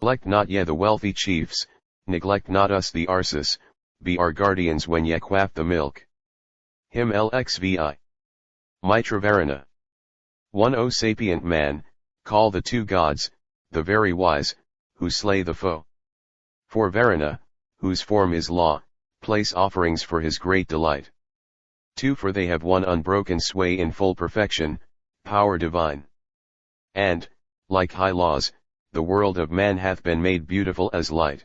Neglect not ye the wealthy chiefs, neglect not us the Arsis, be our guardians when ye quaff the milk. Him lxvi. Mitra Varuna. 1 O sapient man, call the two gods, the very wise, who slay the foe. For Varuna, whose form is law, place offerings for his great delight. 2 For they have one unbroken sway in full perfection, power divine. And, like high laws, the world of man hath been made beautiful as light.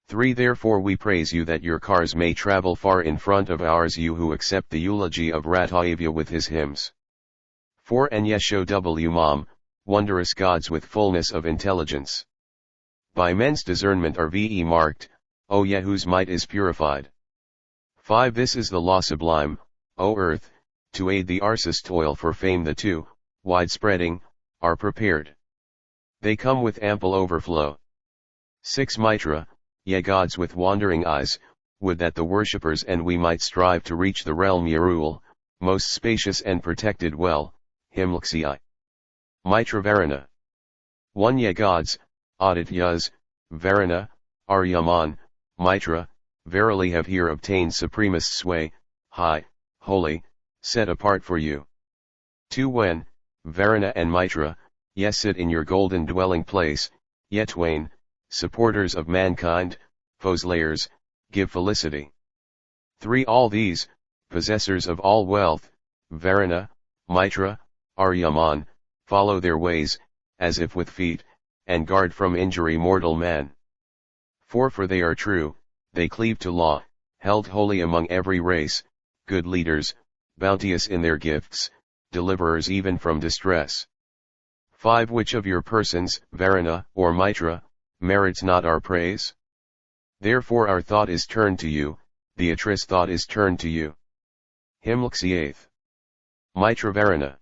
3 Therefore we praise you that your cars may travel far in front of ours, you who accept the eulogy of Rathavya with his hymns. 4 And Yesho W Mom, wondrous gods with fullness of intelligence. By men's discernment are ve marked, O ye whose might is purified. 5 This is the law sublime, O earth, to aid the Arsis toil for fame the two, widespreading, are prepared. They come with ample overflow. 6 Mitra, ye gods with wandering eyes, would that the worshippers and we might strive to reach the realm Yerul, most spacious and protected well, Himlxi. Mitra Varuna. 1 Ye gods, Adityas, Varuna, Aryaman, Mitra, verily have here obtained supremest sway, high, holy, set apart for you. 2 When, Varuna and Mitra, ye sit in your golden dwelling place, ye twain, supporters of mankind, foes layers, give felicity. 3 All these, possessors of all wealth, Varuna, Mitra, Aryaman, follow their ways, as if with feet, and guard from injury mortal man. 4 For they are true, they cleave to law, held holy among every race, good leaders, bounteous in their gifts, deliverers even from distress. 5 Which of your persons, Varuna or Mitra, merits not our praise? Therefore our thought is turned to you, the Atris thought is turned to you. Himlxi. Mitra Varuna.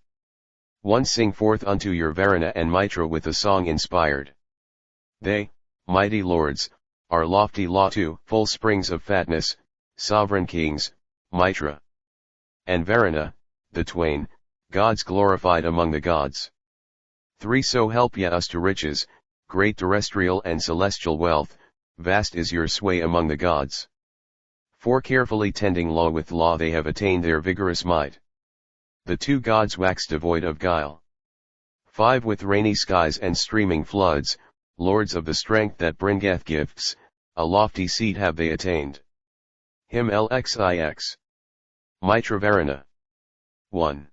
1 Sing forth unto your Varuna and Mitra with a song inspired. They, mighty lords, are lofty law 2 Full springs of fatness, sovereign kings, Mitra and Varuna, the twain, gods glorified among the gods. 3 So help ye us to riches, great terrestrial and celestial wealth, vast is your sway among the gods. 4 Carefully tending law with law they have attained their vigorous might. The two gods wax devoid of guile. 5 With rainy skies and streaming floods, lords of the strength that bringeth gifts, a lofty seat have they attained. Him lxix. Mitra Varuna. 1.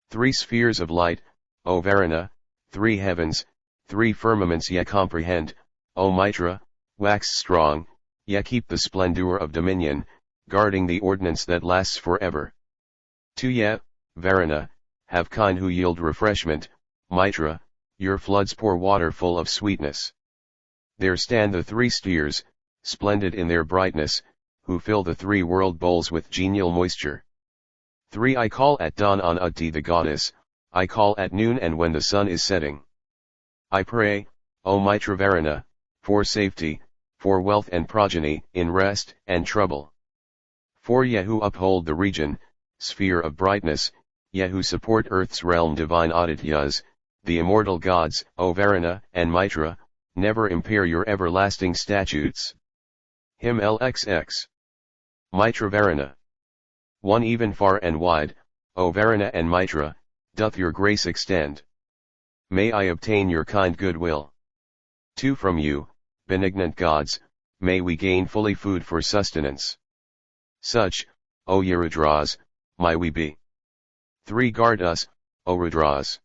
3 Spheres of light, O Varuna, 3 heavens, 3 firmaments ye comprehend, O Mitra, wax strong, ye keep the splendor of dominion, guarding the ordinance that lasts forever. 2 Ye, Varuna, have kind who yield refreshment, Mitra, your floods pour water full of sweetness. There stand the 3 steers, splendid in their brightness, who fill the 3 world bowls with genial moisture. 3 I call at dawn on Udti the goddess, I call at noon and when the sun is setting. I pray, O Mitra Varuna, for safety, for wealth and progeny, in rest and trouble. 4 Ye who uphold the region, sphere of brightness, ye who support earth's realm divine Adityas, the immortal gods, O Varuna and Mitra, never impair your everlasting statutes. Him lxx. Mitra Varuna. 1 Even far and wide, O Varuna and Mitra, doth your grace extend. May I obtain your kind goodwill. 2 From you, benignant gods, may we gain fully food for sustenance. Such, O ye Rudras, may we be. 3 Guard us, O Rudras.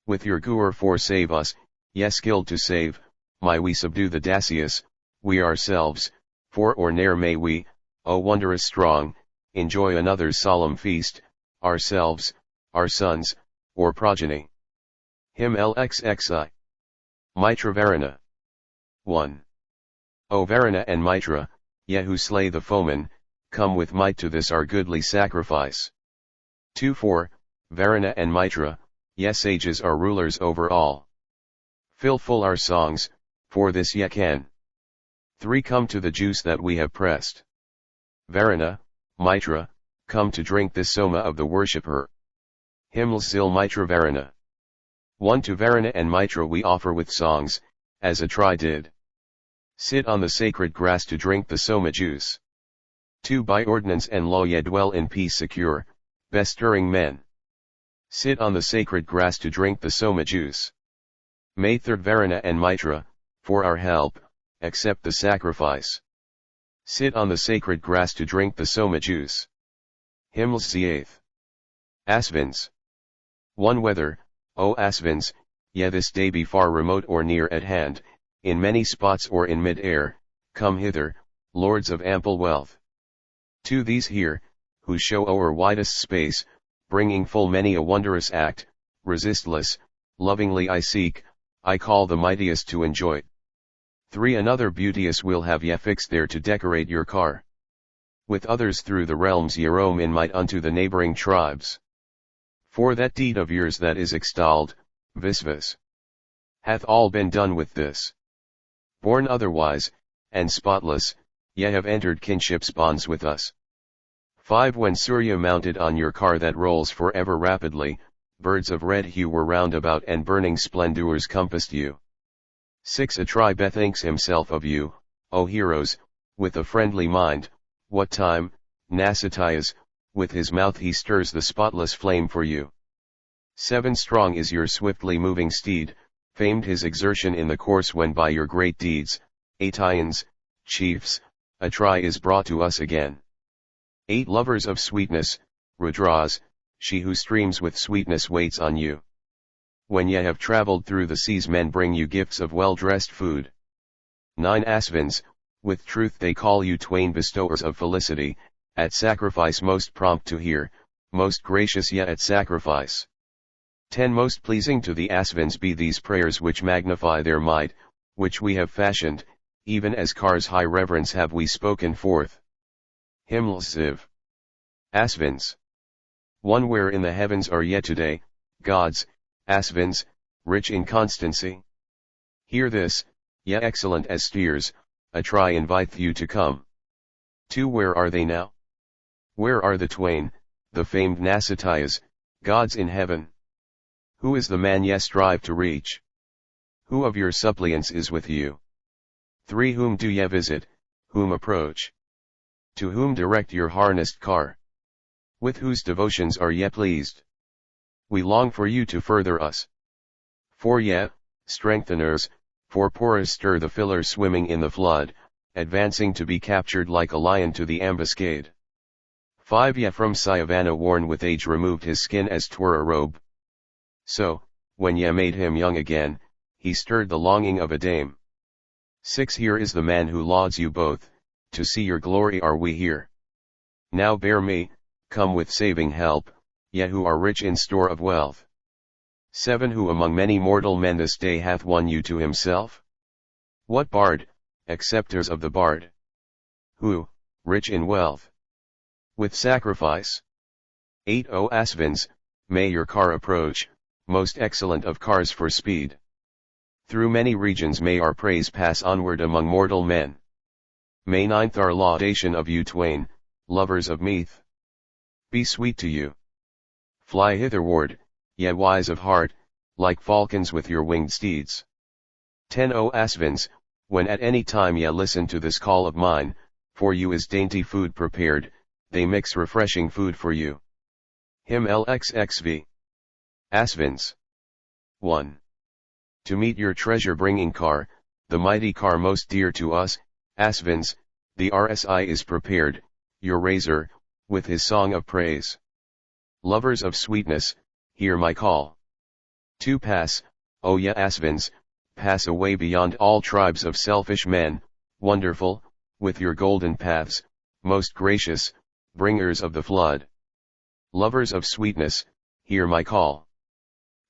With your Gur for save us, ye skilled to save, may we subdue the Dasyas, we ourselves, for or ne'er may we, O wondrous strong, enjoy another's solemn feast, ourselves, our sons, or progeny. Him lxxi. Mitra Varuna. 1. O Varuna and Mitra, ye who slay the foeman, come with might to this our goodly sacrifice. 2 4 Varuna and Mitra, ye sages are rulers over all. Fill full our songs, for this ye can. 3 Come to the juice that we have pressed. Varuna, Mitra, come to drink this soma of the worshipper. Himlsil Mitra Varuna. 1 To Varuna and Mitra we offer with songs, as Atrai did. Sit on the sacred grass to drink the soma juice. 2. By ordinance and law ye dwell in peace secure, bestirring men. Sit on the sacred grass to drink the soma juice. May 3rd Varuna and Mitra, for our help, accept the sacrifice. Sit on the sacred grass to drink the soma juice. Hymns Z8th. Asvins. 1. Whether, O Asvins, ye this day be far remote or near at hand, in many spots or in mid-air, come hither, lords of ample wealth. 2. These here, who show o'er widest space, bringing full many a wondrous act, resistless, lovingly I seek, I call the mightiest to enjoy. 3. Another beauteous will have ye fixed there to decorate your car. With others through the realms ye roam in might unto the neighboring tribes. 4. That deed of yours that is extolled, Visvas, hath all been done with this. Born otherwise, and spotless, ye have entered kinship's bonds with us. 5. When Surya mounted on your car that rolls forever rapidly, birds of red hue were round about and burning splendors compassed you. 6. Atrai bethinks himself of you, O heroes, with a friendly mind, what time, Nasatias, with his mouth he stirs the spotless flame for you. 7. Strong is your swiftly moving steed, famed his exertion in the course when by your great deeds, Atayans, chiefs, Atrai is brought to us again. 8. Lovers of sweetness, Rudras, she who streams with sweetness waits on you. When ye have traveled through the seas men bring you gifts of well-dressed food. 9. Asvins, with truth they call you twain bestowers of felicity, at sacrifice most prompt to hear, most gracious ye at sacrifice. 10. Most pleasing to the Asvins be these prayers which magnify their might, which we have fashioned, even as cars high reverence have we spoken forth. Hymns Ziv. Asvins. 1. Where in the heavens are ye today, gods, Asvins, rich in constancy? Hear this, ye excellent as steers, Atrai inviteth you to come. 2. Where are they now? Where are the twain, the famed Nasatias, gods in heaven? Who is the man ye strive to reach? Who of your suppliants is with you? 3. Whom do ye visit, whom approach? To whom direct your harnessed car? With whose devotions are ye pleased? We long for you to further us. 4. Ye, strengtheners, for porous stir the fillers swimming in the flood, advancing to be captured like a lion to the ambuscade. 5. Ye from Sayavana worn with age removed his skin as twere a robe. So, when ye made him young again, he stirred the longing of a dame. 6. Here is the man who lauds you both, to see your glory are we here. Now bear me, come with saving help, ye who are rich in store of wealth. 7. Who among many mortal men this day hath won you to himself? What bard, acceptors of the bard? Who, rich in wealth? With sacrifice? 8. O Asvins, may your car approach, most excellent of cars for speed. Through many regions may our praise pass onward among mortal men. May 9th our laudation of you twain, lovers of meath, be sweet to you. Fly hitherward, ye wise of heart, like falcons with your winged steeds. 10. O Asvins, when at any time ye listen to this call of mine, for you is dainty food prepared, they mix refreshing food for you. Hymn LXXV. Asvins. 1. To meet your treasure-bringing car, the mighty car most dear to us, Asvins, the RSI is prepared, your razor, with his song of praise. Lovers of sweetness, hear my call. 2. Pass, O ye Asvins, pass away beyond all tribes of selfish men, wonderful, with your golden paths, most gracious, bringers of the flood. Lovers of sweetness, hear my call.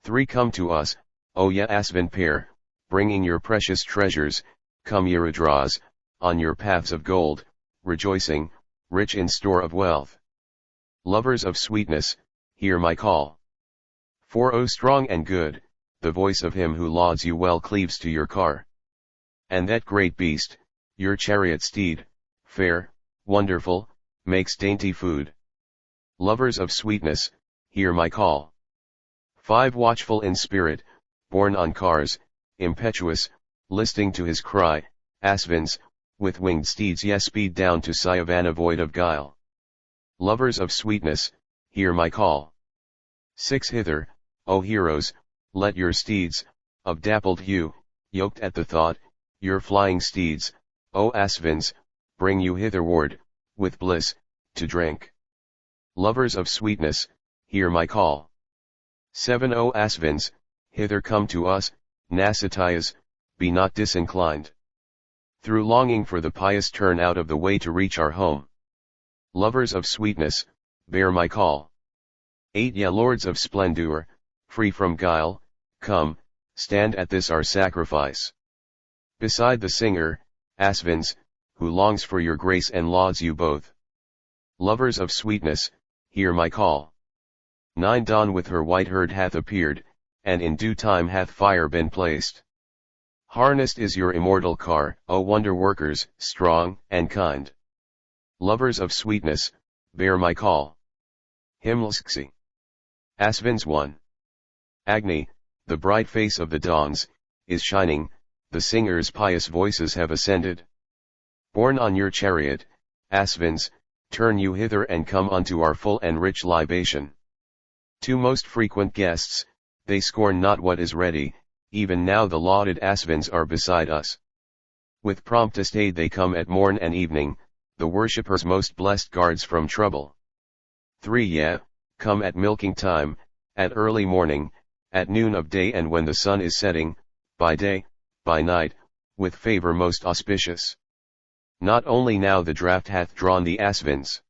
3. Come to us, O ye Asvin pair, bringing your precious treasures, come ye Rudras, on your paths of gold, rejoicing, rich in store of wealth. Lovers of sweetness, hear my call. 4. O strong and good, the voice of him who lauds you well cleaves to your car. And that great beast, your chariot steed, fair, wonderful, makes dainty food. Lovers of sweetness, hear my call. 5. Watchful in spirit, borne on cars, impetuous, Listing to his cry, Asvins, with winged steeds ye speed down to Sayavana void of guile. Lovers of sweetness, hear my call. 6 Hither, O heroes, let your steeds, of dappled hue, yoked at the thought, your flying steeds, O Asvins, bring you hitherward, with bliss, to drink. Lovers of sweetness, hear my call. 7 O Asvins, hither come to us, Nasatayas, be not disinclined. Through longing for the pious turn out of the way to reach our home. Lovers of sweetness, bear my call. 8 Ye lords of splendor, free from guile, come, stand at this our sacrifice. Beside the singer, Asvins, who longs for your grace and lauds you both. Lovers of sweetness, hear my call. 9 Dawn with her white herd hath appeared, and in due time hath fire been placed. Harnessed is your immortal car, O wonder workers, strong and kind. Lovers of sweetness, bear my call. Himlsksi. Asvins 1. Agni, the bright face of the dawns, is shining, the singers' pious voices have ascended. Borne on your chariot, Asvins, turn you hither and come unto our full and rich libation. 2 Most frequent guests, they scorn not what is ready, even now the lauded Asvins are beside us. With promptest aid they come at morn and evening, the worshippers most blessed guards from trouble. 3 Yea, come at milking time, at early morning, at noon of day and when the sun is setting, by day, by night, with favor most auspicious. Not only now the draught hath drawn the Asvins.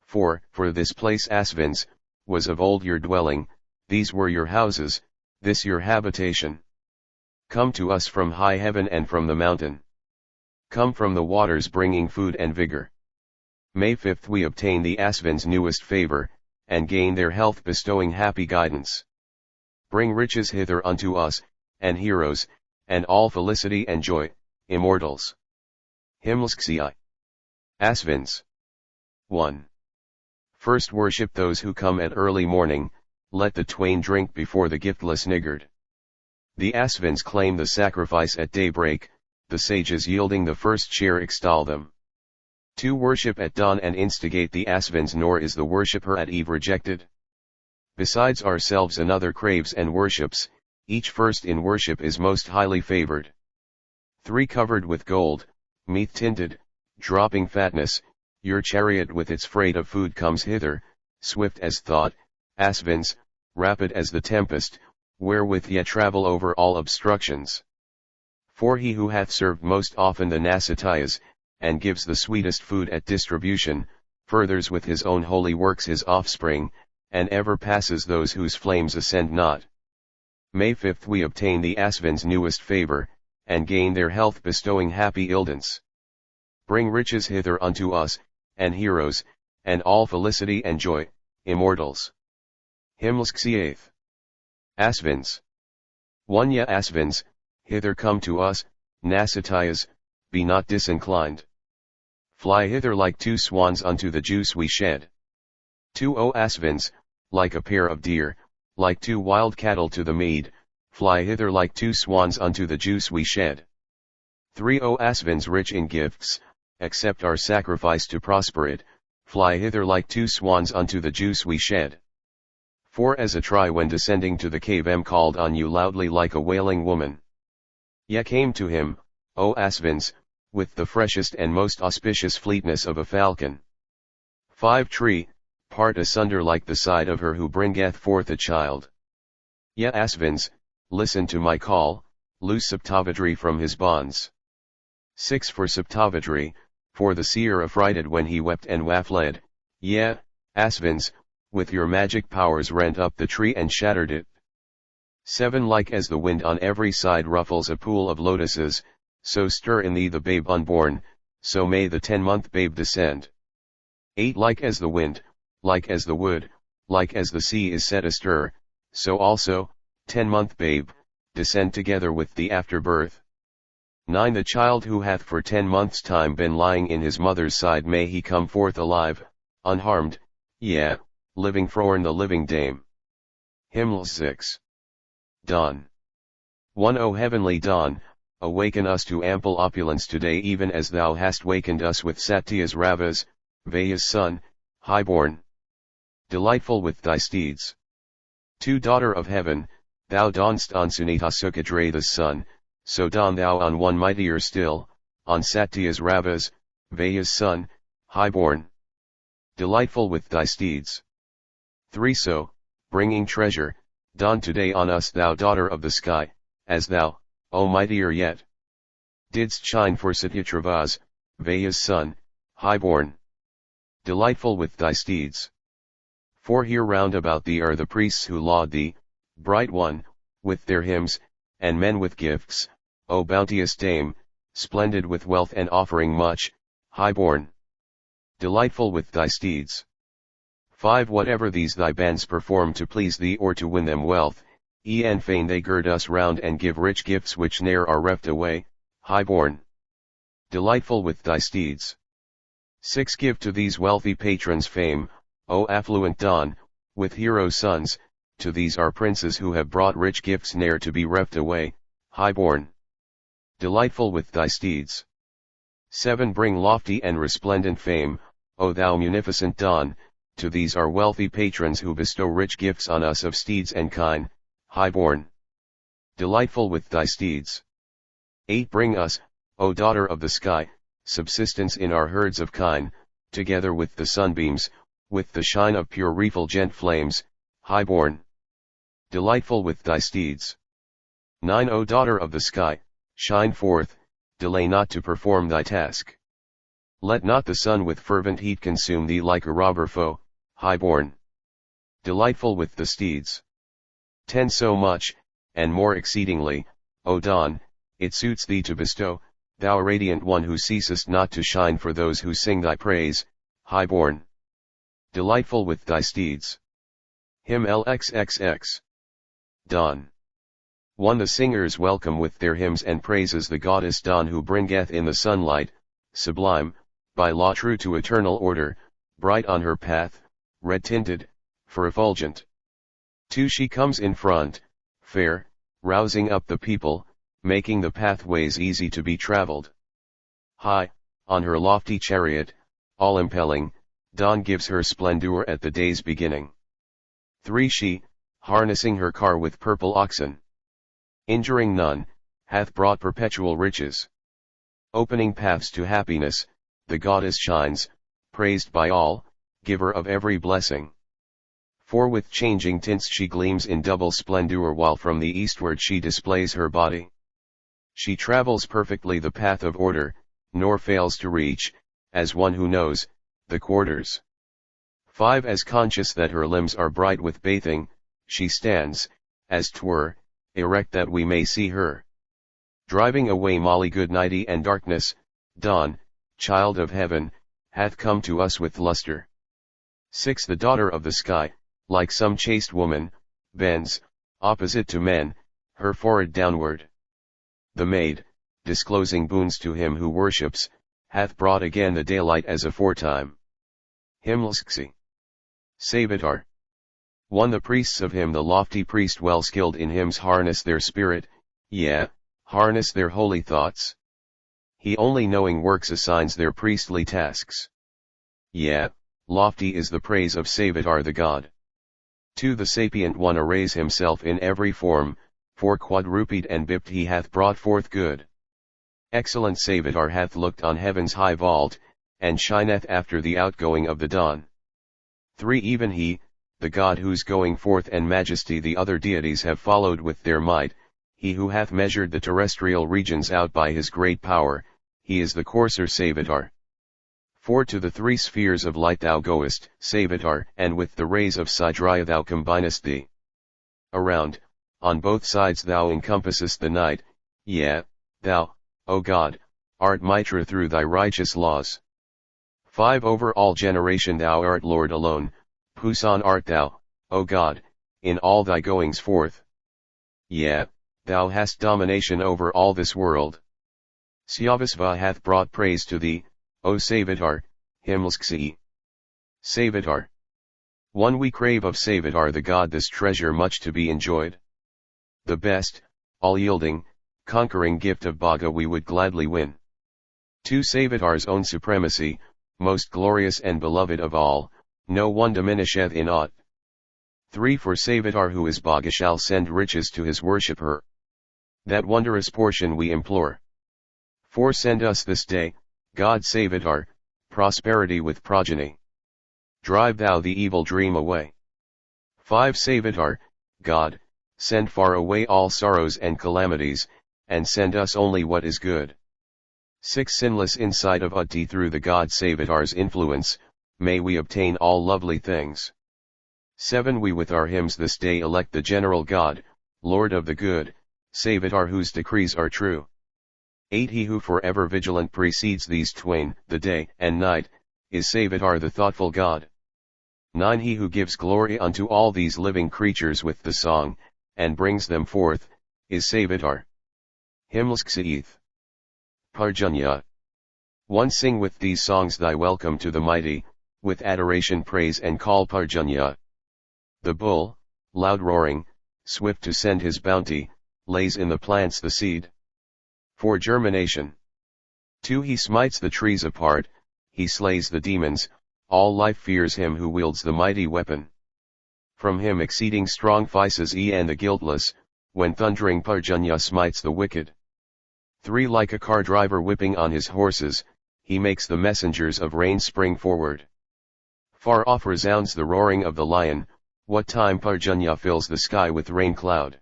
4 For this place Asvins, was of old your dwelling, these were your houses, this your habitation. Come to us from high heaven and from the mountain. Come from the waters bringing food and vigor. May 5th we obtain the Asvins' newest favor, and gain their health bestowing happy guidance. Bring riches hither unto us, and heroes, and all felicity and joy, immortals. Himlsksi. Asvins. 1. First worship those who come at early morning, let the twain drink before the giftless niggard. The Asvins claim the sacrifice at daybreak, the sages yielding the first share extol them. 2 Worship at dawn and instigate the Asvins, nor is the worshipper at eve rejected. Besides ourselves another craves and worships, each first in worship is most highly favored. 3 Covered with gold, meat tinted, dropping fatness, your chariot with its freight of food comes hither, swift as thought, Asvins, rapid as the tempest, wherewith ye travel over all obstructions. 4 He who hath served most often the Nasatayas, and gives the sweetest food at distribution, furthers with his own holy works his offspring, and ever passes those whose flames ascend not. May 5th we obtain the Asvins' newest favor, and gain their health bestowing happy ildance. Bring riches hither unto us, and heroes, and all felicity and joy, immortals. Himlsksi 8th. Asvins. 1 Ye Asvins, hither come to us, Nasatayas, be not disinclined. Fly hither like 2 swans unto the juice we shed. 2 O Asvins, like a pair of deer, like 2 wild cattle to the mead, fly hither like 2 swans unto the juice we shed. 3 O Asvins rich in gifts, accept our sacrifice to prosper it, fly hither like 2 swans unto the juice we shed. 4 As a try when descending to the cave called on you loudly like a wailing woman. Ye came to him, O Asvins, with the freshest and most auspicious fleetness of a falcon. 5 Tree, part asunder like the side of her who bringeth forth a child. Ye Asvins, listen to my call, loose Saptavadri from his bonds. 6 For Saptavadri, for the seer affrighted when he wept and wafled, ye, Asvins, with your magic powers rent up the tree and shattered it. 7 Like as the wind on every side ruffles a pool of lotuses, so stir in thee the babe unborn, so may the 10-month babe descend. 8 Like as the wind, like as the wood, like as the sea is set astir, so also, 10-month babe, descend together with thee after birth. 9 The child who hath for 10 months' time been lying in his mother's side, may he come forth alive, unharmed, yea, living frorn the living dame. Hymn 6. Dawn. 1 O heavenly dawn, awaken us to ample opulence today, even as thou hast wakened us with Satya's Ravas, Veda's son, highborn. Delightful with thy steeds. 2 Daughter of heaven, thou dawnst on Sunita Sukadreda's son, so dawn thou on one mightier still, on Satya's Ravas, Veda's son, highborn. Delightful with thy steeds. 3 So, bringing treasure, dawn today on us thou daughter of the sky, as thou, O mightier yet, didst shine for Satyatravas, Veda's son, highborn. Delightful with thy steeds. 4 Here round about thee are the priests who laud thee, bright one, with their hymns, and men with gifts, O bounteous dame, splendid with wealth and offering much, highborn. Delightful with thy steeds. 5 Whatever these thy bands perform to please thee or to win them wealth, and fain they gird us round and give rich gifts which ne'er are reft away, highborn. Delightful with thy steeds. 6 Give to these wealthy patrons fame, O affluent dawn, with hero sons, to these are princes who have brought rich gifts ne'er to be reft away, highborn. Delightful with thy steeds. 7 Bring lofty and resplendent fame, O thou munificent dawn, to these are wealthy patrons who bestow rich gifts on us of steeds and kine, highborn. Delightful with thy steeds. 8 Bring us, O daughter of the sky, subsistence in our herds of kine, together with the sunbeams, with the shine of pure refulgent flames, highborn. Delightful with thy steeds. 9 O daughter of the sky, shine forth, delay not to perform thy task. Let not the sun with fervent heat consume thee like a robber foe, highborn. Delightful with the steeds. 10 So much, and more exceedingly, O dawn, it suits thee to bestow, thou radiant one who ceasest not to shine for those who sing thy praise, highborn. Delightful with thy steeds. Hymn LXXX. Dawn. 1 The singers welcome with their hymns and praises the goddess dawn who bringeth in the sunlight, sublime, by law true to eternal order, bright on her path, red-tinted, for effulgent. 2 She comes in front, fair, rousing up the people, making the pathways easy to be traveled. High, on her lofty chariot, all impelling, dawn gives her splendor at the day's beginning. 3 She, harnessing her car with purple oxen, injuring none, hath brought perpetual riches. Opening paths to happiness, the goddess shines, praised by all, giver of every blessing. 4 With changing tints she gleams in double splendor while from the eastward she displays her body. She travels perfectly the path of order, nor fails to reach, as one who knows, the quarters. 5 As conscious that her limbs are bright with bathing, she stands, as 'twere, erect that we may see her. Driving away Molly good nighty and darkness, dawn, child of heaven, hath come to us with luster. 6 The daughter of the sky, like some chaste woman, bends, opposite to men, her forehead downward. The maid, disclosing boons to him who worships, hath brought again the daylight as aforetime. Himlsksi. Savitar. 1 The priests of him the lofty priest well skilled in hymns harness their spirit, harness their holy thoughts. He only knowing works assigns their priestly tasks. Lofty is the praise of Savitar the god. 2 The sapient one arrays himself in every form, for quadruped and bipt he hath brought forth good. Excellent Savitar hath looked on heaven's high vault, and shineth after the outgoing of the dawn. 3 Even he, the god whose going forth and majesty the other deities have followed with their might, he who hath measured the terrestrial regions out by his great power, he is the courser Savitar. 4 To the 3 spheres of light thou goest, Savitar, and with the rays of Sidrya thou combinest thee. Around, on both sides thou encompassest the night, thou, O God, art Mitra through thy righteous laws. 5 Over all generation thou art Lord alone, Pusan art thou, O God, in all thy goings forth. Thou hast domination over all this world. Syavasva hath brought praise to thee, O Savitar, Himlsksi. Savitar. 1 We crave of Savitar the god this treasure much to be enjoyed. The best, all-yielding, conquering gift of Bhaga we would gladly win. 2. Savitar's own supremacy, most glorious and beloved of all, no one diminisheth in aught. 3. For Savitar who is Bhaga shall send riches to his worshipper. That wondrous portion we implore. 4. Send us this day, God Savitar, prosperity with progeny. Drive thou the evil dream away. 5. Savitar, God, send far away all sorrows and calamities, and send us only what is good. 6. Sinless insight of Utti through the God Savitar's influence, may we obtain all lovely things. 7. We with our hymns this day elect the general God, Lord of the good, Savitar whose decrees are true. 8. He who forever vigilant precedes these twain, the day and night, is Savitar the thoughtful God. 9. He who gives glory unto all these living creatures with the song, and brings them forth, is Savitar. Himlsksaeth. Parjanya. 1. Sing with these songs thy welcome to the mighty, with adoration praise and call Parjanya. The bull, loud roaring, swift to send his bounty, lays in the plants the seed for germination. 2. He smites the trees apart, he slays the demons, all life fears him who wields the mighty weapon. From him exceeding strong vices and the guiltless, when thundering Parjanya smites the wicked. 3. Like a car driver whipping on his horses, he makes the messengers of rain spring forward. Far off resounds the roaring of the lion, what time Parjanya fills the sky with rain cloud.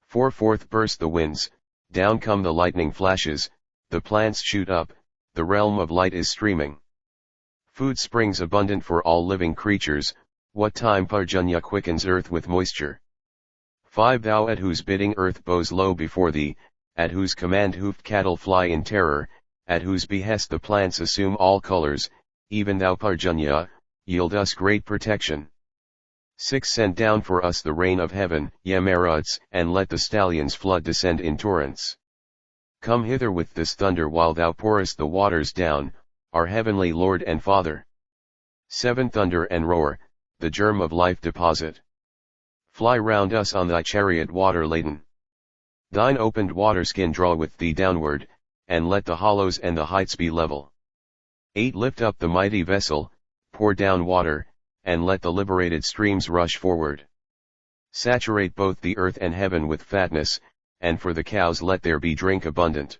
4. Forth burst the winds, down come the lightning flashes, the plants shoot up, the realm of light is streaming. Food springs abundant for all living creatures, what time Parjanya quickens earth with moisture. 5. Thou at whose bidding earth bows low before thee, at whose command hoofed cattle fly in terror, at whose behest the plants assume all colors, even thou Parjanya, yield us great protection. 6. Send down for us the rain of heaven, Yamaruts, and let the stallions flood descend in torrents. Come hither with this thunder while thou pourest the waters down, our heavenly Lord and Father. 7. Thunder and roar, the germ of life deposit. Fly round us on thy chariot water laden. Thine opened waterskin draw with thee downward, and let the hollows and the heights be level. 8. Lift up the mighty vessel, pour down water, and let the liberated streams rush forward. Saturate both the earth and heaven with fatness, and for the cows let there be drink abundant.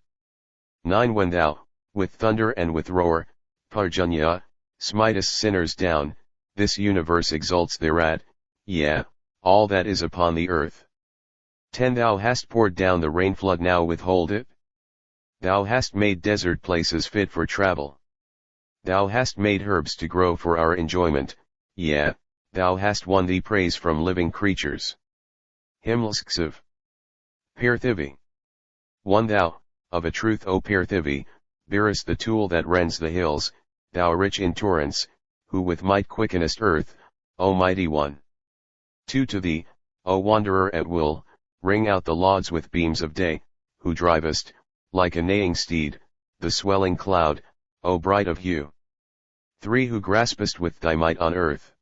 9. When thou, with thunder and with roar, Parjanya, smitest sinners down, this universe exults thereat, yea, all that is upon the earth. 10. Thou hast poured down the rain flood now withhold it. Thou hast made desert places fit for travel. Thou hast made herbs to grow for our enjoyment, yea, thou hast won thee praise from living creatures. Himlsksav. Parthivi. 1. Thou, of a truth O Parthivi, bearest the tool that rends the hills, thou rich in torrents, who with might quickenest earth, O mighty one. 2. To thee, O wanderer at will, ring out the lauds with beams of day, who drivest, like a neighing steed, the swelling cloud, O bright of hue. 3. Who graspest with thy might on earth.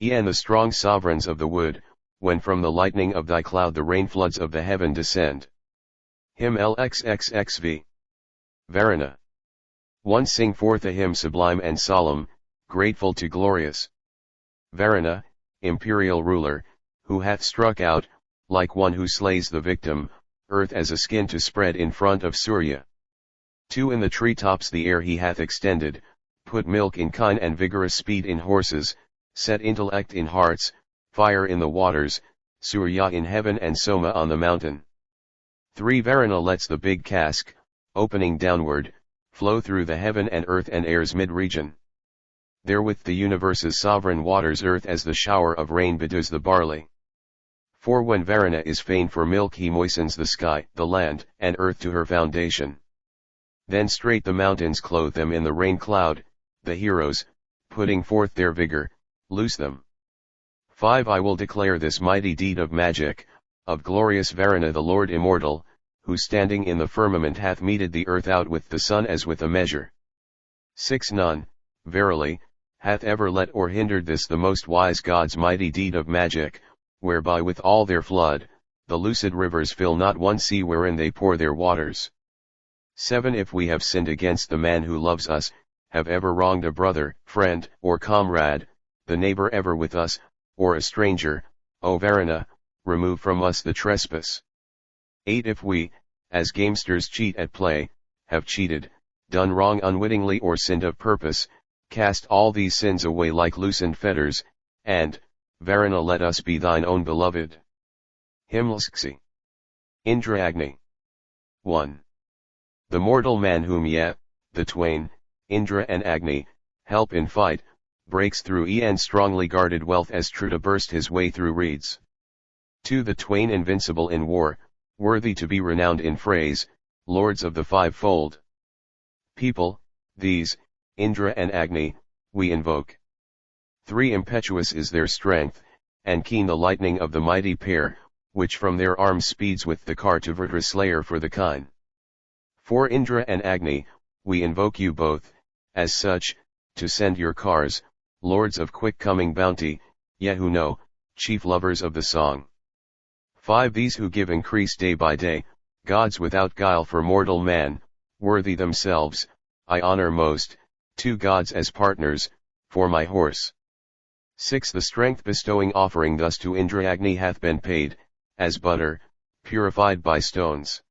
And the strong sovereigns of the wood, when from the lightning of thy cloud the rain floods of the heaven descend. Hymn LXXXV. Varuna. 1. Sing forth a hymn sublime and solemn, grateful to glorious Varuna, imperial ruler, who hath struck out, like one who slays the victim, earth as a skin to spread in front of Surya. 2. In the tree tops the air he hath extended, put milk in kine and vigorous speed in horses, set intellect in hearts, fire in the waters, Surya in heaven and Soma on the mountain. 3. Varuna lets the big cask, opening downward, flow through the heaven and earth and air's mid-region. Therewith the universe's sovereign waters earth as the shower of rain bedews the barley. 4. When Varuna is fain for milk he moistens the sky, the land, and earth to her foundation. Then straight the mountains clothe them in the rain cloud, the heroes, putting forth their vigor, loose them. 5. I will declare this mighty deed of magic, of glorious Varuna the Lord immortal, who standing in the firmament hath meted the earth out with the sun as with a measure. 6. None, verily, hath ever let or hindered this the most wise God's mighty deed of magic, whereby with all their flood, the lucid rivers fill not one sea wherein they pour their waters. 7. If we have sinned against the man who loves us, have ever wronged a brother, friend, or comrade, the neighbor ever with us, or a stranger, O Varuna, remove from us the trespass. 8. If we, as gamesters cheat at play, have cheated, done wrong unwittingly or sinned of purpose, cast all these sins away like loosened fetters, and, Varuna, let us be thine own beloved. Himlsksi. Indra Agni. 1. The mortal man whom the twain, Indra and Agni, help in fight, breaks through and strongly guarded wealth as true to burst his way through reeds. 2. The twain invincible in war, worthy to be renowned in phrase, lords of the fivefold people, these, Indra and Agni, we invoke. 3. Impetuous is their strength, and keen the lightning of the mighty pair, which from their arms speeds with the car to Vritra slayer for the kine. 4. Indra and Agni, we invoke you both, as such, to send your cars, lords of quick-coming bounty, who know, chief lovers of the song. 5. These who give increase day by day, gods without guile for mortal man, worthy themselves, I honor most, 2 gods as partners, for my horse. 6. The strength bestowing offering thus to Indra Agni hath been paid, as butter, purified by stones.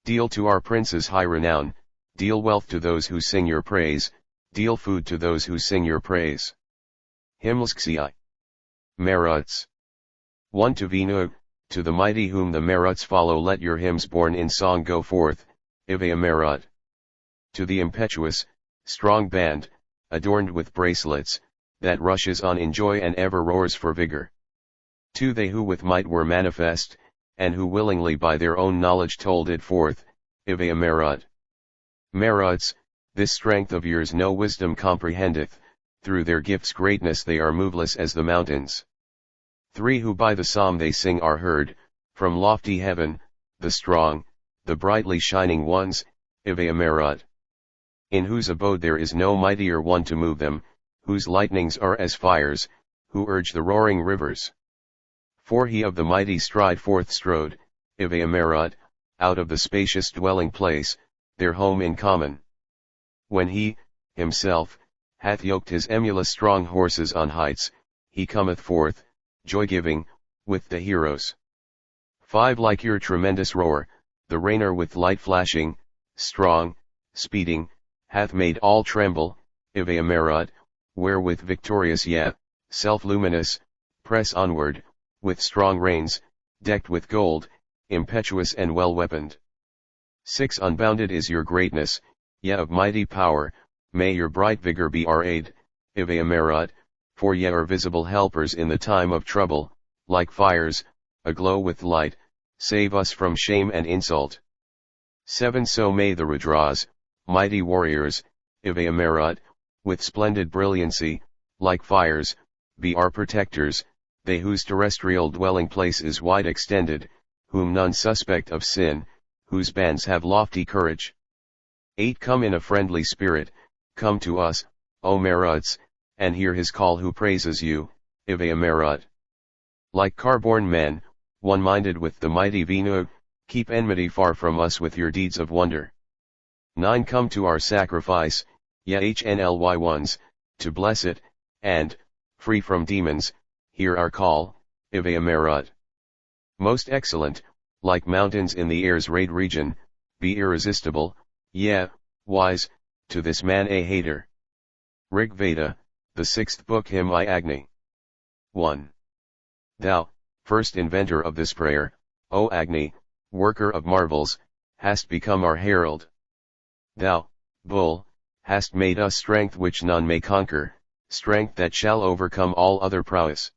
Deal to our princes high renown, deal wealth to those who sing your praise, deal food to those who sing your praise. Himlsksi. Maruts. 1. To Venu, to the mighty whom the Maruts follow let your hymns born in song go forth, Ivaya Marut. To the impetuous, strong band, adorned with bracelets, that rushes on in joy and ever roars for vigor. 2. They who with might were manifest, and who willingly by their own knowledge told it forth, Ivaya Marut. Maruts, this strength of yours no wisdom comprehendeth, through their gifts' greatness they are moveless as the mountains. 3. Who by the psalm they sing are heard, from lofty heaven, the strong, the brightly shining ones, Ivaya Marut. In whose abode there is no mightier one to move them, whose lightnings are as fires, who urge the roaring rivers. 4. He of the mighty stride forth strode, Ivaya Marut, out of the spacious dwelling place, their home in common. When he, himself, hath yoked his emulous strong horses on heights, he cometh forth, joy-giving, with the heroes. 5. Like your tremendous roar, the rainer with light flashing, strong, speeding, hath made all tremble, Ivaya Marut, wherewith victorious self-luminous, press onward, with strong reins, decked with gold, impetuous and well-weaponed. 6. Unbounded is your greatness, of mighty power, may your bright vigor be our aid, Ivaya Marut, for ye are visible helpers in the time of trouble, like fires, aglow with light, save us from shame and insult. 7. So may the Rudras, mighty warriors, Ivaya Marut, with splendid brilliancy, like fires, be our protectors, they whose terrestrial dwelling place is wide extended, whom none suspect of sin, whose bands have lofty courage. 8. Come in a friendly spirit, come to us, O Maruts, and hear his call who praises you, Ivaya Marut. Like car-born men, one-minded with the mighty Venu, keep enmity far from us with your deeds of wonder. 9. Come to our sacrifice, hnly ones, to bless it, and, free from demons, hear our call, Ivaya Marut. Most excellent, like mountains in the air's raid region, be irresistible, wise, to this man a hater. Rig Veda, the 6th book Hymn I Agni. 1. Thou, first inventor of this prayer, O Agni, worker of marvels, hast become our herald. Thou, bull, hast made us strength which none may conquer, strength that shall overcome all other prowess.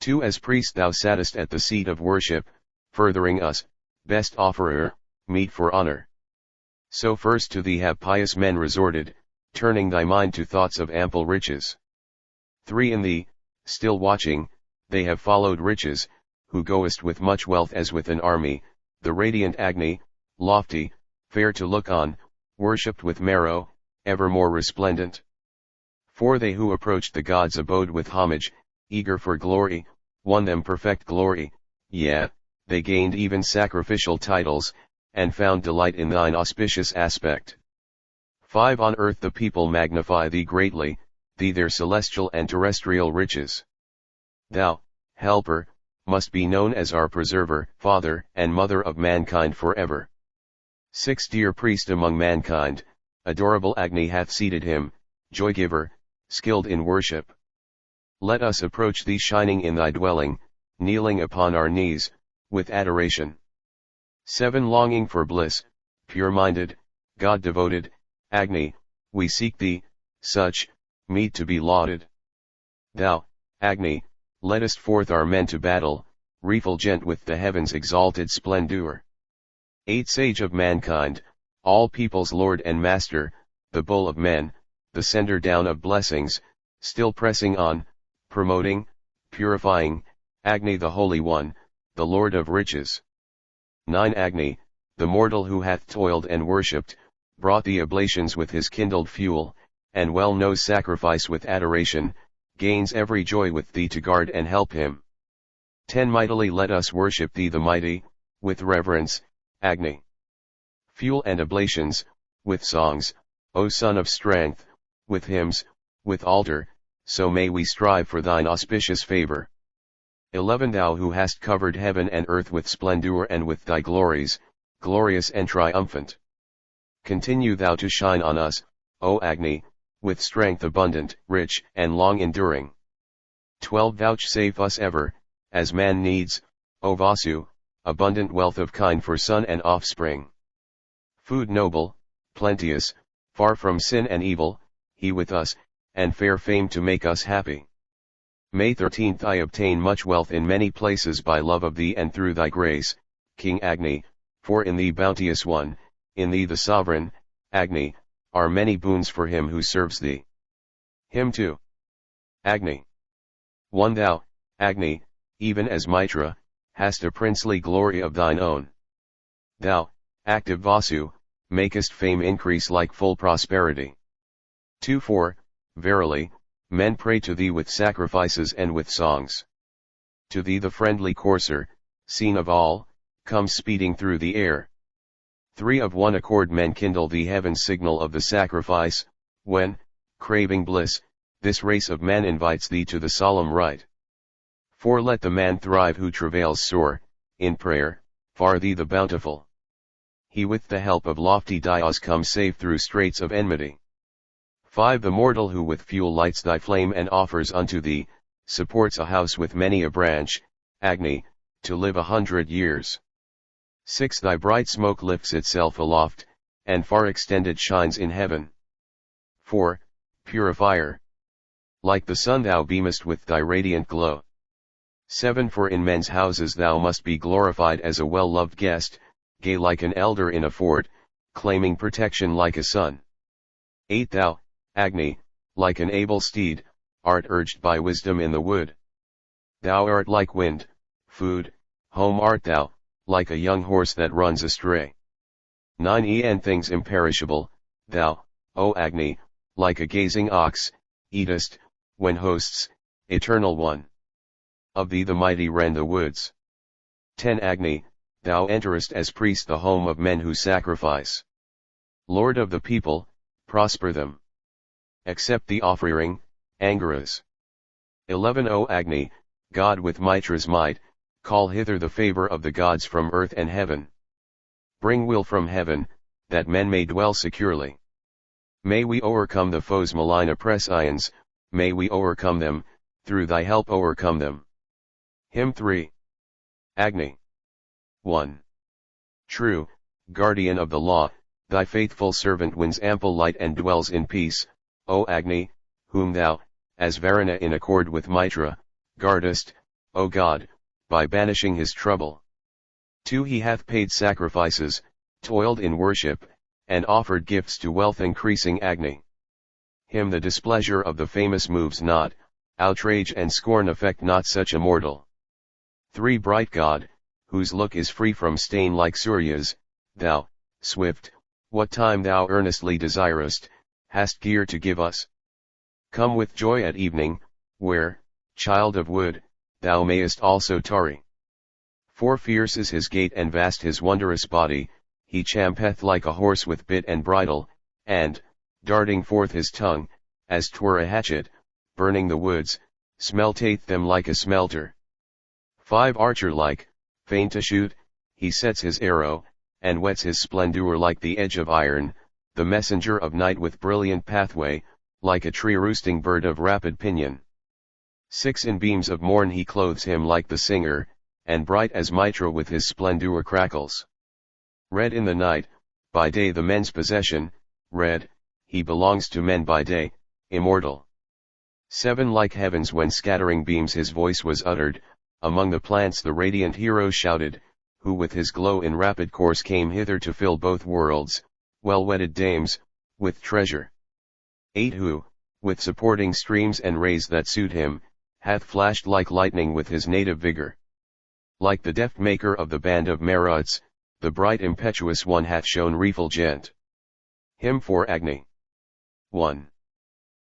2. As priest thou sattest at the seat of worship, furthering us, best offerer, meet for honor. So first to thee have pious men resorted, turning thy mind to thoughts of ample riches. 3. In thee, still watching, they have followed riches, who goest with much wealth as with an army, the radiant Agni, lofty, fair to look on, worshipped with marrow, ever more resplendent. 4. They who approached the gods' abode with homage, eager for glory, won them perfect glory, they gained even sacrificial titles, and found delight in thine auspicious aspect. 5. On earth the people magnify thee greatly, thee their celestial and terrestrial riches. Thou, Helper, must be known as our preserver, Father, and Mother of mankind forever. 6. Dear priest among mankind, adorable Agni hath seated him, joy-giver, skilled in worship. Let us approach thee shining in thy dwelling, kneeling upon our knees, with adoration. 7. Longing for bliss, pure-minded, God-devoted, Agni, we seek thee, such, meet to be lauded. Thou, Agni, leddest forth our men to battle, refulgent with the heavens' exalted splendor. 8. Sage of mankind, all people's Lord and Master, the bull of men, the sender down of blessings, still pressing on, promoting, purifying, Agni the Holy One, the Lord of riches. 9. Agni, the mortal who hath toiled and worshipped, brought the oblations with his kindled fuel, and well knows sacrifice with adoration, gains every joy with thee to guard and help him. 10. Mightily let us worship thee the mighty, with reverence, Agni. Fuel and oblations, with songs, O Son of Strength, with hymns, with altar, so may we strive for thine auspicious favor. 11. Thou who hast covered heaven and earth with splendor and with thy glories, glorious and triumphant. Continue thou to shine on us, O Agni, with strength abundant, rich, and long enduring. 12. Vouchsafe us ever, as man needs, O Vasu, abundant wealth of kind for son and offspring. Food noble, plenteous, far from sin and evil, he with us, and fair fame to make us happy. May 13. I obtain much wealth in many places by love of thee and through thy grace, King Agni, for in thee bounteous one, in thee the sovereign, Agni, are many boons for him who serves thee. Hymn 2. Agni. 1. Thou, Agni, even as Mitra, hast a princely glory of thine own. Thou, active Vasu, makest fame increase like full prosperity. 2. 4. Verily, men pray to thee with sacrifices and with songs. To thee the friendly courser, seen of all, comes speeding through the air. 3. Of one accord men kindle the heaven's signal of the sacrifice, when, craving bliss, this race of men invites thee to the solemn rite. 4. Let the man thrive who travails sore, in prayer, far thee the bountiful. He with the help of lofty diyas comes safe through straits of enmity. 5. The mortal who with fuel lights thy flame and offers unto thee, supports a house with many a branch, Agni, to live 100 years. 6. Thy bright smoke lifts itself aloft, and far extended shines in heaven. 4. Purifier. Like the sun thou beamest with thy radiant glow. 7. For in men's houses thou must be glorified as a well-loved guest, gay like an elder in a fort, claiming protection like a son. 8. Thou, Agni, like an able steed, art urged by wisdom in the wood. Thou art like wind, food, home art thou, like a young horse that runs astray. 9. And things imperishable, thou, O Agni, like a gazing ox, eatest, when hosts, eternal one. Of thee the mighty rend the woods. 10. Agni, thou enterest as priest the home of men who sacrifice. Lord of the people, prosper them. Accept the offering, Angaras. 11. O Agni, God with Mitra's might, call hither the favor of the gods from earth and heaven. Bring will from heaven, that men may dwell securely. May we overcome the foes malign oppressians, may we overcome them, through thy help overcome them. Hymn 3. Agni. 1. True, guardian of the law, thy faithful servant wins ample light and dwells in peace, O Agni, whom thou, as Varuna in accord with Mitra, guardest, O God, by banishing his trouble. 2. He hath paid sacrifices, toiled in worship, and offered gifts to wealth-increasing Agni. Him the displeasure of the famous moves not, outrage and scorn affect not such a mortal. 3. Bright God, whose look is free from stain like Surya's, thou, swift, what time thou earnestly desirest, hast gear to give us. Come with joy at evening, where, child of wood, thou mayest also tarry. For fierce is his gait and vast his wondrous body, he champeth like a horse with bit and bridle, and, darting forth his tongue, as 'twere a hatchet, burning the woods, smelteth them like a smelter. 5 Archer-like, fain to shoot, he sets his arrow, and whets his splendor like the edge of iron, the messenger of night with brilliant pathway, like a tree-roosting bird of rapid pinion. 6 In beams of morn he clothes him like the singer, and bright as Mitra with his splendor crackles. Red in the night, by day the men's possession, red, he belongs to men by day, immortal. 7 Like heavens when scattering beams his voice was uttered, among the plants the radiant hero shouted, who with his glow in rapid course came hither to fill both worlds, well-wedded dames, with treasure. 8 Who, with supporting streams and rays that suit him, hath flashed like lightning with his native vigor. Like the deft maker of the band of Maruts, the bright impetuous one hath shown refulgent. Hymn for Agni. 1.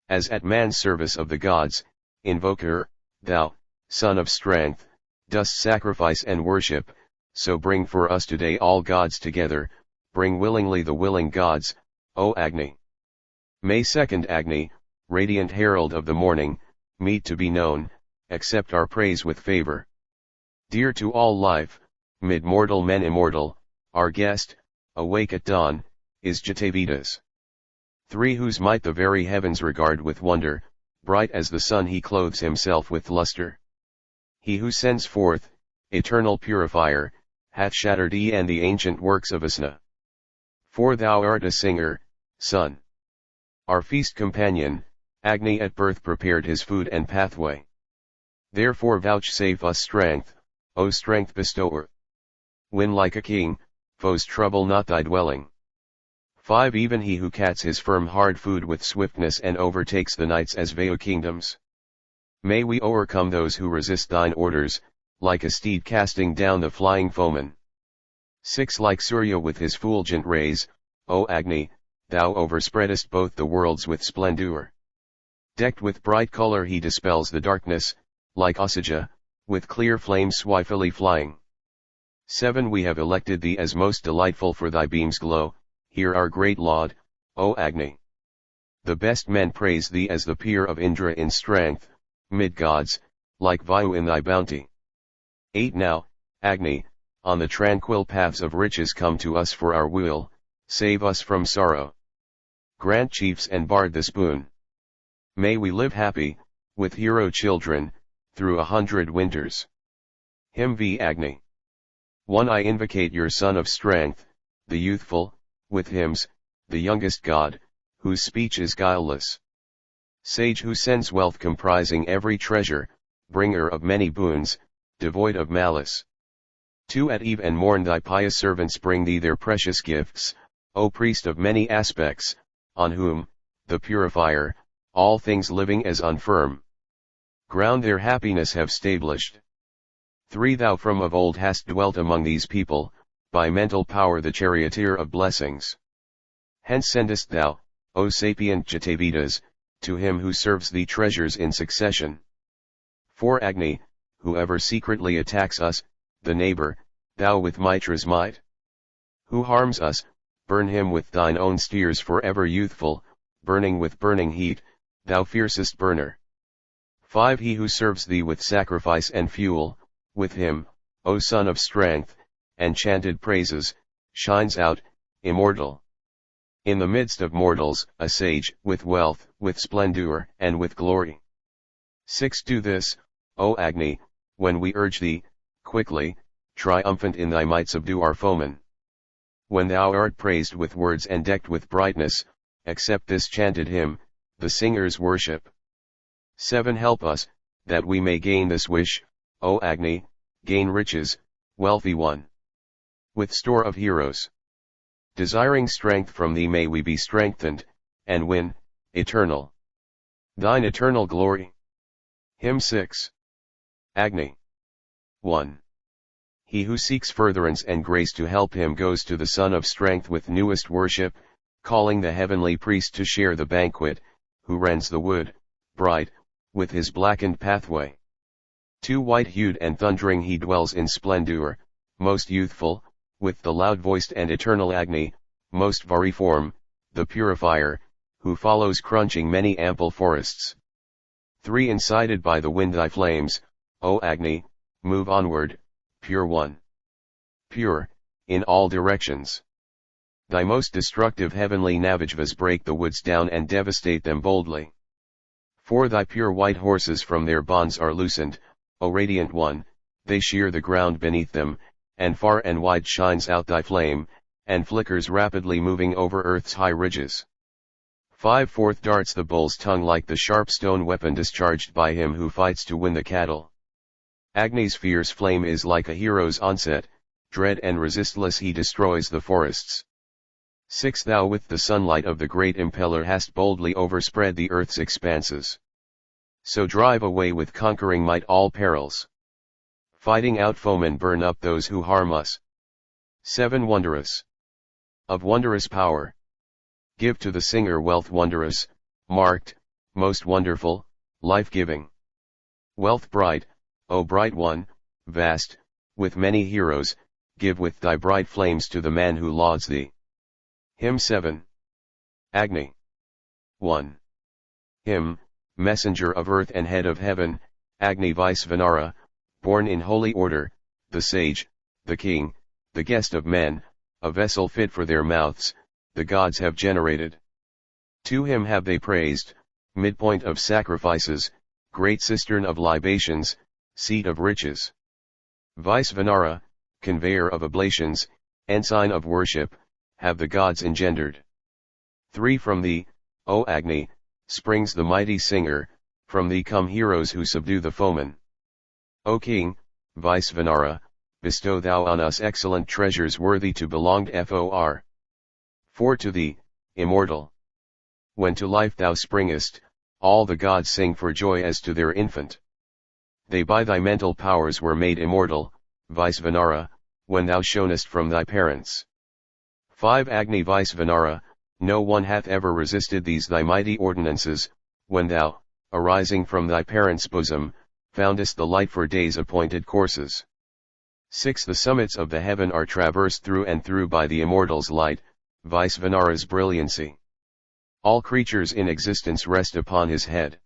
As at man's service of the gods, invoker, thou, son of strength, dost sacrifice and worship, so bring for us today all gods together, bring willingly the willing gods, O Agni. May 2nd Agni, radiant herald of the morning, meet to be known, accept our praise with favor. Dear to all life, mid mortal men immortal, our guest, awake at dawn, is Jatavedas. 3 Whose might the very heavens regard with wonder, bright as the sun he clothes himself with luster. He who sends forth, eternal purifier, hath shattered and the ancient works of Asna. For thou art a singer, son. Our feast companion, Agni at birth prepared his food and pathway. Therefore vouchsafe us strength, O strength bestower. Win like a king, foes trouble not thy dwelling. 5 Even he who cats his firm hard food with swiftness and overtakes the nights as Veda kingdoms. May we overcome those who resist thine orders, like a steed casting down the flying foeman. 6 Like Surya with his fulgent rays, O Agni, thou overspreadest both the worlds with splendor. Decked with bright color he dispels the darkness, like Asija, with clear flames swiftly flying. 7 We have elected thee as most delightful for thy beams glow, hear our great laud, O Agni. The best men praise thee as the peer of Indra in strength, mid gods, like Vayu in thy bounty. 8 Now, Agni, on the tranquil paths of riches come to us for our weal, save us from sorrow. Grant chiefs and bard this boon. May we live happy, with hero children, through 100 winters. Hymn v Agni. 1 I invocate your son of strength, the youthful, with hymns, the youngest god, whose speech is guileless. Sage who sends wealth comprising every treasure, bringer of many boons, devoid of malice. 2 At eve and morn thy pious servants bring thee their precious gifts, O priest of many aspects, on whom, the purifier, all things living as unfirm ground their happiness have stablished. 3 Thou from of old hast dwelt among these people, by mental power the charioteer of blessings. Hence sendest thou, O sapient Jatavedas, to him who serves thee treasures in succession. 4 Agni, whoever secretly attacks us, the neighbor, thou with Mitra's might. Who harms us, burn him with thine own steers forever youthful, burning with burning heat, thou fiercest burner. 5 He who serves thee with sacrifice and fuel, with him, O son of strength, and chanted praises, shines out, immortal. In the midst of mortals, a sage, with wealth, with splendor, and with glory. 6 Do this, O Agni, when we urge thee, quickly, triumphant in thy might subdue our foemen. When thou art praised with words and decked with brightness, accept this chanted hymn, the singer's worship. 7 Help us, that we may gain this wish, O Agni, gain riches, wealthy one. With store of heroes. Desiring strength from thee may we be strengthened, and win, eternal. Thine eternal glory. Hymn 6. Agni. 1. He who seeks furtherance and grace to help him goes to the Son of Strength with newest worship, calling the heavenly priest to share the banquet, who rends the wood, bright, with his blackened pathway. 2 white-hued and thundering he dwells in splendor, most youthful, with the loud-voiced and eternal Agni, most variform, the purifier, who follows crunching many ample forests. 3 incited by the wind thy flames, O Agni, move onward, pure one. Pure, in all directions. Thy most destructive heavenly navigvas break the woods down and devastate them boldly. 4 thy pure white horses from their bonds are loosened, O radiant one, they shear the ground beneath them, and far and wide shines out thy flame, and flickers rapidly moving over earth's high ridges. 5 forth darts the bull's tongue like the sharp stone weapon discharged by him who fights to win the cattle. Agni's fierce flame is like a hero's onset, dread and resistless he destroys the forests. 6 thou with the sunlight of the great impeller hast boldly overspread the earth's expanses. So drive away with conquering might all perils. Fighting out foemen burn up those who harm us. 7 wondrous. Of wondrous power. Give to the singer wealth wondrous, marked, most wonderful, life-giving. Wealth bright, O bright one, vast, with many heroes, give with thy bright flames to the man who lauds thee. Hymn 7. Agni. 1. Hymn, messenger of earth and head of heaven, Agni Vaisvanara, born in holy order, the sage, the king, the guest of men, a vessel fit for their mouths, the gods have generated. To him have they praised, midpoint of sacrifices, great cistern of libations, seat of riches. Vaisvanara, conveyor of oblations, ensign of worship, have the gods engendered. 3 From thee, O Agni, springs the mighty singer, from thee come heroes who subdue the foeman. O King, Vaisvanara, bestow thou on us excellent treasures worthy to belong for. 4 To thee, immortal. When to life thou springest, all the gods sing for joy as to their infant. They by thy mental powers were made immortal, Vaisvanara, when thou shonest from thy parents. 5 Agni Vaisvanara, no one hath ever resisted these thy mighty ordinances, when thou, arising from thy parents' bosom, foundest the light for day's appointed courses. 6 The summits of the heaven are traversed through and through by the immortal's light, Vaisvanara's brilliancy. All creatures in existence rest upon his head.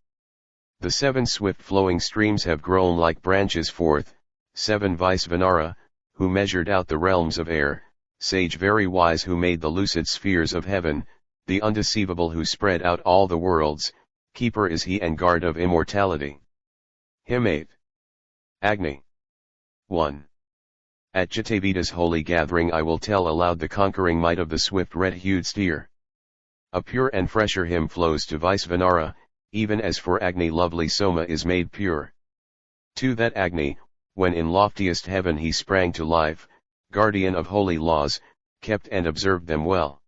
The 7 swift flowing streams have grown like branches forth, 7 Vaisvanara, who measured out the realms of air, sage very wise who made the lucid spheres of heaven, the undeceivable who spread out all the worlds, keeper is he and guard of immortality. Hymn 8. Agni. 1. At Jataveda's holy gathering I will tell aloud the conquering might of the swift red-hued steer. A pure and fresher hymn flows to Vaisvanara, even as for Agni lovely Soma is made pure. 2 That Agni, when in loftiest heaven he sprang to life, guardian of holy laws, kept and observed them well.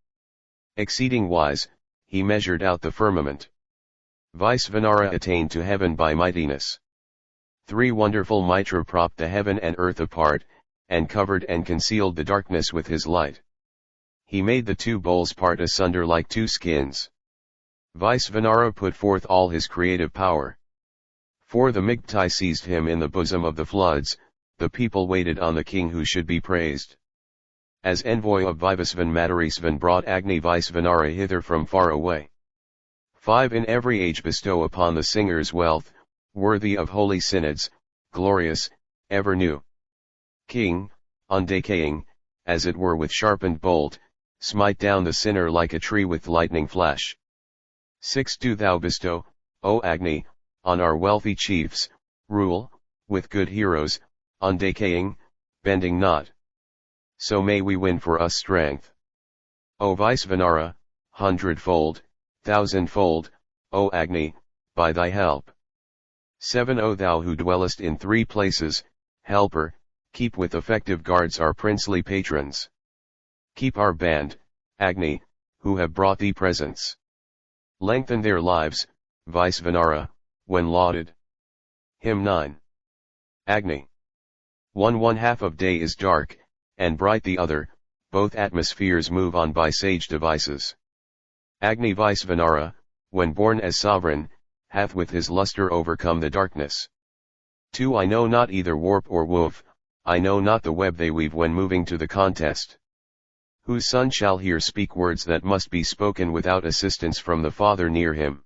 Exceeding wise, he measured out the firmament. Vaisvanara attained to heaven by mightiness. 3 Wonderful Mitra propped the heaven and earth apart, and covered and concealed the darkness with his light. He made the 2 bowls part asunder like 2 skins. Vaisvanara put forth all his creative power. 4 The Migdai seized him in the bosom of the floods, the people waited on the king who should be praised. As envoy of Vivasvan Madarisvan brought Agni Vaisvanara hither from far away. 5 In every age bestow upon the singers wealth, worthy of holy synods, glorious, ever new. King, undecaying, as it were with sharpened bolt, smite down the sinner like a tree with lightning flash. 6 Do thou bestow, O Agni, on our wealthy chiefs, rule, with good heroes, undecaying, bending not. So may we win for us strength. O Vaisvanara, hundredfold, thousandfold, O Agni, by thy help. 7 O thou who dwellest in 3 places, helper, keep with effective guards our princely patrons. Keep our band, Agni, who have brought thee presents. Lengthen their lives, Vaisvanara, when lauded. Hymn 9. Agni. 1 half of day is dark, and bright the other, both atmospheres move on by sage devices. Agni Vaisvanara, when born as sovereign, hath with his luster overcome the darkness. 2. I know not either warp or woof, I know not the web they weave when moving to the contest. Whose son shall here speak words that must be spoken without assistance from the Father near him?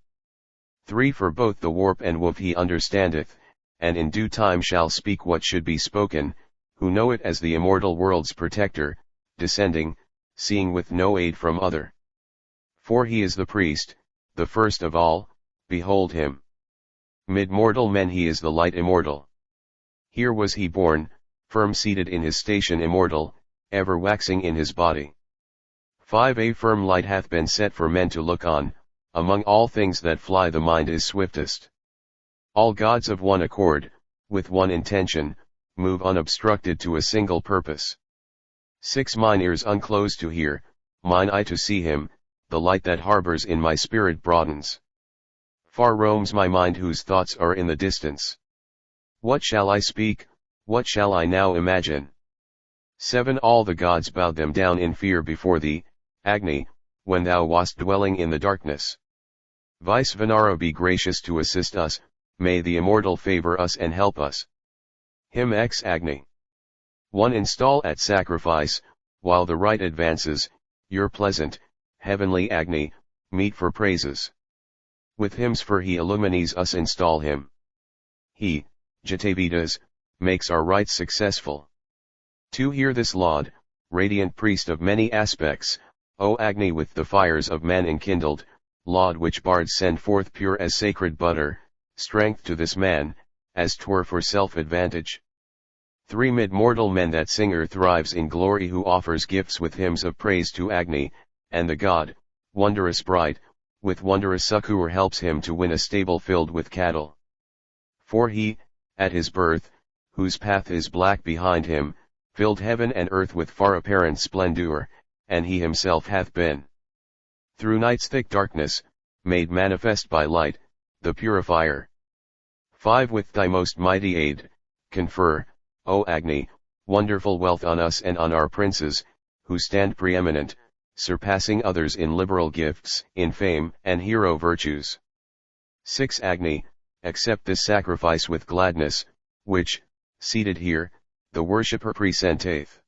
3. For both the warp and woof he understandeth, and in due time shall speak what should be spoken, who know it as the immortal world's protector, descending, seeing with no aid from other. 4. He is the priest, the first of all, behold him. Mid mortal men he is the light immortal. Here was he born, firm seated in his station immortal, ever waxing in his body. 5. A firm light hath been set for men to look on, among all things that fly the mind is swiftest. All gods of one accord, with one intention, move unobstructed to a single purpose. 6. Mine ears unclose to hear, mine eye to see him, the light that harbors in my spirit broadens. Far roams my mind whose thoughts are in the distance. What shall I speak, what shall I now imagine? 7. All the gods bowed them down in fear before thee, Agni, when thou wast dwelling in the darkness. Vice Vinara be gracious to assist us, may the immortal favor us and help us. Hymn X Agni. 1. Install at sacrifice, while the rite advances, your pleasant, heavenly Agni, meet for praises. With hymns for he illumines us install him. He, Jatavedas, makes our rites successful. 2. Hear this laud, radiant priest of many aspects, O Agni with the fires of man enkindled, laud which bards send forth pure as sacred butter, strength to this man, as 'twere for self-advantage. 3. Mid mortal men that singer thrives in glory who offers gifts with hymns of praise to Agni, and the god, wondrous bright, with wondrous succor helps him to win a stable filled with cattle. 4. He, at his birth, whose path is black behind him, filled heaven and earth with far apparent splendor, and he himself hath been, through night's thick darkness, made manifest by light, the purifier. 5. With thy most mighty aid, confer, O Agni, wonderful wealth on us and on our princes, who stand preeminent, surpassing others in liberal gifts, in fame and hero virtues. 6. Agni, accept this sacrifice with gladness, which, seated here, the worshipper presenteth.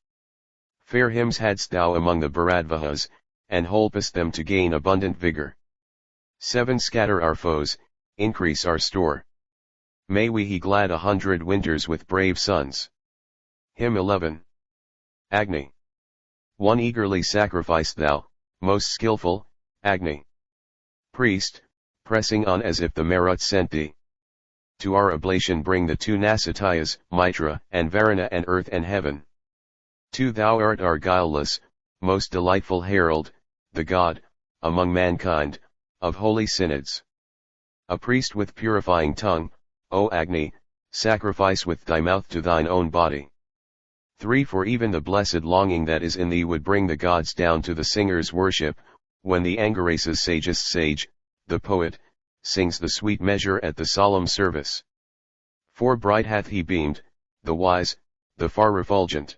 Fair hymns hadst thou among the Bharadvahas, and holpest them to gain abundant vigor. 7. Scatter our foes, increase our store. May we he glad 100 winters with brave sons. Hymn 11. Agni. 1. Eagerly sacrifice thou, most skillful, Agni. Priest, pressing on as if the Marut sent thee. To our oblation bring the 2 Nasatayas, Mitra and Varuna and earth and heaven. 2. Thou art our guileless, most delightful herald, the god, among mankind, of holy synods. A priest with purifying tongue, O Agni, sacrifice with thy mouth to thine own body. 3. For even the blessed longing that is in thee would bring the gods down to the singer's worship, when the Angarasa's sagest sage, the poet, sings the sweet measure at the solemn service. 4. Bright hath he beamed, the wise, the far refulgent.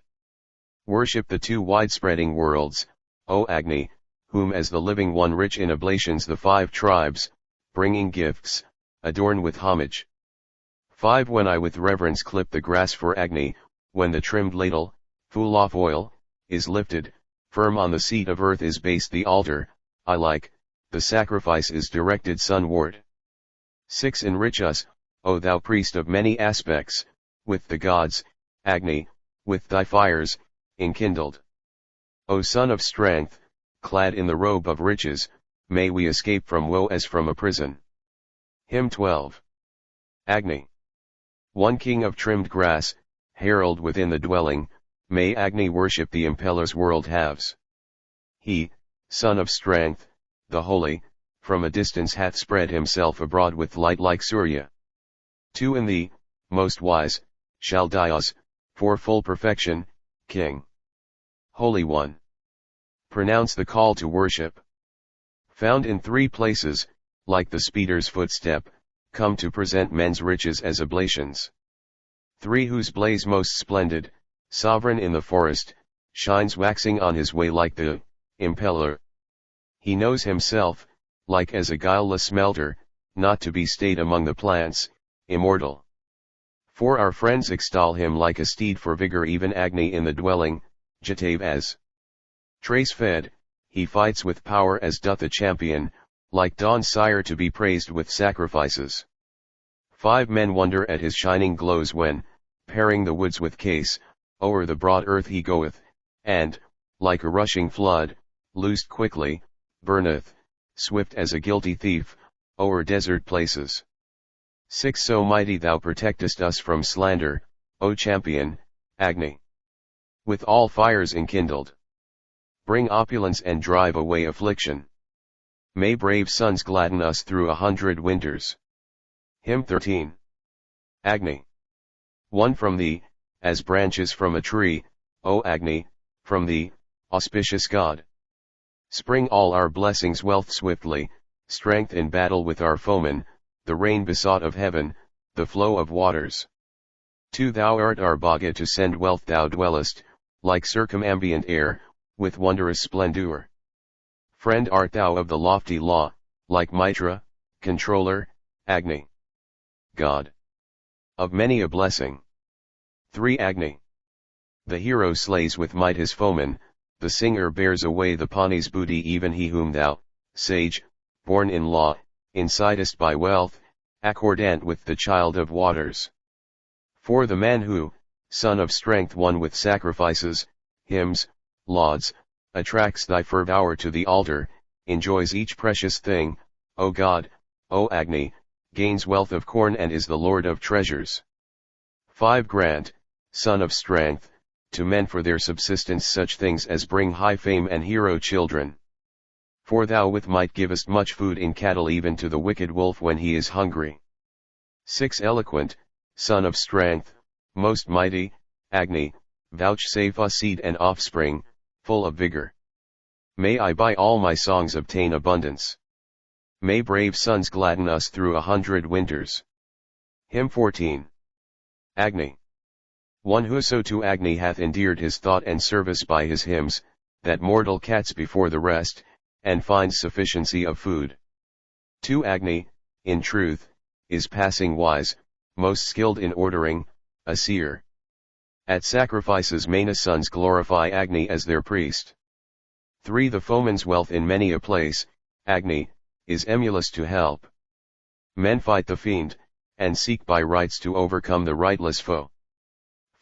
Worship the 2 widespreading worlds, O Agni, whom as the living one rich in oblations the 5 tribes, bringing gifts, adorn with homage. 5. When I with reverence clip the grass for Agni, when the trimmed ladle, full of oil, is lifted, firm on the seat of earth is based the altar, I like, the sacrifice is directed sunward. 6. Enrich us, O thou priest of many aspects, with the gods, Agni, with thy fires, enkindled. O son of strength, clad in the robe of riches, may we escape from woe as from a prison. Hymn 12. Agni. 1. King of trimmed grass, herald within the dwelling, may Agni worship the impeller's world halves. He, son of strength, the holy, from a distance hath spread himself abroad with light like Surya. 2. In thee, most wise, shall die us, for full perfection, King. Holy One. Pronounce the call to worship. Found in 3 places, like the speeder's footstep, come to present men's riches as oblations. 3. Whose blaze most splendid, sovereign in the forest, shines waxing on his way like the impeller. He knows himself, like as a guileless smelter, not to be stayed among the plants, immortal. For our friends extol him like a steed for vigor, even Agni in the dwelling, Jatave as trace fed, he fights with power as doth a champion, like Dawn's sire to be praised with sacrifices. 5 Men wonder at his shining glows when, paring the woods with case, o'er the broad earth he goeth, and, like a rushing flood, loosed quickly, burneth, swift as a guilty thief, o'er desert places. 6 So mighty thou protectest us from slander, O champion, Agni. With all fires enkindled. Bring opulence and drive away affliction. May brave sons gladden us through 100 winters. Hymn 13. Agni. 1 From thee, as branches from a tree, O Agni, from thee, auspicious God. Spring all our blessings, wealth swiftly, strength in battle with our foemen, the rain besought of heaven, the flow of waters. 2 Thou art our Bhaga to send wealth, thou dwellest, like circumambient air, with wondrous splendor. Friend art thou of the lofty law, like Mitra, controller, Agni. God. Of many a blessing. 3 Agni. The hero slays with might his foeman, the singer bears away the Pani's booty, even he whom thou, sage, born in law, incitest by wealth, accordant with the child of waters. 4 The man who, son of strength won with sacrifices, hymns, lauds, attracts thy fervour to the altar, enjoys each precious thing, O God, O Agni, gains wealth of corn and is the Lord of treasures. 5 Grant, son of strength, to men for their subsistence such things as bring high fame and hero children. For thou with might givest much food in cattle even to the wicked wolf when he is hungry. 6 Eloquent, son of strength, most mighty, Agni, vouchsafe us seed and offspring, full of vigor. May I by all my songs obtain abundance. May brave sons gladden us through 100 winters. Hymn 14. Agni. 1 Whoso to Agni hath endeared his thought and service by his hymns, that mortal cats before the rest, and finds sufficiency of food. 2 Agni, in truth, is passing wise, most skilled in ordering, a seer. At sacrifices Mana's sons glorify Agni as their priest. 3 The foeman's wealth in many a place, Agni, is emulous to help. Men fight the fiend, and seek by rights to overcome the rightless foe.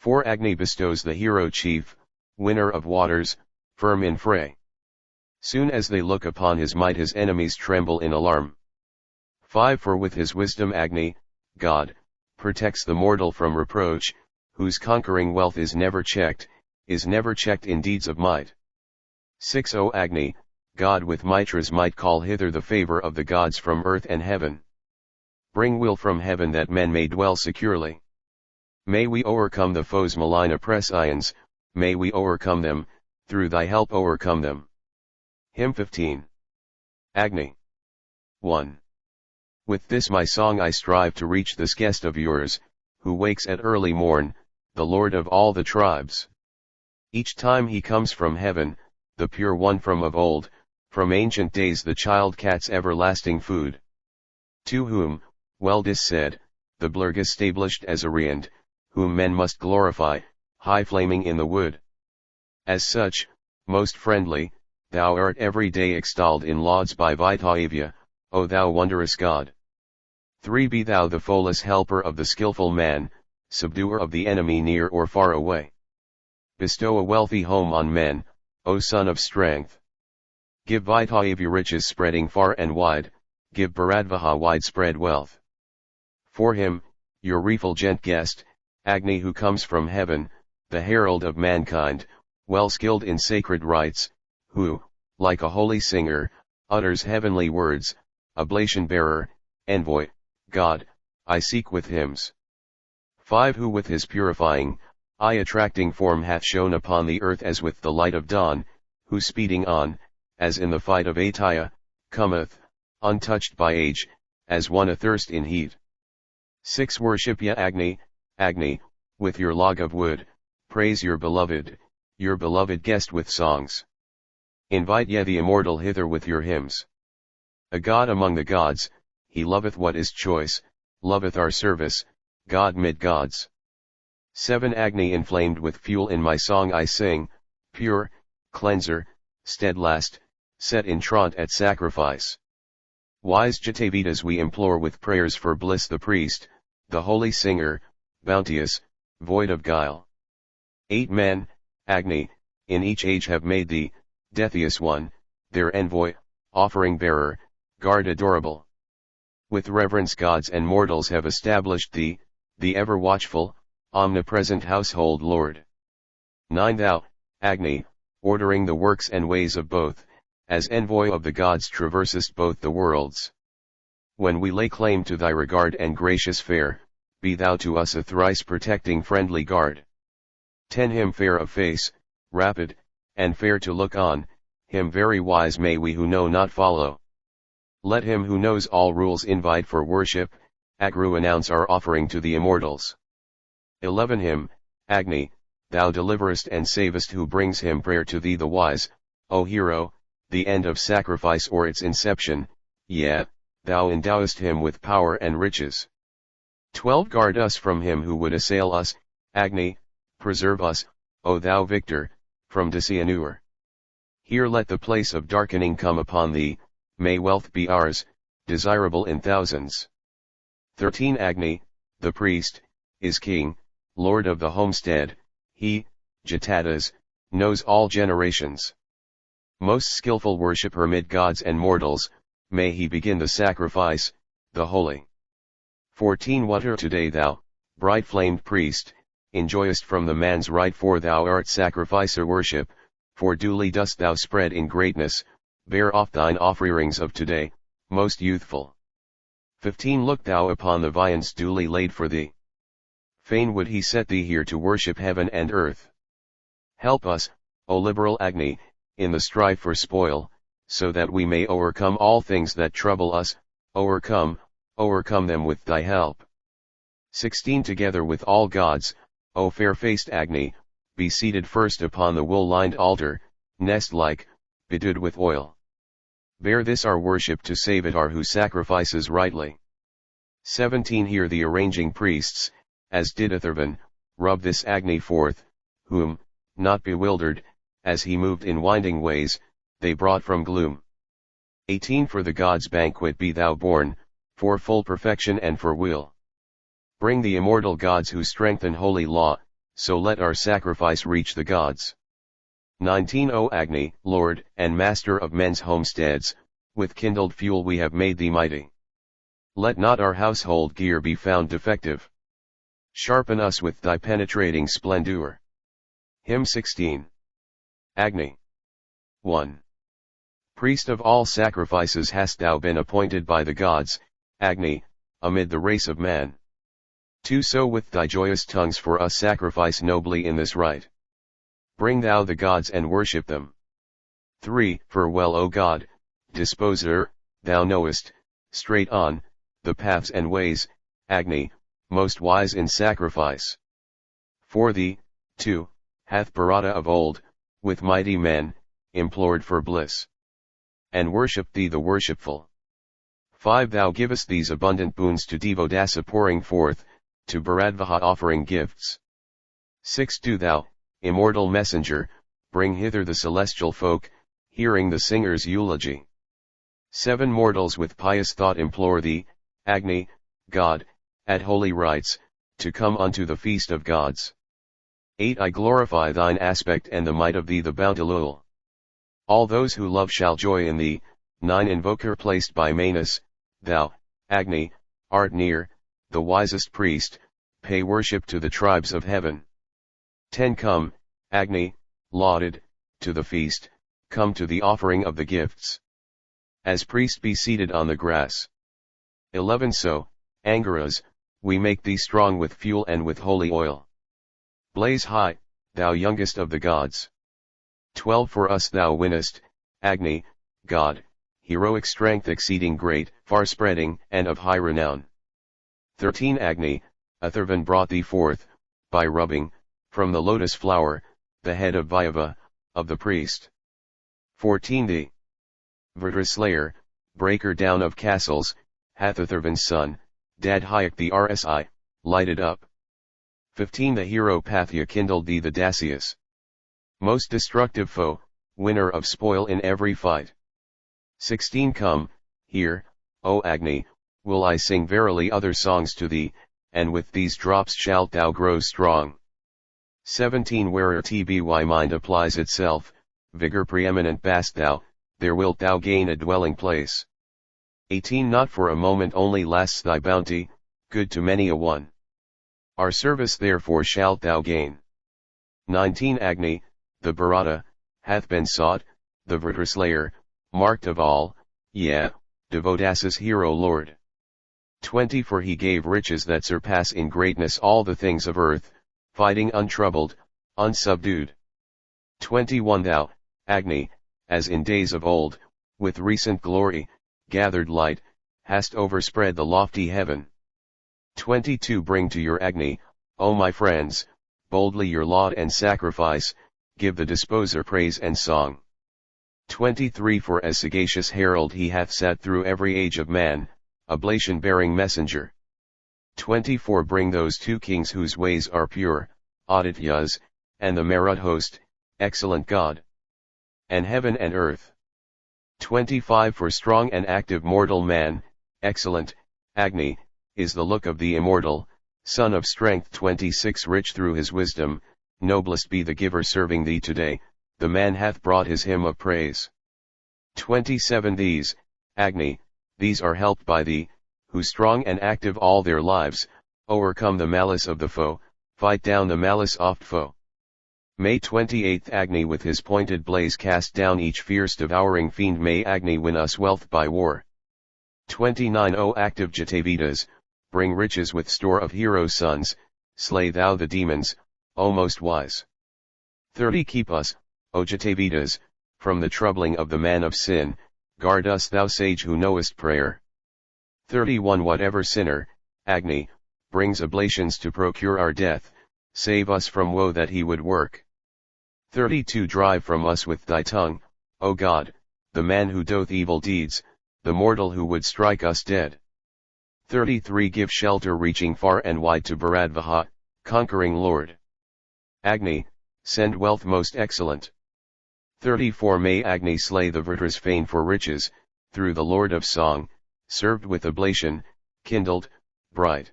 4 Agni bestows the hero chief, winner of waters, firm in fray. Soon as they look upon his might his enemies tremble in alarm. 5 For with his wisdom Agni, God, protects the mortal from reproach, whose conquering wealth is never checked in deeds of might. 6 O Agni, God with Mitra's might call hither the favor of the gods from earth and heaven. Bring will from heaven that men may dwell securely. May we overcome the foes malign oppress ions, may we overcome them, through thy help overcome them. Hymn 15. Agni. 1. With this my song I strive to reach this guest of yours, who wakes at early morn, the Lord of all the tribes. Each time he comes from heaven, the pure one from of old, from ancient days the child cat's everlasting food. To whom, well 'tis said, the blurg established as a Riend, whom men must glorify, high flaming in the wood. As such, most friendly, thou art every day extolled in lauds by Vaitavya, O thou wondrous God. 3 Be thou the foeless helper of the skillful man, subduer of the enemy near or far away. Bestow a wealthy home on men, O son of strength. Give Vaitavya riches spreading far and wide, give Bharadvaja widespread wealth. For him, your refulgent guest, Agni who comes from heaven, the herald of mankind, well skilled in sacred rites, who, like a holy singer, utters heavenly words, oblation bearer, envoy, God, I seek with hymns. 5 Who with his purifying, eye-attracting form hath shone upon the earth as with the light of dawn, who speeding on, as in the fight of Ataya, cometh, untouched by age, as one athirst in heat. 6 Worship ye Agni, Agni, with your log of wood, praise your beloved guest with songs. Invite ye the immortal hither with your hymns. A god among the gods, he loveth what is choice, loveth our service, God mid gods. 7 Agni inflamed with fuel in my song I sing, pure, cleanser, steadfast, set in trant at sacrifice. Wise Jatavedas we implore with prayers for bliss the priest, the holy singer, bounteous, void of guile. 8 Men, Agni, in each age have made thee, Deathious one, their envoy, offering bearer, guard adorable. With reverence gods and mortals have established thee, the ever watchful, omnipresent household lord. 9 Thou, Agni, ordering the works and ways of both, as envoy of the gods traversest both the worlds. When we lay claim to thy regard and gracious fare, be thou to us a thrice protecting friendly guard. 10 Him fair of face, rapid, and fair to look on, him very wise may we who know not follow. Let him who knows all rules invite for worship, Agru announce our offering to the immortals. 11 Him, Agni, thou deliverest and savest who brings him prayer to thee the wise, O hero, the end of sacrifice or its inception, yea, thou endowest him with power and riches. 12 Guard us from him who would assail us, Agni, preserve us, O thou victor, from disianure. Here let the place of darkening come upon thee, may wealth be ours, desirable in thousands. 13 Agni, the priest, is king, lord of the homestead, he, Jatadas, knows all generations. Most skillful worshipper mid gods and mortals, may he begin the sacrifice, the holy. 14 Water today thou, bright-flamed priest, enjoyest from the man's right for thou art sacrificer worship, for duly dost thou spread in greatness, bear off thine offerings of today, most youthful. 15 Look thou upon the viands duly laid for thee. Fain would he set thee here to worship heaven and earth. Help us, O liberal Agni, in the strife for spoil, so that we may overcome all things that trouble us, overcome them with thy help. 16 Together with all gods, O fair-faced Agni, be seated first upon the wool-lined altar, nest-like, bedewed with oil. Bear this our worship to Savitar who sacrifices rightly. 17 Hear the arranging priests, as did Atharvan, rub this Agni forth, whom, not bewildered, as he moved in winding ways, they brought from gloom. 18 For the gods' banquet be thou born, for full perfection and for will. Bring the immortal gods who strengthen holy law, so let our sacrifice reach the gods. 19 O Agni, Lord and Master of men's homesteads, with kindled fuel we have made thee mighty. Let not our household gear be found defective. Sharpen us with thy penetrating splendor. Hymn 16. Agni. 1. Priest of all sacrifices hast thou been appointed by the gods, Agni, amid the race of man. 2 So with thy joyous tongues for us sacrifice nobly in this rite. Bring thou the gods and worship them. 3 For well O God, disposer, thou knowest, straight on, the paths and ways, Agni, most wise in sacrifice. For thee, 2, hath Bharata of old, with mighty men, implored for bliss. And worshipped thee the worshipful. 5 Thou givest these abundant boons to Devadasa pouring forth, to Bharadvaja offering gifts. 6 Do thou, immortal messenger, bring hither the celestial folk, hearing the singer's eulogy. 7 Mortals with pious thought implore thee, Agni, God, at holy rites, to come unto the feast of gods. 8 I glorify thine aspect and the might of thee the Bountilul. All those who love shall joy in thee. 9 Invoker placed by Manus, thou, Agni, art near, the wisest priest, pay worship to the tribes of heaven. 10 Come, Agni, lauded, to the feast, come to the offering of the gifts. As priest be seated on the grass. 11 So, Angaras, we make thee strong with fuel and with holy oil. Blaze high, thou youngest of the gods. 12 For us thou winnest, Agni, God, heroic strength exceeding great, far-spreading, and of high renown. 13 Agni, Atharvan brought thee forth, by rubbing, from the lotus flower, the head of Vyava, of the priest. 14 The Slayer, breaker down of castles, hath Atharvan's son, Dadhyak the Rsi, lighted up. 15 The hero Pathya kindled thee the Dasyus. Most destructive foe, winner of spoil in every fight. 16 Come, here, O Agni, will I sing verily other songs to thee, and with these drops shalt thou grow strong. 17 Where'er tby mind applies itself, vigor preeminent bast thou, there wilt thou gain a dwelling place. 18 Not for a moment only lasts thy bounty, good to many a one. Our service therefore shalt thou gain. 19 Agni, the Bharata, hath been sought, the Vritraslayer, marked of all, yea, Devodasa's hero lord. 20 For he gave riches that surpass in greatness all the things of earth, fighting untroubled, unsubdued. 21 Thou, Agni, as in days of old, with recent glory, gathered light, hast overspread the lofty heaven. 22 Bring to your Agni, O my friends, boldly your laud and sacrifice, give the disposer praise and song. 23 For as sagacious herald he hath sat through every age of man, oblation-bearing messenger. 24 Bring those 2 kings whose ways are pure, Adityas, and the Marut host, excellent God. And heaven and earth. 25 For strong and active mortal man, excellent, Agni, is the look of the immortal, son of strength. 26 Rich through his wisdom, noblest be the giver serving thee today, the man hath brought his hymn of praise. 27 These, Agni, these are helped by thee, who strong and active all their lives, overcome the malice of the foe, fight down the malice oft foe. May 28 Agni with his pointed blaze cast down each fierce devouring fiend. May Agni win us wealth by war. 29 O active Jatavedas, bring riches with store of hero sons, slay thou the demons, O most wise. 30 Keep us, O Jatavedas, from the troubling of the man of sin, guard us thou sage who knowest prayer. 31 Whatever sinner, Agni, brings oblations to procure our death, save us from woe that he would work. 32 Drive from us with thy tongue, O God, the man who doth evil deeds, the mortal who would strike us dead. 33 Give shelter reaching far and wide to Bharadvaha, conquering Lord. Agni, send wealth most excellent. 34 May Agni slay the Vritras fain for riches, through the Lord of Song, served with oblation, kindled, bright.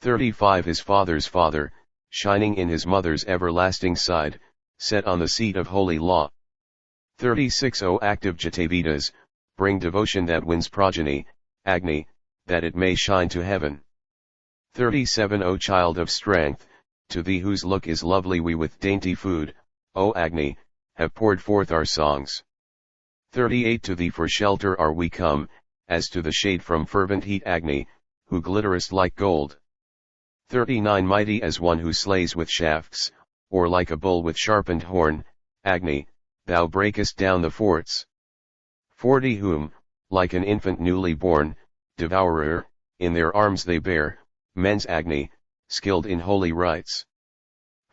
35 His father's father, shining in his mother's everlasting side, set on the seat of holy law. 36 O active Jatavedas, bring devotion that wins progeny, Agni, that it may shine to heaven. 37 O child of strength, to thee whose look is lovely we with dainty food, O Agni, have poured forth our songs. 38 To thee for shelter are we come, as to the shade from fervent heat. Agni, who glitterest like gold. 39 Mighty as one who slays with shafts, or like a bull with sharpened horn, Agni, thou breakest down the forts. 40 Whom, like an infant newly born, devourer, in their arms they bear, men's Agni, skilled in holy rites.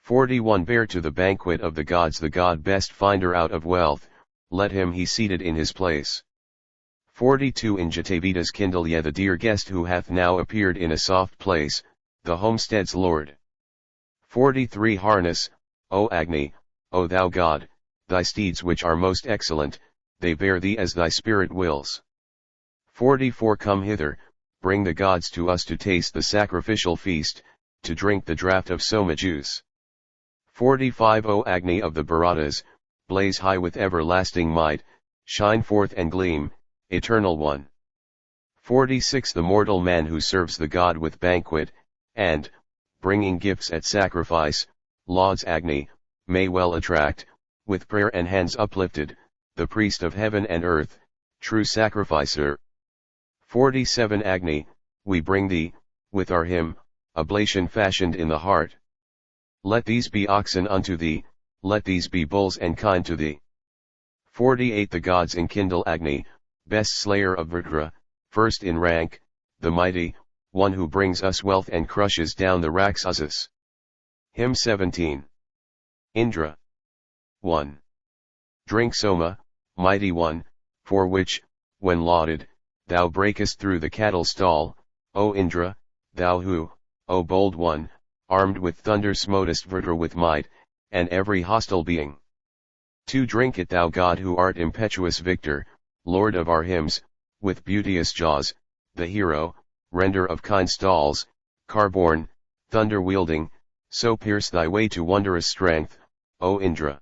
41 Bear to the banquet of the gods the god best finder out of wealth, let him he seated in his place. 42 In Jatavedas kindle ye the dear guest who hath now appeared in a soft place, the homestead's lord. 43 Harness, O Agni, O thou God, thy steeds which are most excellent, they bear thee as thy spirit wills. 44 Come hither, bring the gods to us to taste the sacrificial feast, to drink the draught of soma juice. 45 O Agni of the Bharatas, blaze high with everlasting might, shine forth and gleam, eternal one. 46 The mortal man who serves the god with banquet, and, bringing gifts at sacrifice, lauds Agni, may well attract, with prayer and hands uplifted, the priest of heaven and earth, true sacrificer. 47 Agni, we bring thee, with our hymn, oblation fashioned in the heart. Let these be oxen unto thee, let these be bulls and kine to thee. 48 The gods enkindle Agni, best slayer of Vritra, first in rank, the mighty, one who brings us wealth and crushes down the Rakshasas. Hymn 17. Indra. 1. Drink Soma, mighty one, for which, when lauded, thou breakest through the cattle stall, O Indra, thou who, O bold one, armed with thunder smotest Vrtra with might, and every hostile being. 2. Drink it thou God who art impetuous victor, Lord of our hymns, with beauteous jaws, the hero, render of kind stalls, car-borne, thunder-wielding, so pierce thy way to wondrous strength, O Indra.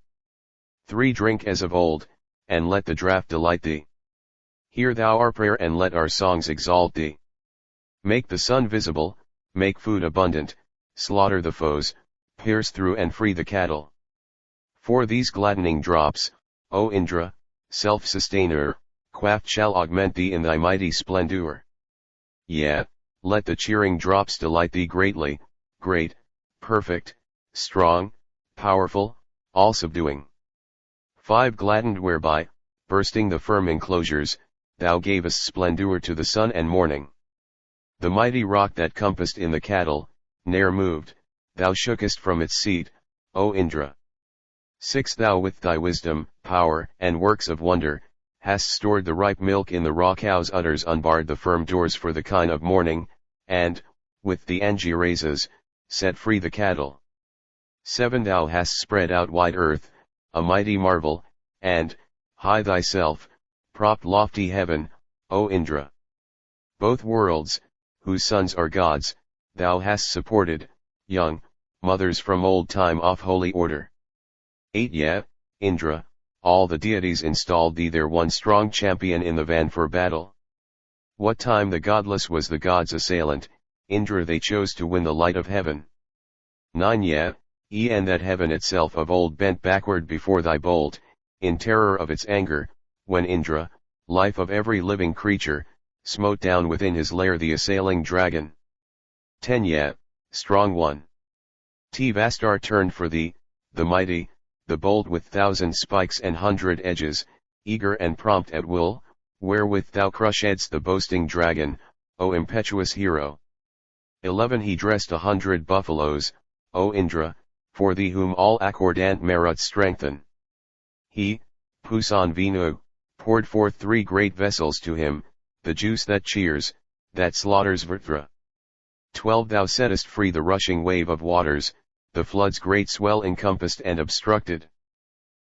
3. Drink as of old, and let the draught delight thee. Hear thou our prayer and let our songs exalt thee. Make the sun visible, make food abundant, slaughter the foes, pierce through and free the cattle. For these gladdening drops, O Indra, self-sustainer, quaffed shall augment thee in thy mighty splendor. Yea, let the cheering drops delight thee greatly, great, perfect, strong, powerful, all-subduing. 5. Gladdened whereby, bursting the firm enclosures, thou gavest splendor to the sun and morning. The mighty rock that compassed in the cattle, ne'er moved, thou shookest from its seat, O Indra. 6. Thou with thy wisdom, power, and works of wonder, hast stored the ripe milk in the raw cow's udders, unbarred the firm doors for the kine of morning, and, with the Angirazas, set free the cattle. 7. Thou hast spread out wide earth, a mighty marvel, and, high thyself, propped lofty heaven, O Indra. Both worlds, whose sons are gods, thou hast supported, young, mothers from old time off holy order. 8. Yea, Indra, all the deities installed thee their one strong champion in the van for battle. What time the godless was the god's assailant, Indra they chose to win the light of heaven. 9. Yea, and that heaven itself of old bent backward before thy bolt, in terror of its anger, when Indra, life of every living creature, smote down within his lair the assailing dragon. 10. Yea, strong one. Vastar turned for thee, the mighty, the bold with 1,000 spikes and 100 edges, eager and prompt at will, wherewith thou crushedst the boasting dragon, O impetuous hero. 11. He dressed 100 buffaloes, O Indra, for thee whom all accordant merits strengthen. He, Pusan Venu, poured forth 3 great vessels to him, the juice that cheers, that slaughters Vrtra. 12. Thou settest free the rushing wave of waters, the flood's great swell encompassed and obstructed.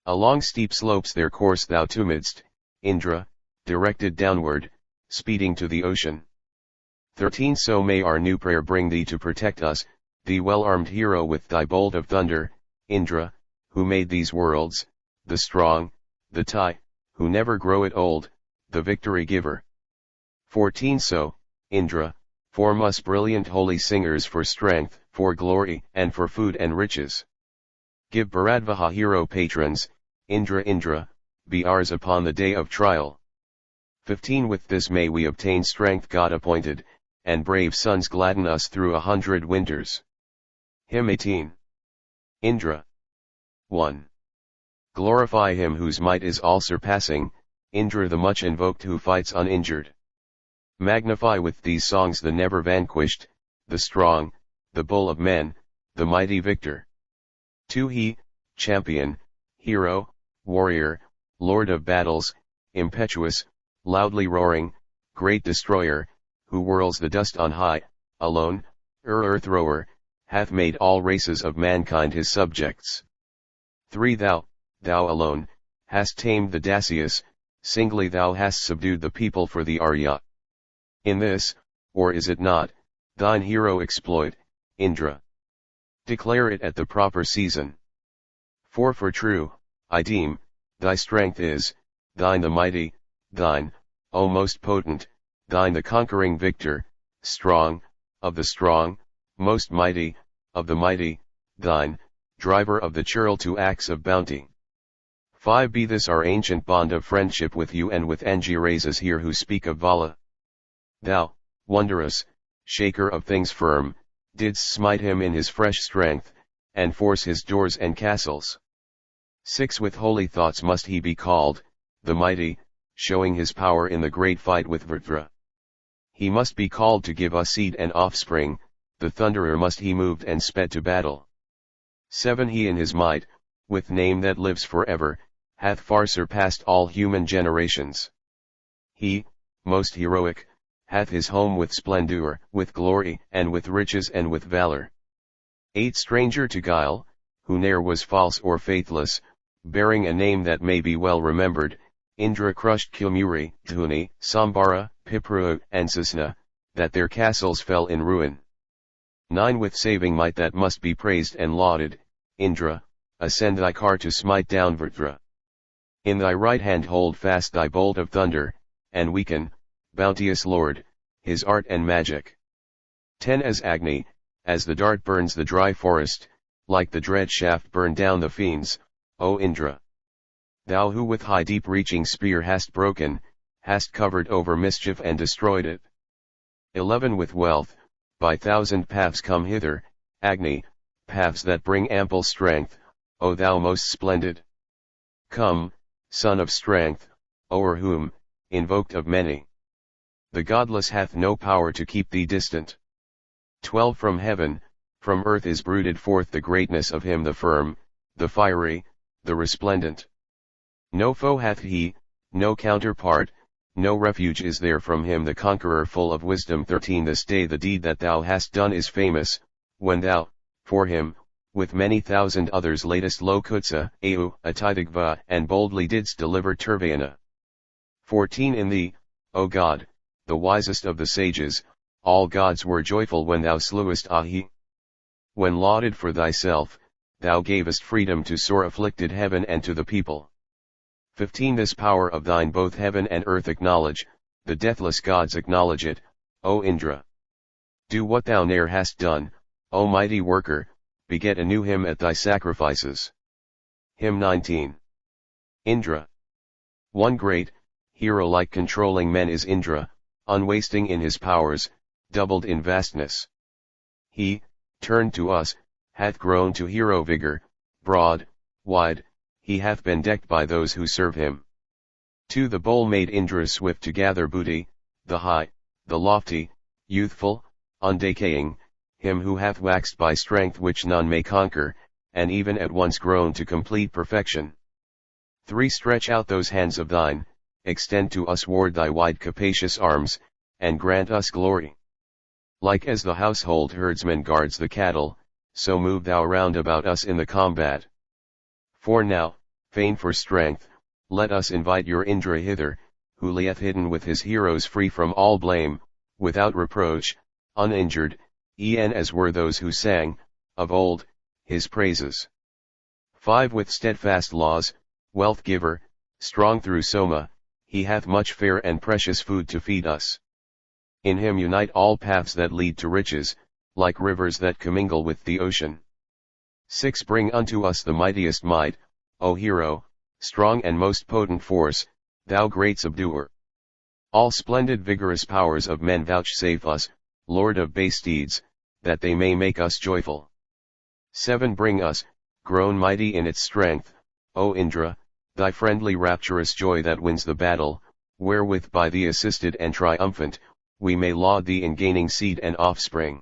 Along steep slopes their course thou tumidst, Indra, directed downward, speeding to the ocean. 13. So may our new prayer bring thee to protect us, thee well-armed hero with thy bolt of thunder, Indra, who made these worlds, the strong, the tie, who never grow it old, the victory giver. 14. So, Indra, form us brilliant holy singers for strength, for glory, and for food and riches. Give Bharadvaha hero patrons, Indra, be ours upon the day of trial. 15. With this may we obtain strength God appointed, and brave sons gladden us through 100 winters. Hymn 18. Indra. 1. Glorify him whose might is all-surpassing, Indra the much invoked who fights uninjured. Magnify with these songs the never vanquished, the strong, the bull of men, the mighty victor. 2. He, champion, hero, warrior, lord of battles, impetuous, loudly roaring, great destroyer, who whirls the dust on high, alone, earth-thrower, hath made all races of mankind his subjects. 3. Thou alone, hast tamed the Dasyas, singly thou hast subdued the people for the Arya. In this, or is it not, thine hero exploit, Indra? Declare it at the proper season. 4. For true, I deem, thy strength is, thine the mighty, thine, O most potent, thine the conquering victor, strong, of the strong, most mighty, of the mighty, thine, driver of the churl to acts of bounty. 5. Be this our ancient bond of friendship with you and with Angirazas here who speak of Vala. Thou, wondrous, shaker of things firm, didst smite him in his fresh strength, and force his doors and castles. 6. With holy thoughts must he be called, the mighty, showing his power in the great fight with Vrtra. He must be called to give us seed and offspring, the thunderer must he moved and sped to battle. 7. He in his might, with name that lives forever, hath far surpassed all human generations. He, most heroic, hath his home with splendor, with glory, and with riches and with valor. 8 Stranger to guile, who ne'er was false or faithless, bearing a name that may be well remembered, Indra crushed Kilmuri, Dhuni, Sambara, Pipru, and Sasna, that their castles fell in ruin. 9 With saving might that must be praised and lauded, Indra, ascend thy car to smite down Vritra. In thy right hand hold fast thy bolt of thunder, and weaken, bounteous Lord, his art and magic. 10 As Agni, as the dart burns the dry forest, like the dread shaft burn down the fiends, O Indra. Thou who with high deep-reaching spear hast broken, hast covered over mischief and destroyed it. 11 With wealth, by 1,000 paths come hither, Agni, paths that bring ample strength, O thou most splendid. Come, son of strength, o'er whom, invoked of many, the godless hath no power to keep thee distant. 12 From heaven, from earth is brooded forth the greatness of him the firm, the fiery, the resplendent. No foe hath he, no counterpart, no refuge is there from him the conqueror full of wisdom. 13 This day the deed that thou hast done is famous, when thou, for him, with many thousand others laidest low Kutsa, Au, Atidagva, and boldly didst deliver Turvayana. 14 In thee, O God, the wisest of the sages, all gods were joyful when thou slewest Ahi. When lauded for thyself, thou gavest freedom to sore afflicted heaven and to the people. 15 This power of thine both heaven and earth acknowledge, the deathless gods acknowledge it, O Indra. Do what thou ne'er hast done, O mighty worker, beget anew him at thy sacrifices. Hymn 19. Indra. One great, hero-like controlling men is Indra, unwasting in his powers, doubled in vastness. He, turned to us, hath grown to hero vigor, broad, wide, he hath been decked by those who serve him. To the bowl made Indra swift to gather booty, the high, the lofty, youthful, undecaying, him who hath waxed by strength which none may conquer, and even at once grown to complete perfection. 3 Stretch out those hands of thine, extend to us ward thy wide capacious arms, and grant us glory. Like as the household herdsman guards the cattle, so move thou round about us in the combat. 4 Now, fain for strength, let us invite your Indra hither, who lieth hidden with his heroes free from all blame, without reproach, uninjured, e'en as were those who sang, of old, his praises. 5 With steadfast laws, wealth giver, strong through Soma, he hath much fair and precious food to feed us. In him unite all paths that lead to riches, like rivers that commingle with the ocean. 6 Bring unto us the mightiest might, O hero, strong and most potent force, thou great subduer. All splendid vigorous powers of men vouchsafe us, Lord of base deeds, that they may make us joyful. 7 Bring us, grown mighty in its strength, O Indra, thy friendly rapturous joy that wins the battle, wherewith by thee assisted and triumphant, we may laud thee in gaining seed and offspring.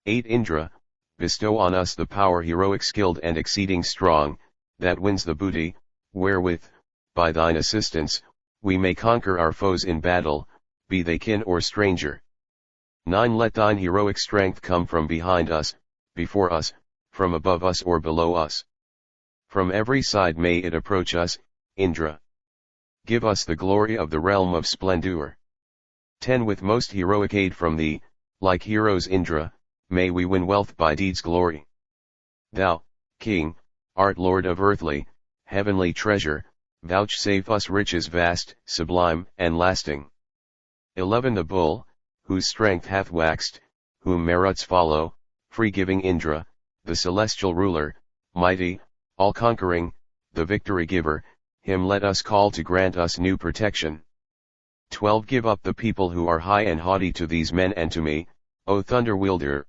8 Indra, bestow on us the power heroic skilled and exceeding strong, that wins the booty, wherewith, by thine assistance, we may conquer our foes in battle, be they kin or stranger. 9 Let thine heroic strength come from behind us, before us, from above us or below us. From every side may it approach us, Indra. Give us the glory of the realm of splendor. 10 With most heroic aid from thee, like heroes Indra, may we win wealth by deeds glory. Thou, King, art Lord of earthly, heavenly treasure, vouchsafe us riches vast, sublime, and lasting. 11 The bull, whose strength hath waxed, whom Maruts follow, free-giving Indra, the celestial ruler, mighty, all-conquering, the victory giver, him let us call to grant us new protection. 12 Give up the people who are high and haughty to these men and to me, O thunder-wielder.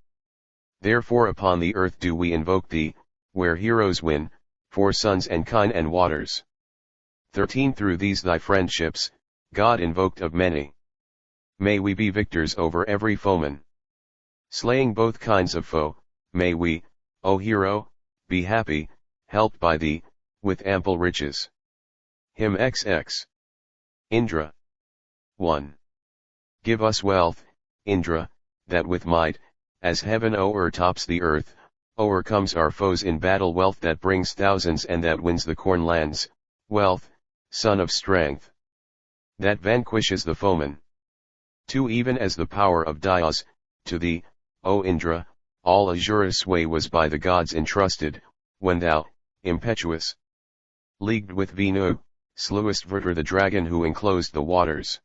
Therefore upon the earth do we invoke thee, where heroes win, for sons and kine and waters. 13 Through these thy friendships, God invoked of many, may we be victors over every foeman. Slaying both kinds of foe, may we, O hero, be happy, helped by thee, with ample riches. Hymn XX. Indra. 1. Give us wealth, Indra, that with might, as heaven o'ertops the earth, o'ercomes our foes in battle, wealth that brings thousands and that wins the corn lands, wealth, son of strength, that vanquishes the foeman. 2. Even as the power of Dyaus, to thee, O Indra, all azure sway was by the gods entrusted, when thou, impetuous, leagued with Venu, slewest Vrtra the dragon who enclosed the waters.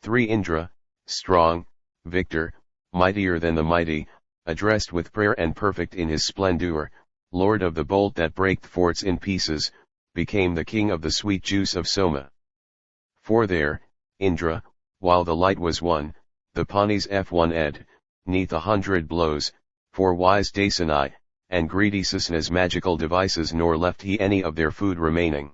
3. Indra, strong, victor, mightier than the mighty, addressed with prayer and perfect in his splendor, lord of the bolt that breaked forts in pieces, became the king of the sweet juice of Soma. 4. There, Indra, while the light was won, the Pawnees F1 ed, neath 100 blows, for wise Dasani, and greedy Susna's magical devices, nor left he any of their food remaining.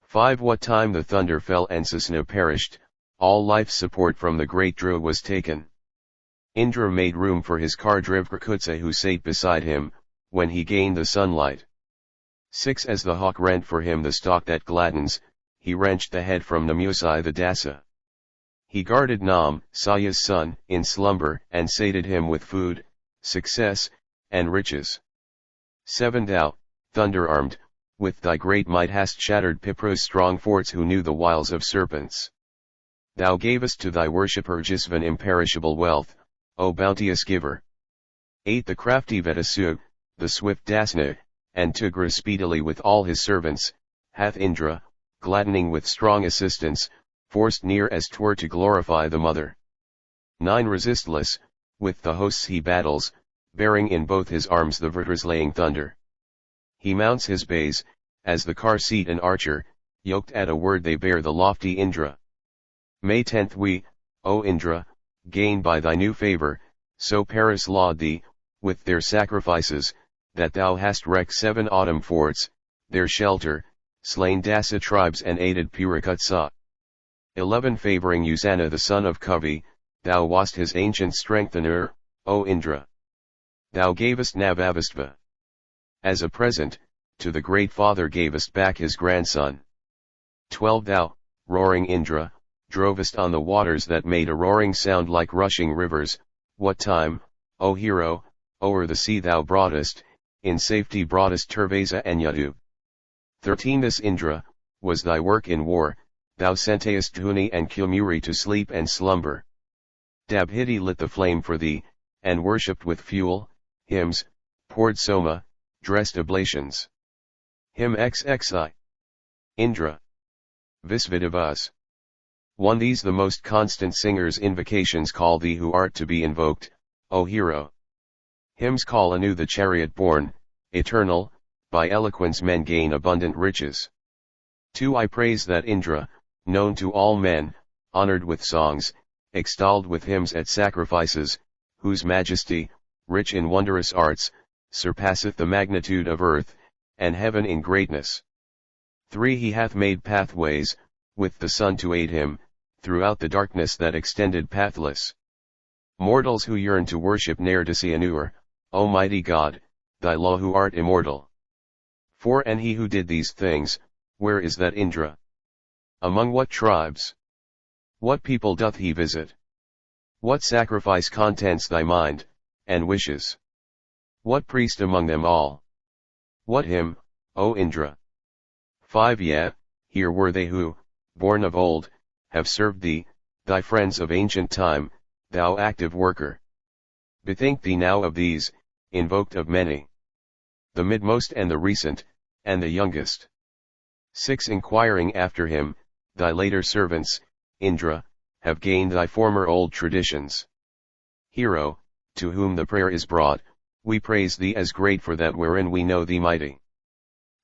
5. What time the thunder fell and Susna perished, all life support from the great Dhruva was taken. Indra made room for his Kardriv Krakutsa who sate beside him, when he gained the sunlight. 6. As the hawk rent for him the stalk that gladdens, he wrenched the head from Namusai the Dasa. He guarded Nam, Saya's son, in slumber, and sated him with food, success, and riches. 7. Thou, thunder-armed, with thy great might hast shattered Pipra's strong forts who knew the wiles of serpents. Thou gavest to thy worshipper Jisvan imperishable wealth, O bounteous giver. 8. The crafty Vetasu, the swift Dasna, and Tugra speedily with all his servants, hath Indra, gladdening with strong assistance, forced near as 'twere to glorify the mother. 9. Resistless, with the hosts he battles, bearing in both his arms the Vrtra's laying thunder. He mounts his bays, as the car seat an archer, yoked at a word they bear the lofty Indra. May 10th we, O Indra, gain by thy new favor, so Paris laud thee, with their sacrifices, that thou hast wrecked 7 autumn forts, their shelter, slain Dasa tribes and aided Purakutsa. 11. Favoring Usana the son of Kavi, thou wast his ancient strengthener, O Indra. Thou gavest Navavistva as a present, to the great father gavest back his grandson. 12. Thou, roaring Indra, drovest on the waters that made a roaring sound like rushing rivers, what time, O hero, o'er the sea thou broughtest, in safety broughtest Turvasa and Yadu. 13. This Indra, was thy work in war, thou sentest Dhuni and Kilmuri to sleep and slumber. Dabhiti lit the flame for thee, and worshipped with fuel, hymns, poured Soma, dressed oblations. Hymn XXI. Indra. Visvidavas. 1. These the most constant singers' invocations call thee who art to be invoked, O hero. Hymns call anew the chariot-born, eternal, by eloquence men gain abundant riches. 2. I praise that Indra, known to all men, honored with songs, extolled with hymns at sacrifices, whose majesty, rich in wondrous arts, surpasseth the magnitude of earth, and heaven in greatness. 3. He hath made pathways, with the sun to aid him, throughout the darkness that extended pathless. Mortals who yearn to worship ne'er to see Anur, O mighty God, thy law who art immortal. 4. And he who did these things, where is that Indra? Among what tribes? What people doth he visit? What sacrifice contents thy mind, and wishes? What priest among them all? What hymn, O Indra? 5. Yet, here were they who, born of old, have served thee, thy friends of ancient time, thou active worker. Bethink thee now of these, invoked of many. The midmost and the recent, and the youngest. 6. Inquiring after him, thy later servants, Indra, have gained thy former old traditions. Hero, to whom the prayer is brought, we praise thee as great for that wherein we know thee mighty.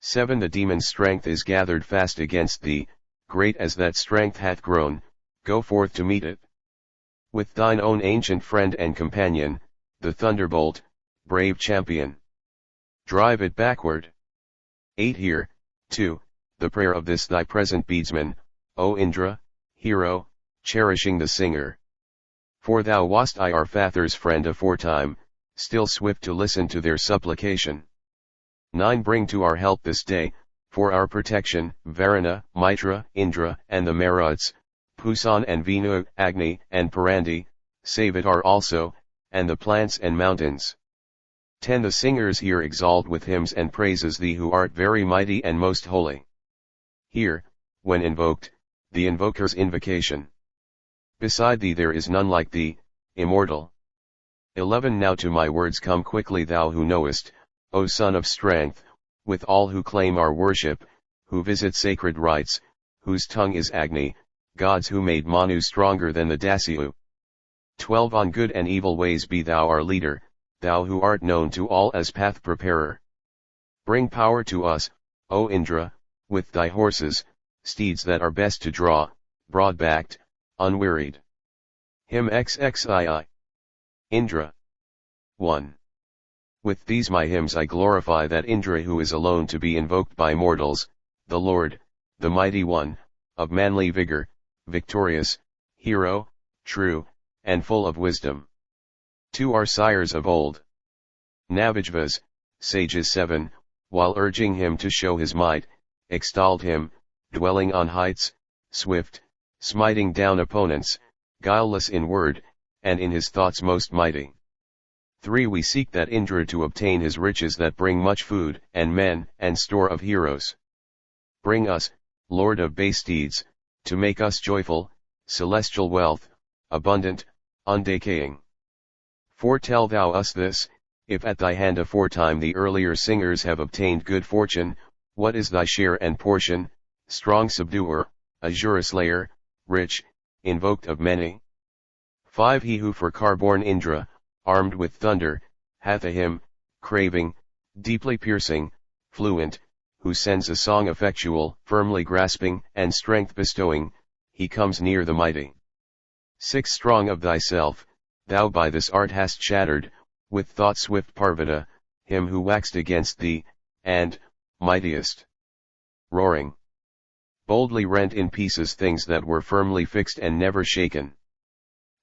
7. The demon's strength is gathered fast against thee, great as that strength hath grown, go forth to meet it. With thine own ancient friend and companion, the thunderbolt, brave champion. Drive it backward. 8. Hear, too, the prayer of this thy present beadsman, O Indra, hero, cherishing the singer. For thou wast our father's friend aforetime, still swift to listen to their supplication. 9. Bring to our help this day, for our protection, Varuna, Mitra, Indra, and the Maruts, Pusan and Venu, Agni, and Parandi, Savitar also, and the plants and mountains. 10 The singers here exalt with hymns and praises thee who art very mighty and most holy. Here, when invoked, the invoker's invocation. Beside thee there is none like thee, immortal. 11 Now to my words come quickly thou who knowest, O Son of Strength, with all who claim our worship, who visit sacred rites, whose tongue is Agni, gods who made Manu stronger than the Dasyu. 12 On good and evil ways be thou our leader, thou who art known to all as path preparer. Bring power to us, O Indra, with thy horses, steeds that are best to draw, broad-backed, unwearied. Hymn XXII. Indra. 1. With these my hymns I glorify that Indra who is alone to be invoked by mortals, the Lord, the Mighty One, of manly vigor, victorious, hero, true, and full of wisdom. 2 Our sires of old. Navajvas, sages 7, while urging him to show his might, extolled him, dwelling on heights, swift, smiting down opponents, guileless in word, and in his thoughts most mighty. 3 We seek that Indra to obtain his riches that bring much food, and men, and store of heroes. Bring us, Lord of base steeds, to make us joyful, celestial wealth, abundant, undecaying. 4 Tell thou us this, if at thy hand aforetime the earlier singers have obtained good fortune, what is thy share and portion, strong subduer, azure slayer, rich, invoked of many? 5 He who for car-born Indra, armed with thunder, hath a hymn, craving, deeply piercing, fluent, who sends a song effectual, firmly grasping, and strength bestowing, he comes near the mighty. 6 Strong of thyself, thou by this art hast shattered, with thought swift Parvata, him who waxed against thee, and, mightiest, roaring, boldly rent in pieces things that were firmly fixed and never shaken.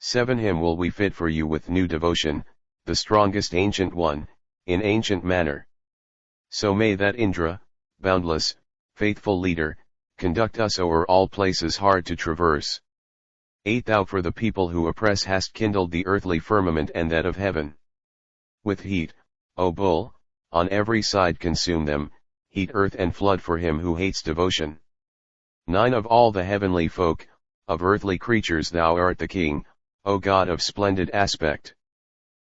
7 Him will we fit for you with new devotion, the strongest ancient one, in ancient manner. So may that Indra, boundless, faithful leader, conduct us o'er all places hard to traverse. 8 Thou for the people who oppress hast kindled the earthly firmament and that of heaven. With heat, O bull, on every side consume them, heat earth and flood for him who hates devotion. 9 Of all the heavenly folk, of earthly creatures thou art the king, O God of splendid aspect.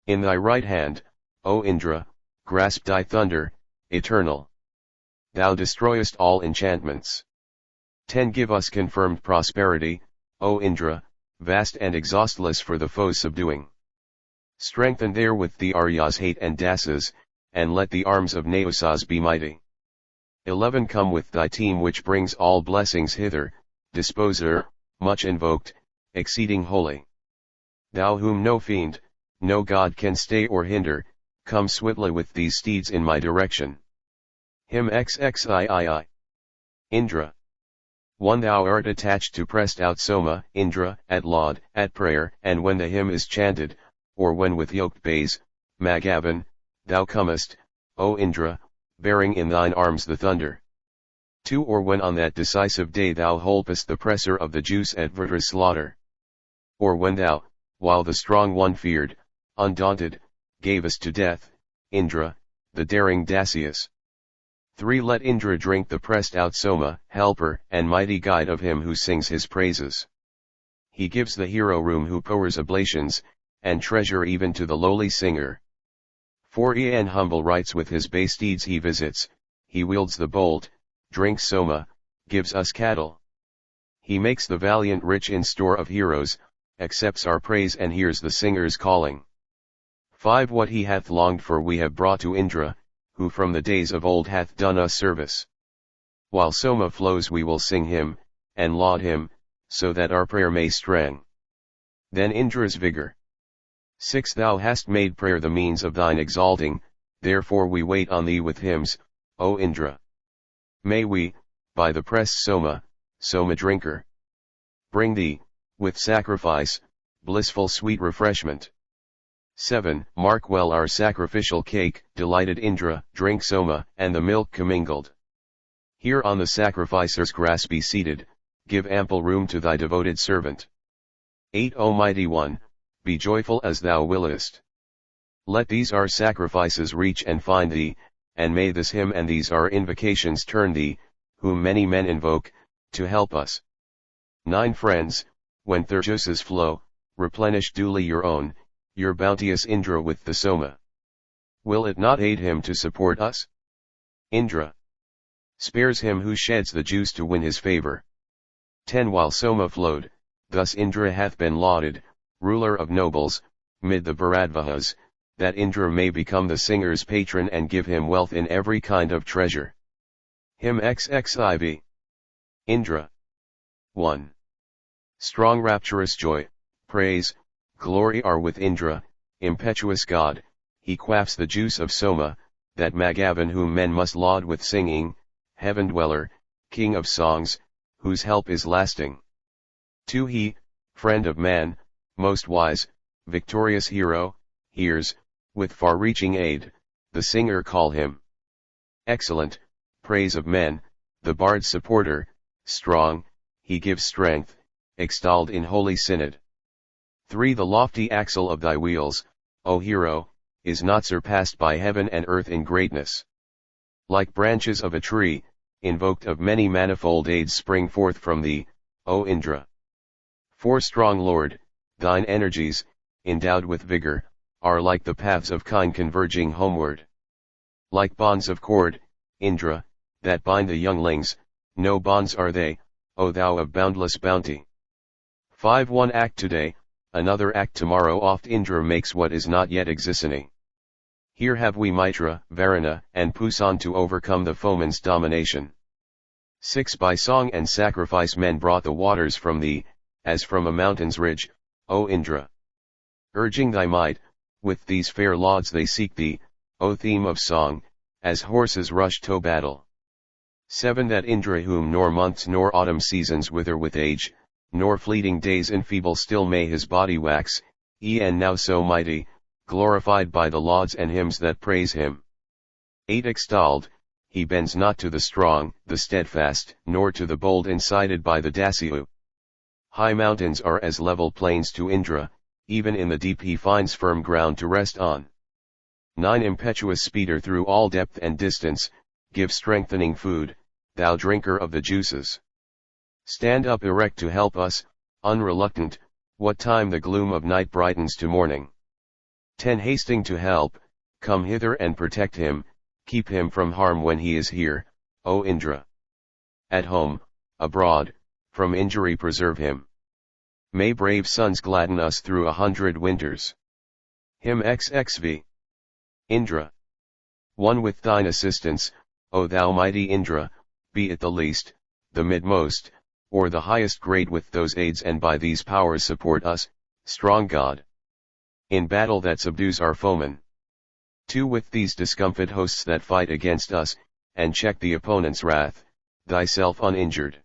In thy right hand, O Indra, grasp thy thunder, eternal. Thou destroyest all enchantments. 10 Give us confirmed prosperity, O Indra, vast and exhaustless for the foes subduing. Strengthen therewith the Aryas hate and Dasas, and let the arms of Naosas be mighty. 11 Come with thy team which brings all blessings hither, disposer, much invoked, exceeding holy. Thou whom no fiend, no god can stay or hinder, come swiftly with these steeds in my direction. Hymn XXIII. Indra. 1 Thou art attached to pressed out Soma, Indra, at laud, at prayer, and when the hymn is chanted, or when with yoked bays, Magavan, thou comest, O Indra, bearing in thine arms the thunder. 2 Or when on that decisive day thou holpest the presser of the juice at Vrtra's slaughter. Or when thou, while the strong one feared, undaunted, gavest to death, Indra, the daring Dacius. 3 Let Indra drink the pressed out Soma, helper and mighty guide of him who sings his praises. He gives the hero room who pours oblations, and treasure even to the lowly singer. 4 En humble rites with his base steeds he visits, he wields the bolt, drinks Soma, gives us cattle. He makes the valiant rich in store of heroes, accepts our praise and hears the singer's calling. 5 What he hath longed for we have brought to Indra, who from the days of old hath done us service. While Soma flows we will sing him, and laud him, so that our prayer may strengthen. Then Indra's vigor. 6 Thou hast made prayer the means of thine exalting, therefore we wait on thee with hymns, O Indra. May we, by the pressed Soma, Soma drinker, bring thee, with sacrifice, blissful sweet refreshment. 7 Mark well our sacrificial cake, delighted Indra, drink Soma, and the milk commingled. Here on the sacrificer's grass be seated, give ample room to thy devoted servant. 8 O Mighty One, be joyful as thou willest. Let these our sacrifices reach and find thee, and may this hymn and these our invocations turn thee, whom many men invoke, to help us. 9 Friends, when thirst flow, replenish duly your bounteous Indra with the Soma. Will it not aid him to support us? Indra spares him who sheds the juice to win his favor. 10 While Soma flowed, thus Indra hath been lauded, ruler of nobles, mid the Bharadvahas, that Indra may become the singer's patron and give him wealth in every kind of treasure. Hymn XXIV. Indra. 1. Strong rapturous joy, praise, glory are with Indra, impetuous god, he quaffs the juice of Soma, that Magavan whom men must laud with singing, heaven dweller, king of songs, whose help is lasting. 2. He, friend of man, most wise, victorious hero, hears, with far-reaching aid, the singer call him. Excellent, praise of men, the bard's supporter, strong, he gives strength, extolled in holy synod. 3. The lofty axle of thy wheels, O hero, is not surpassed by heaven and earth in greatness. Like branches of a tree, invoked of many manifold aids spring forth from thee, O Indra. 4. Strong Lord, thine energies, endowed with vigor, are like the paths of kine converging homeward. Like bonds of cord, Indra, that bind the younglings, no bonds are they, O thou of boundless bounty. 5. One act today, another act tomorrow oft Indra makes what is not yet existing. Here have we Mitra, Varuna, and Pusan to overcome the foeman's domination. 6. By song and sacrifice men brought the waters from thee, as from a mountain's ridge, O Indra. Urging thy might, with these fair lauds they seek thee, O theme of song, as horses rush to battle. 7. That Indra whom nor months nor autumn seasons wither with age, nor fleeting days enfeeble still may his body wax, and now so mighty, glorified by the lauds and hymns that praise him. 8. Extolled, he bends not to the strong, the steadfast, nor to the bold incited by the Dasyu. High mountains are as level plains to Indra, even in the deep he finds firm ground to rest on. 9. Impetuous speeder through all depth and distance, give strengthening food, thou drinker of the juices. Stand up erect to help us, unreluctant, what time the gloom of night brightens to morning. 10. Hasting to help, come hither and protect him, keep him from harm when he is here, O Indra. At home, abroad, from injury preserve him. May brave sons gladden us through 100 winters. Hymn XXV. Indra. 1. With thine assistance, O thou mighty Indra, be it the least, the midmost, or the highest grade with those aids and by these powers support us, strong God. In battle that subdues our foemen. 2. With these discomfit hosts that fight against us, and check the opponent's wrath, thyself uninjured.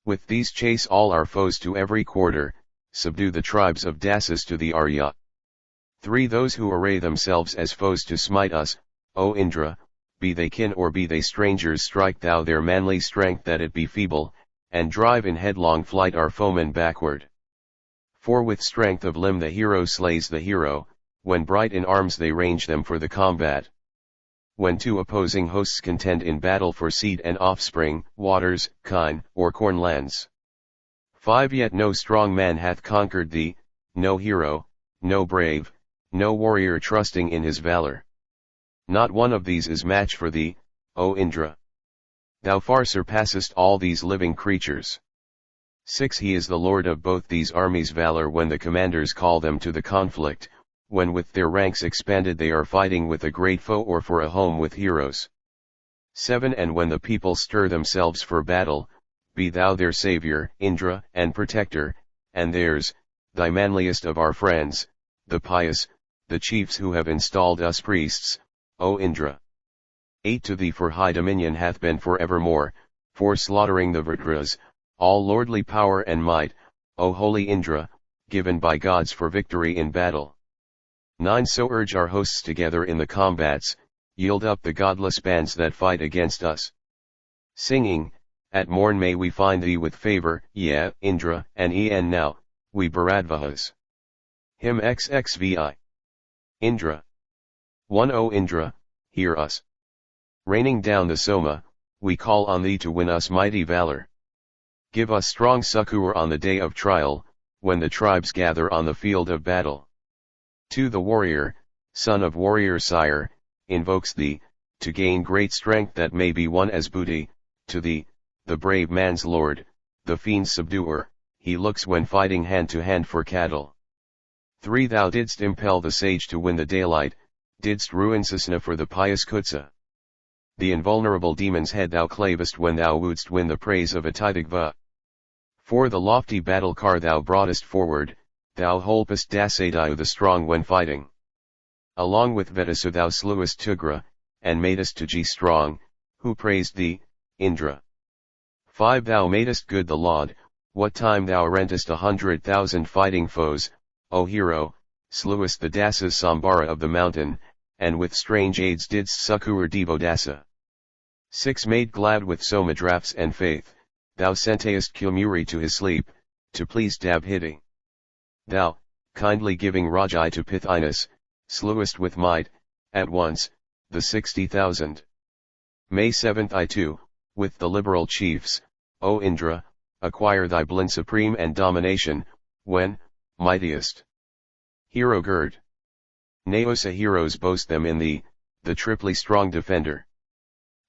With these chase all our foes to every quarter, subdue the tribes of Dasis to the Arya. 3. Those who array themselves as foes to smite us, O Indra, be they kin or be they strangers, strike thou their manly strength that it be feeble, and drive in headlong flight our foemen backward. 4. With strength of limb the hero slays the hero, when bright in arms they range them for the combat. When two opposing hosts contend in battle for seed and offspring, waters, kine, or corn lands. 5. Yet no strong man hath conquered thee, no hero, no brave, no warrior trusting in his valor. Not one of these is match for thee, O Indra. Thou far surpassest all these living creatures. 6. He is the lord of both these armies' valor when the commanders call them to the conflict, when with their ranks expanded they are fighting with a great foe or for a home with heroes. 7. And when the people stir themselves for battle, be thou their savior, Indra, and protector, and theirs, thy manliest of our friends, the pious, the chiefs who have installed us priests, O Indra. 8. To thee for high dominion hath been for evermore, for slaughtering the Vritras, all lordly power and might, O holy Indra, given by gods for victory in battle. 9. So urge our hosts together in the combats, yield up the godless bands that fight against us. Singing, at morn may we find thee with favor, yeah, Indra, and en now, we Bharadvahas. Him XXVI. Indra. 1 O Indra, hear us. Raining down the Soma, we call on thee to win us mighty valor. Give us strong succor on the day of trial, when the tribes gather on the field of battle. To the warrior, son of warrior sire, invokes thee, to gain great strength that may be won as booty, to thee, the brave man's lord, the fiend's subduer, he looks when fighting hand to hand for cattle. 3 Thou didst impel the sage to win the daylight, didst ruin Sasna for the pious Kutsa. The invulnerable demon's head thou clavest when thou wouldst win the praise of Atidagva. For the lofty battle car thou broughtest forward, thou holpest Dasadayu the strong when fighting. Along with Veda so thou slewest Tugra, and madest Tuji strong, who praised thee, Indra. 5 Thou madest good the laud, what time thou rentest 100,000 fighting foes, O hero, slewest the Dasas Sambara of the mountain, and with strange aids didst succor Devadasa. 6 Made glad with Soma drafts and faith, thou sentest Kumuri to his sleep, to please Dabhiti. Thou, kindly giving Rajai to Pithinus, slewest with might, at once, the 60,000. May 7th I too, with the liberal chiefs, O Indra, acquire thy blind supreme and domination, when, mightiest. Hero gird. Naosa heroes boast them in thee, the triply strong defender.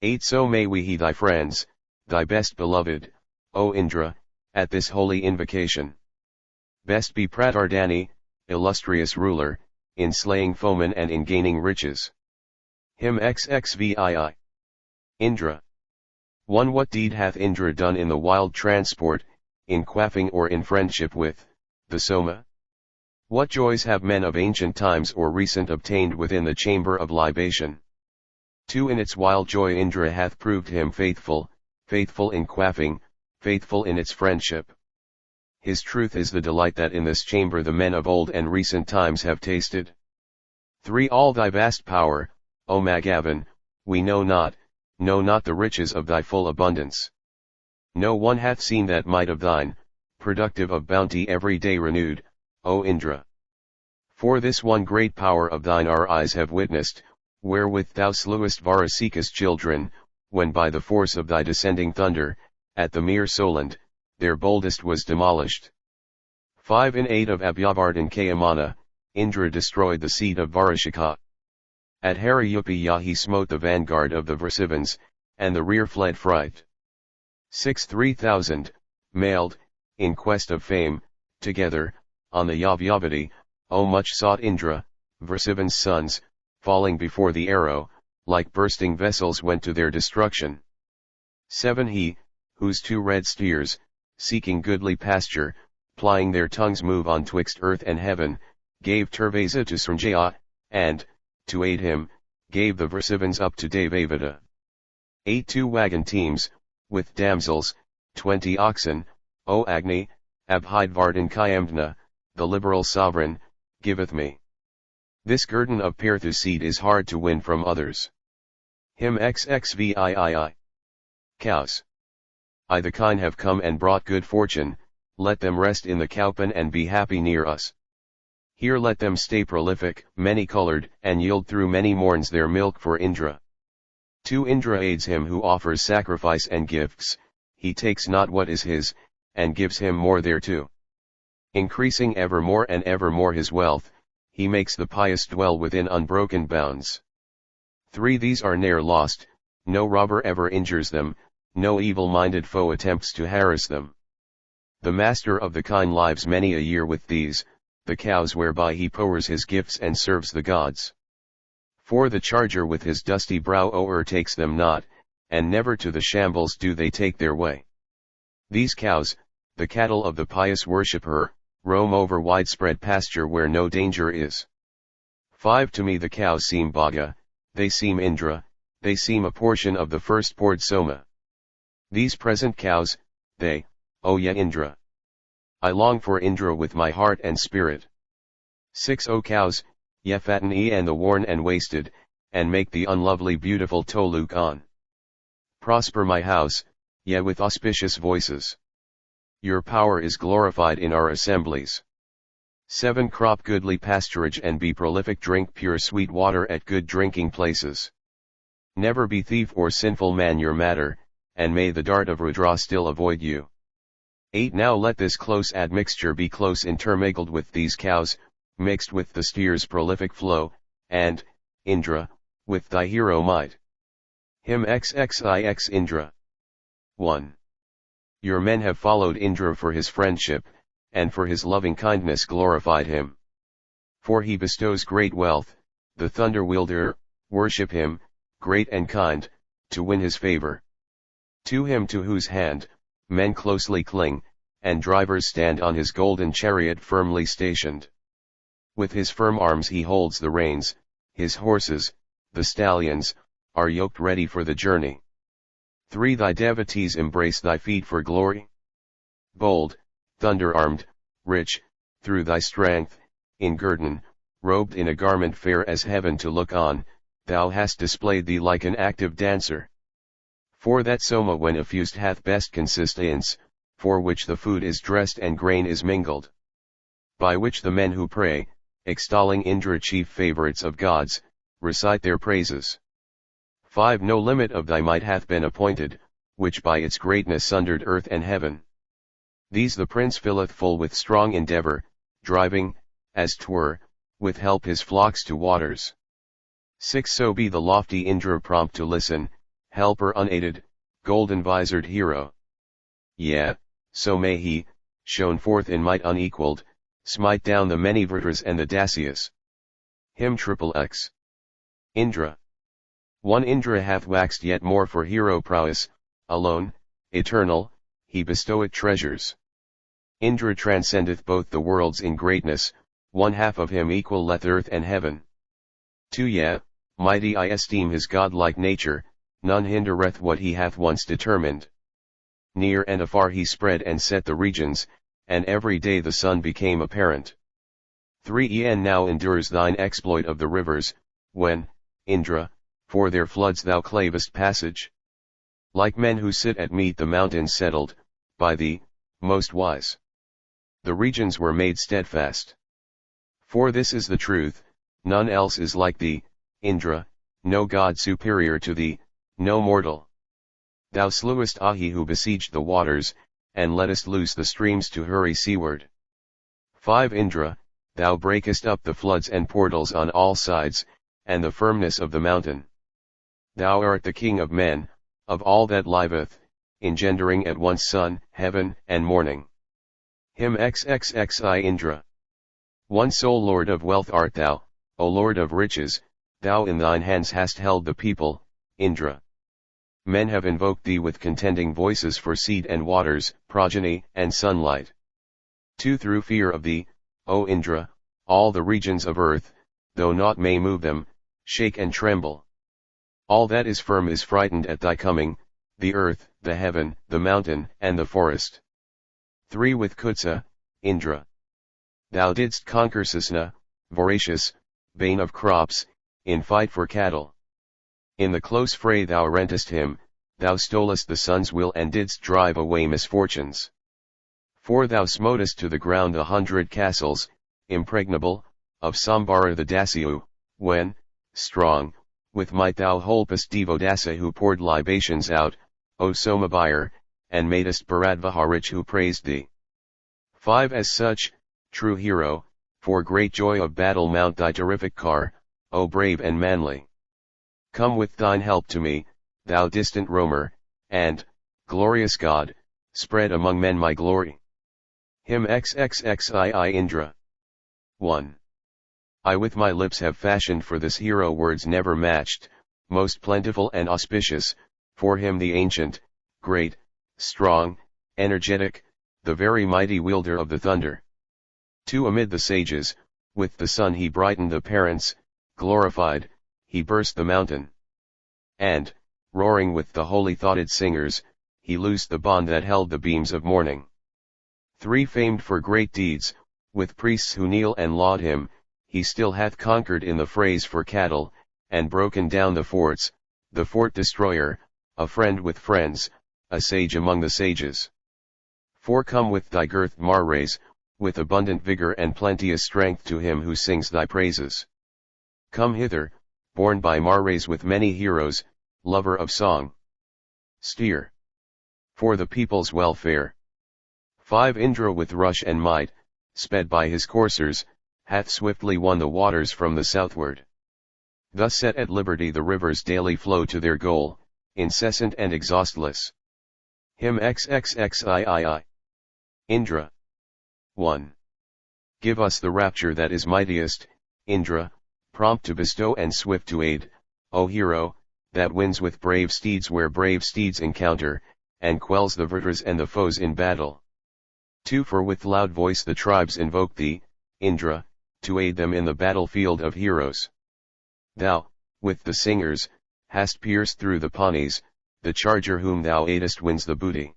8 So may we he thy friends, thy best beloved, O Indra, at this holy invocation. Best be Pratardani, illustrious ruler, in slaying foemen and in gaining riches. Him XXVII. Indra. 1 What deed hath Indra done in the wild transport, in quaffing or in friendship with, the Soma? What joys have men of ancient times or recent obtained within the chamber of libation? 2 In its wild joy Indra hath proved him faithful, faithful in quaffing, faithful in its friendship. His truth is the delight that in this chamber the men of old and recent times have tasted. 3 All thy vast power, O Magavan, we know not the riches of thy full abundance. No one hath seen that might of thine, productive of bounty every day renewed, O Indra. For this one great power of thine our eyes have witnessed, wherewith thou slewest Varasika's children, when by the force of thy descending thunder, at the mere Soland, their boldest was demolished. 5 In aid of Abhyavardhan Kayamana, Indra destroyed the seed of Varashika. At Harayupiya he smote the vanguard of the Vrsivans, and the rear fled fright. 6 3,000, mailed, in quest of fame, together, on the Yavyavati, O much sought Indra, Vrsivan's sons, falling before the arrow, like bursting vessels went to their destruction. 7 He, whose 2 red steers, seeking goodly pasture, plying their tongues move on twixt earth and heaven, gave Turvasa to Sranjaya, and, to aid him, gave the Vrsivans up to Devavada. 8 2 wagon teams, with damsels, 20 oxen, O Agni, Abhidvardhan Kayamdna, the liberal sovereign, giveth me. This guerdon of Pirthu seed is hard to win from others. Him XXVII. Cows. I the kine have come and brought good fortune, let them rest in the cowpen and be happy near us. Here let them stay prolific, many-colored, and yield through many morns their milk for Indra. 2 Indra aids him who offers sacrifice and gifts, he takes not what is his, and gives him more thereto. Increasing ever more and ever more his wealth, he makes the pious dwell within unbroken bounds. 3 These are ne'er lost, no robber ever injures them, no evil-minded foe attempts to harass them. The master of the kine lives many a year with these, the cows whereby he pours his gifts and serves the gods. For the charger with his dusty brow o'ertakes them not, and never to the shambles do they take their way. These cows, the cattle of the pious worshipper, roam over widespread pasture where no danger is. 5 To me the cows seem Bhaga, they seem Indra, they seem a portion of the first poured Soma. These present cows, they, O ye Indra. I long for Indra with my heart and spirit. 6 O cows, ye fatten ye and the worn and wasted, and make the unlovely beautiful Toluk on. Prosper my house, yea with auspicious voices. Your power is glorified in our assemblies. 7. Crop goodly pasturage and be prolific, drink pure sweet water at good drinking places. Never be thief or sinful man your matter, and may the dart of Rudra still avoid you. 8. Now let this close admixture be close intermingled with these cows, mixed with the steer's prolific flow, and, Indra, with thy hero might. Hymn XXIX Indra. 1. Your men have followed Indra for his friendship, and for his loving kindness glorified him. For he bestows great wealth, the thunder wielder, worship him, great and kind, to win his favor. To him to whose hand, men closely cling, and drivers stand on his golden chariot firmly stationed. With his firm arms he holds the reins, his horses, the stallions, are yoked ready for the journey. 3. Thy devotees embrace thy feet for glory. Bold, thunder-armed, rich, through thy strength, in guerdon, robed in a garment fair as heaven to look on, thou hast displayed thee like an active dancer. For that soma when effused hath best consistence, for which the food is dressed and grain is mingled. By which the men who pray, extolling Indra chief favorites of gods, recite their praises. 5. No limit of thy might hath been appointed, which by its greatness sundered earth and heaven. These the prince filleth full with strong endeavor, driving, as 'twere, with help his flocks to waters. 6. So be the lofty Indra prompt to listen, helper unaided, golden-visored hero. Yea, so may he, shone forth in might unequaled, smite down the many Vritras and the Dasyas. Hymn XXX. Indra. 1. Indra hath waxed yet more for hero prowess, alone, eternal, he bestoweth treasures. Indra transcendeth both the worlds in greatness, one half of him equaleth earth and heaven. 2. Yea, mighty I esteem his godlike nature, none hindereth what he hath once determined. Near and afar he spread and set the regions, and every day the sun became apparent. 3. En now endures thine exploit of the rivers, when, Indra, for their floods thou clavest passage. Like men who sit at meat the mountains settled, by thee, most wise. The regions were made steadfast. For this is the truth, none else is like thee, Indra, no god superior to thee, no mortal. Thou slewest Ahi who besieged the waters, and lettest loose the streams to hurry seaward. 5. Indra, thou breakest up the floods and portals on all sides, and the firmness of the mountain. Thou art the king of men, of all that liveth, engendering at once sun, heaven, and morning. Hymn XXXI Indra. 1. Sole Lord of wealth art thou, O Lord of riches, thou in thine hands hast held the people, Indra. Men have invoked thee with contending voices for seed and waters, progeny, and sunlight. 2. Through fear of thee, O Indra, all the regions of earth, though naught may move them, shake and tremble. All that is firm is frightened at thy coming, the earth, the heaven, the mountain, and the forest. 3. With Kutsa, Indra. Thou didst conquer Sasna, voracious, bane of crops, in fight for cattle. In the close fray thou rentest him, thou stolest the sun's will and didst drive away misfortunes. 4. Thou smotest to the ground 100 castles, impregnable, of Sambara the Dasyu, when, strong, with might thou holpest Devodasa who poured libations out, O Somabhayar, and madest Bharadvaja rich who praised thee. 5. As such, true hero, for great joy of battle mount thy terrific car, O brave and manly. Come with thine help to me, thou distant roamer, and, glorious God, spread among men my glory. Hymn XXXII Indra. 1. I with my lips have fashioned for this hero words never matched, most plentiful and auspicious, for him the ancient, great, strong, energetic, the very mighty wielder of the thunder. 2. Amid the sages, with the sun he brightened the parents, glorified, he burst the mountain. And, roaring with the holy-thoughted singers, he loosed the bond that held the beams of morning. 3. Famed for great deeds, with priests who kneel and laud him, he still hath conquered in the frays for cattle, and broken down the forts, the fort destroyer, a friend with friends, a sage among the sages. 4 Come with thy girth Mars, with abundant vigor and plenteous strength to him who sings thy praises. Come hither, borne by Mars with many heroes, lover of song. Steer for the people's welfare. 5 Indra with rush and might, sped by his coursers, hath swiftly won the waters from the southward. Thus set at liberty the rivers daily flow to their goal, incessant and exhaustless. Hymn XXXIII. Indra. 1. Give us the rapture that is mightiest, Indra, prompt to bestow and swift to aid, O hero, that wins with brave steeds where brave steeds encounter, and quells the Vritas and the foes in battle. 2. For with loud voice the tribes invoke thee, Indra, to aid them in the battlefield of heroes. Thou, with the singers, hast pierced through the Pawnees, the charger whom thou aidest wins the booty.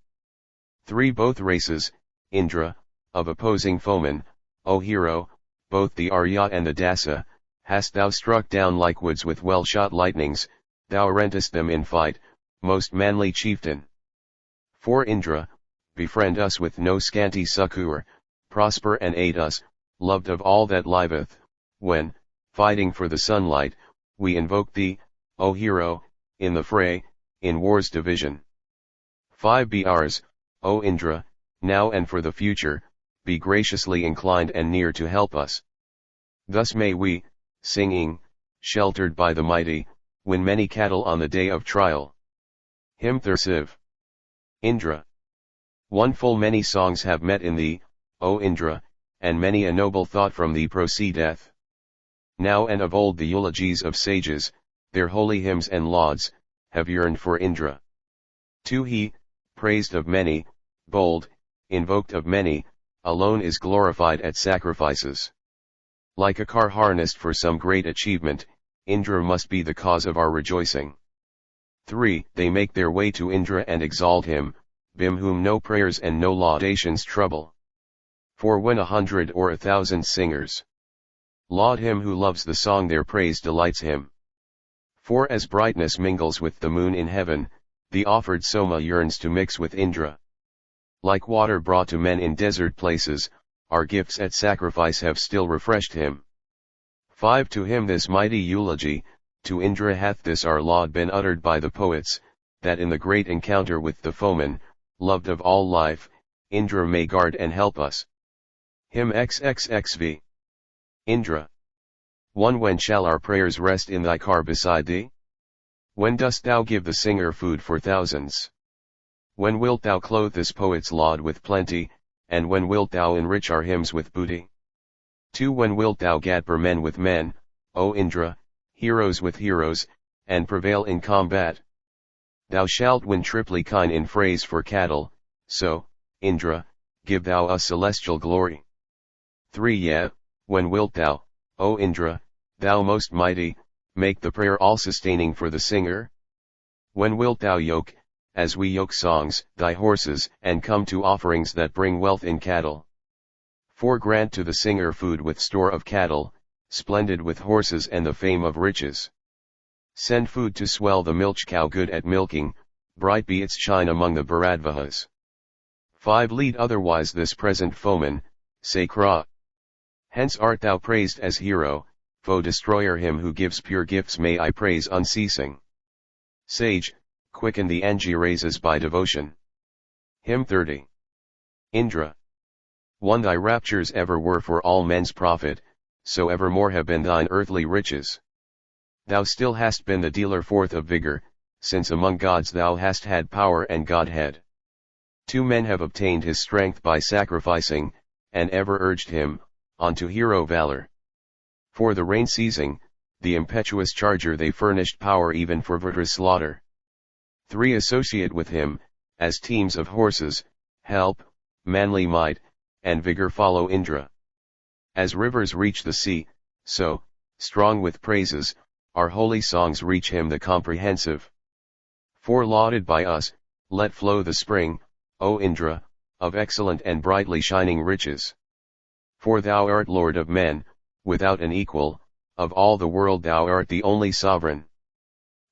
3. Both races, Indra, of opposing foemen, O hero, both the Arya and the Dasa, hast thou struck down like woods with well-shot lightnings, thou rentest them in fight, most manly chieftain. 4. Indra, befriend us with no scanty succour, prosper and aid us, loved of all that liveth, when, fighting for the sunlight, we invoke thee, O hero, in the fray, in war's division. 5. Be ours, O Indra, now and for the future, be graciously inclined and near to help us. Thus may we, singing, sheltered by the mighty, win many cattle on the day of trial. Hymn Thursiv. Indra. 1. Full many songs have met in thee, O Indra, and many a noble thought from thee proceedeth. Now and of old the eulogies of sages, their holy hymns and lauds, have yearned for Indra. 2. He, praised of many, bold, invoked of many, alone is glorified at sacrifices. Like a car harnessed for some great achievement, Indra must be the cause of our rejoicing. 3. They make their way to Indra and exalt him, Bim whom no prayers and no laudations trouble. 4. When 100 or 1,000 singers laud him who loves the song their praise delights him. 4. As brightness mingles with the moon in heaven, the offered Soma yearns to mix with Indra. Like water brought to men in desert places, our gifts at sacrifice have still refreshed him. 5. To him this mighty eulogy, to Indra hath this our laud been uttered by the poets, that in the great encounter with the foeman, loved of all life, Indra may guard and help us. Hymn XXXV. Indra. 1. When shall our prayers rest in thy car beside thee? When dost thou give the singer food for thousands? When wilt thou clothe this poet's laud with plenty, and when wilt thou enrich our hymns with booty? 2. When wilt thou gather men with men, O Indra, heroes with heroes, and prevail in combat? Thou shalt win triply kine in frays for cattle, so, Indra, give thou us celestial glory. 3. Yea, when wilt thou, O Indra, thou most mighty, make the prayer all-sustaining for the singer? When wilt thou yoke, as we yoke songs, thy horses, and come to offerings that bring wealth in cattle? 4. Grant to the singer food with store of cattle, splendid with horses and the fame of riches. Send food to swell the milch cow good at milking, bright be its shine among the Bharadvahas. 5. Lead otherwise this present foeman, say Kra. Hence art thou praised as hero, foe destroyer him who gives pure gifts may I praise unceasing. Sage, quicken the Angirases by devotion. Hymn 30. Indra. 1. Thy raptures ever were for all men's profit, so evermore have been thine earthly riches. Thou still hast been the dealer forth of vigor, since among gods thou hast had power and godhead. 2. Men have obtained his strength by sacrificing, and ever urged him, on to hero valor. For the rain ceasing, the impetuous charger they furnished power even for Vritra's slaughter. 3. Associate with him, as teams of horses, help, manly might, and vigor follow Indra. As rivers reach the sea, so, strong with praises, our holy songs reach him the comprehensive. 4. Lauded by us, let flow the spring, O Indra, of excellent and brightly shining riches. For thou art Lord of men, without an equal, of all the world thou art the only sovereign.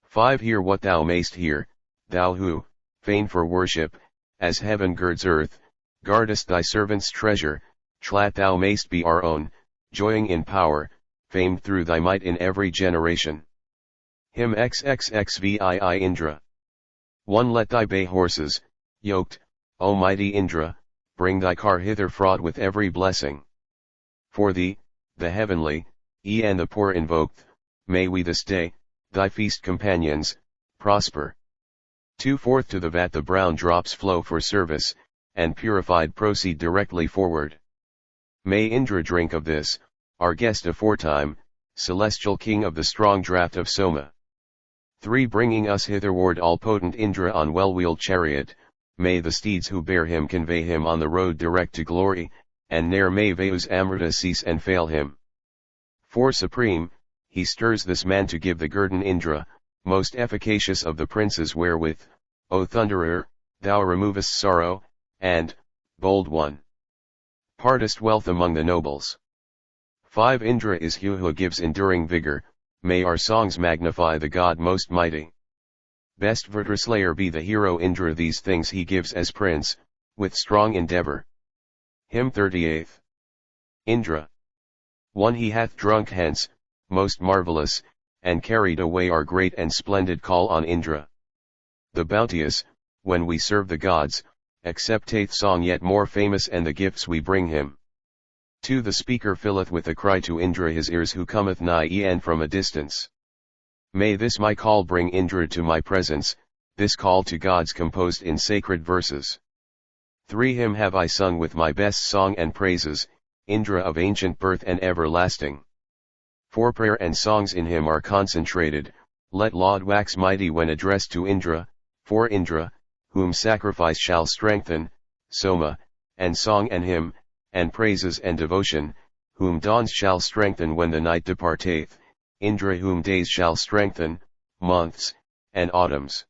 5. Hear what thou mayst hear, thou who, fain for worship, as heaven girds earth, guardest thy servant's treasure, tlat thou mayst be our own, joying in power, famed through thy might in every generation. Hymn XXXVII Indra. 1 Let thy bay horses, yoked, O mighty Indra, bring thy car hither fraught with every blessing. For thee, the heavenly, and the poor invoked, may we this day, thy feast companions, prosper. 2 Forth to the vat the brown drops flow for service, and purified proceed directly forward. May Indra drink of this, our guest aforetime, celestial king of the strong draught of Soma. 3 Bringing us hitherward all-potent Indra on well-wheeled chariot, may the steeds who bear him convey him on the road direct to glory, and ne'er may Vayu's amrita cease and fail him. 4 Supreme, he stirs this man to give the guerdon Indra, most efficacious of the princes wherewith, O Thunderer, thou removest sorrow, and, bold one, partest wealth among the nobles. 5 Indra is he who gives enduring vigor, may our songs magnify the God most mighty. Best Verderslayer be the hero Indra, these things he gives as prince, with strong endeavor. Hymn 38th. Indra. 1 He hath drunk hence, most marvelous, and carried away our great and splendid call on Indra. The bounteous, when we serve the gods, accepteth song yet more famous and the gifts we bring him. 2 The speaker filleth with a cry to Indra his ears who cometh nigh and from a distance. May this my call bring Indra to my presence, this call to gods composed in sacred verses. 3 Him have I sung with my best song and praises, Indra of ancient birth and everlasting. 4 Prayer and songs in him are concentrated, let laud wax mighty when addressed to Indra, for Indra, whom sacrifice shall strengthen, Soma, and song and hymn, and praises and devotion, whom dawns shall strengthen when the night departeth, Indra whom days shall strengthen, months, and autumns.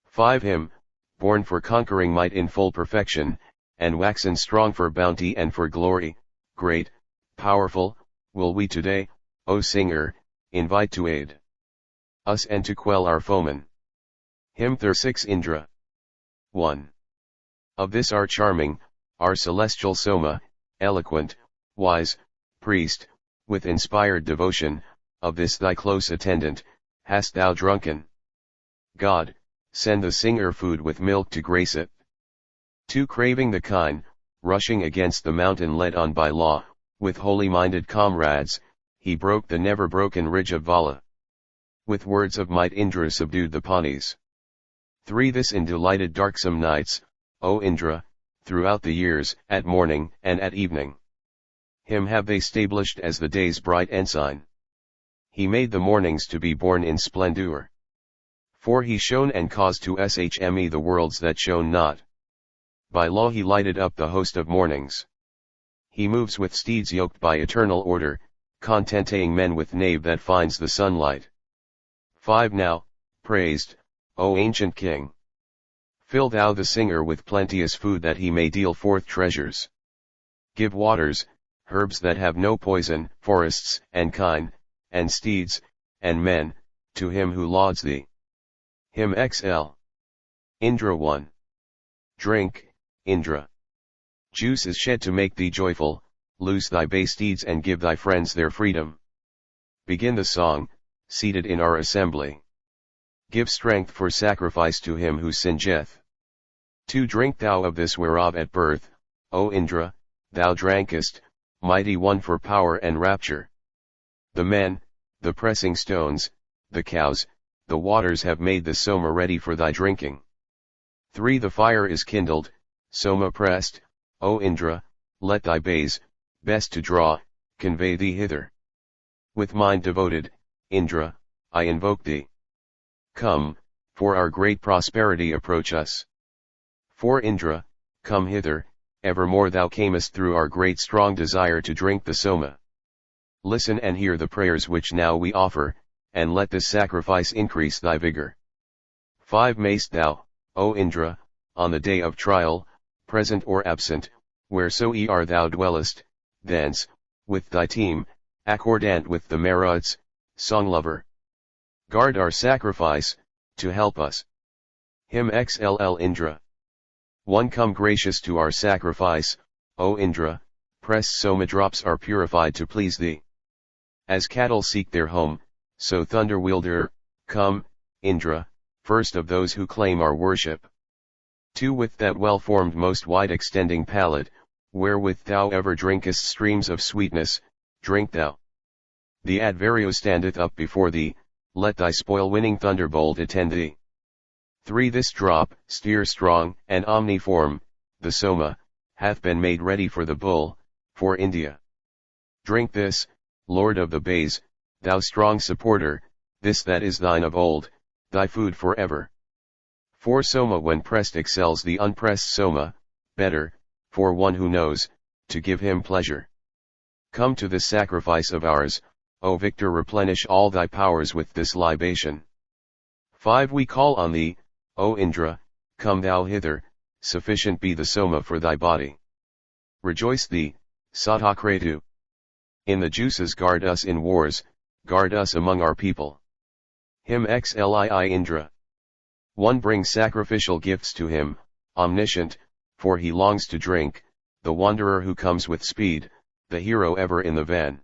5 Him, born for conquering might in full perfection, and waxen strong for bounty and for glory, great, powerful, will we today, O singer, invite to aid us and to quell our foemen. Hymn 36 Indra. 1. Of this our charming, our celestial Soma, eloquent, wise, priest, with inspired devotion, of this thy close attendant, hast thou drunken. God, send the singer food with milk to grace it. 2 Craving the kine, rushing against the mountain led on by law, with holy-minded comrades, he broke the never-broken ridge of Vala. With words of might Indra subdued the Pawnees. 3 This in delighted darksome nights, O Indra, throughout the years, at morning and at evening. Him have they stablished as the day's bright ensign. He made the mornings to be born in splendor. 4 He shone and caused to shme the worlds that shone not. By law he lighted up the host of mornings. He moves with steeds yoked by eternal order, contenting men with nave that finds the sunlight. 5 Now, praised, O ancient king. Fill thou the singer with plenteous food that he may deal forth treasures. Give waters, herbs that have no poison, forests, and kine, and steeds, and men, to him who lauds thee. Hymn XL. Indra 1. Drink, Indra. Juice is shed to make thee joyful, loose thy bay steeds and give thy friends their freedom. Begin the song, seated in our assembly. Give strength for sacrifice to him who singeth. 2 Drink thou of this whereof at birth, O Indra, thou drankest, mighty one for power and rapture. The men, the pressing stones, the cows, the waters have made the Soma ready for thy drinking. 3 The fire is kindled, Soma pressed, O Indra, let thy bays, best to draw, convey thee hither. With mind devoted, Indra, I invoke thee. Come, for our great prosperity approach us. 4 Indra, come hither, evermore thou camest through our great strong desire to drink the Soma. Listen and hear the prayers which now we offer, and let this sacrifice increase thy vigor. 5 Mayst thou, O Indra, on the day of trial, present or absent, wheresoe'er thou dwellest, thence, with thy team, accordant with the Maruts, song lover. Guard our sacrifice, to help us. Him xll Indra. 1 Come gracious to our sacrifice, O Indra, pressed soma drops are purified to please thee. As cattle seek their home, so thunder wielder, come, Indra, first of those who claim our worship. 2 With that well-formed most wide-extending palate, wherewith thou ever drinkest streams of sweetness, drink thou. The Advario standeth up before thee, let thy spoil-winning thunderbolt attend thee. 3 This drop, steer strong, and omniform, the soma, hath been made ready for the bull, for India. Drink this, Lord of the bays, thou strong supporter, this that is thine of old, thy food forever. 4 Soma when pressed excels the unpressed soma, better, for one who knows, to give him pleasure. Come to this sacrifice of ours, O Victor, replenish all thy powers with this libation. 5 We call on thee, O Indra, come thou hither, sufficient be the soma for thy body. Rejoice thee, Satakratu. In the juices guard us in wars, guard us among our people. Him xlii Indra. 1 Bring sacrificial gifts to him, omniscient, for he longs to drink, the wanderer who comes with speed, the hero ever in the van.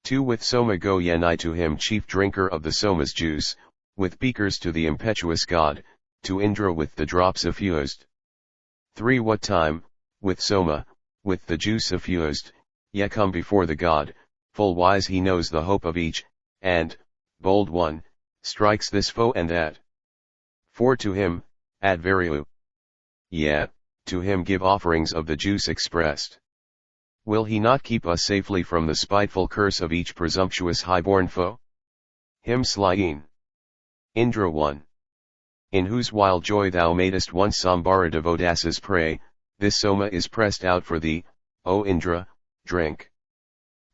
2 With soma go yenai to him, chief drinker of the soma's juice, with beakers to the impetuous god, to Indra with the drops effused. 3 What time, with soma, with the juice effused, ye come before the god, full wise he knows the hope of each, and, bold one, strikes this foe and that. 4 To him, Advario. Yea, to him give offerings of the juice expressed. Will he not keep us safely from the spiteful curse of each presumptuous high-born foe? Him slain. Indra 1. In whose wild joy thou madest once Sambara devodases pray, this soma is pressed out for thee, O Indra, drink.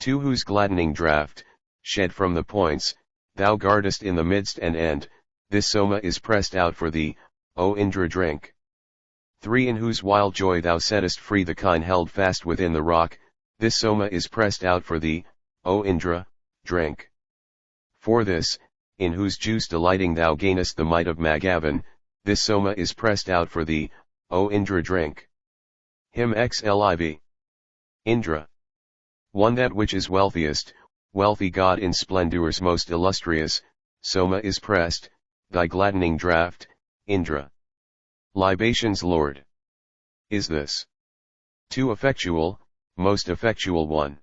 2 Whose gladdening draught, shed from the points, thou guardest in the midst and end, this soma is pressed out for thee, O Indra, drink. 3 In whose wild joy thou settest free the kine held fast within the rock, this soma is pressed out for thee, O Indra, drink. 4 This, in whose juice delighting thou gainest the might of Magavan, this soma is pressed out for thee, O Indra, drink. Him xliv. Indra. 1 That which is wealthiest, wealthy god in splendors most illustrious, soma is pressed, thy gladdening draught, Indra. Libations Lord. Is this 2 Effectual, most effectual one.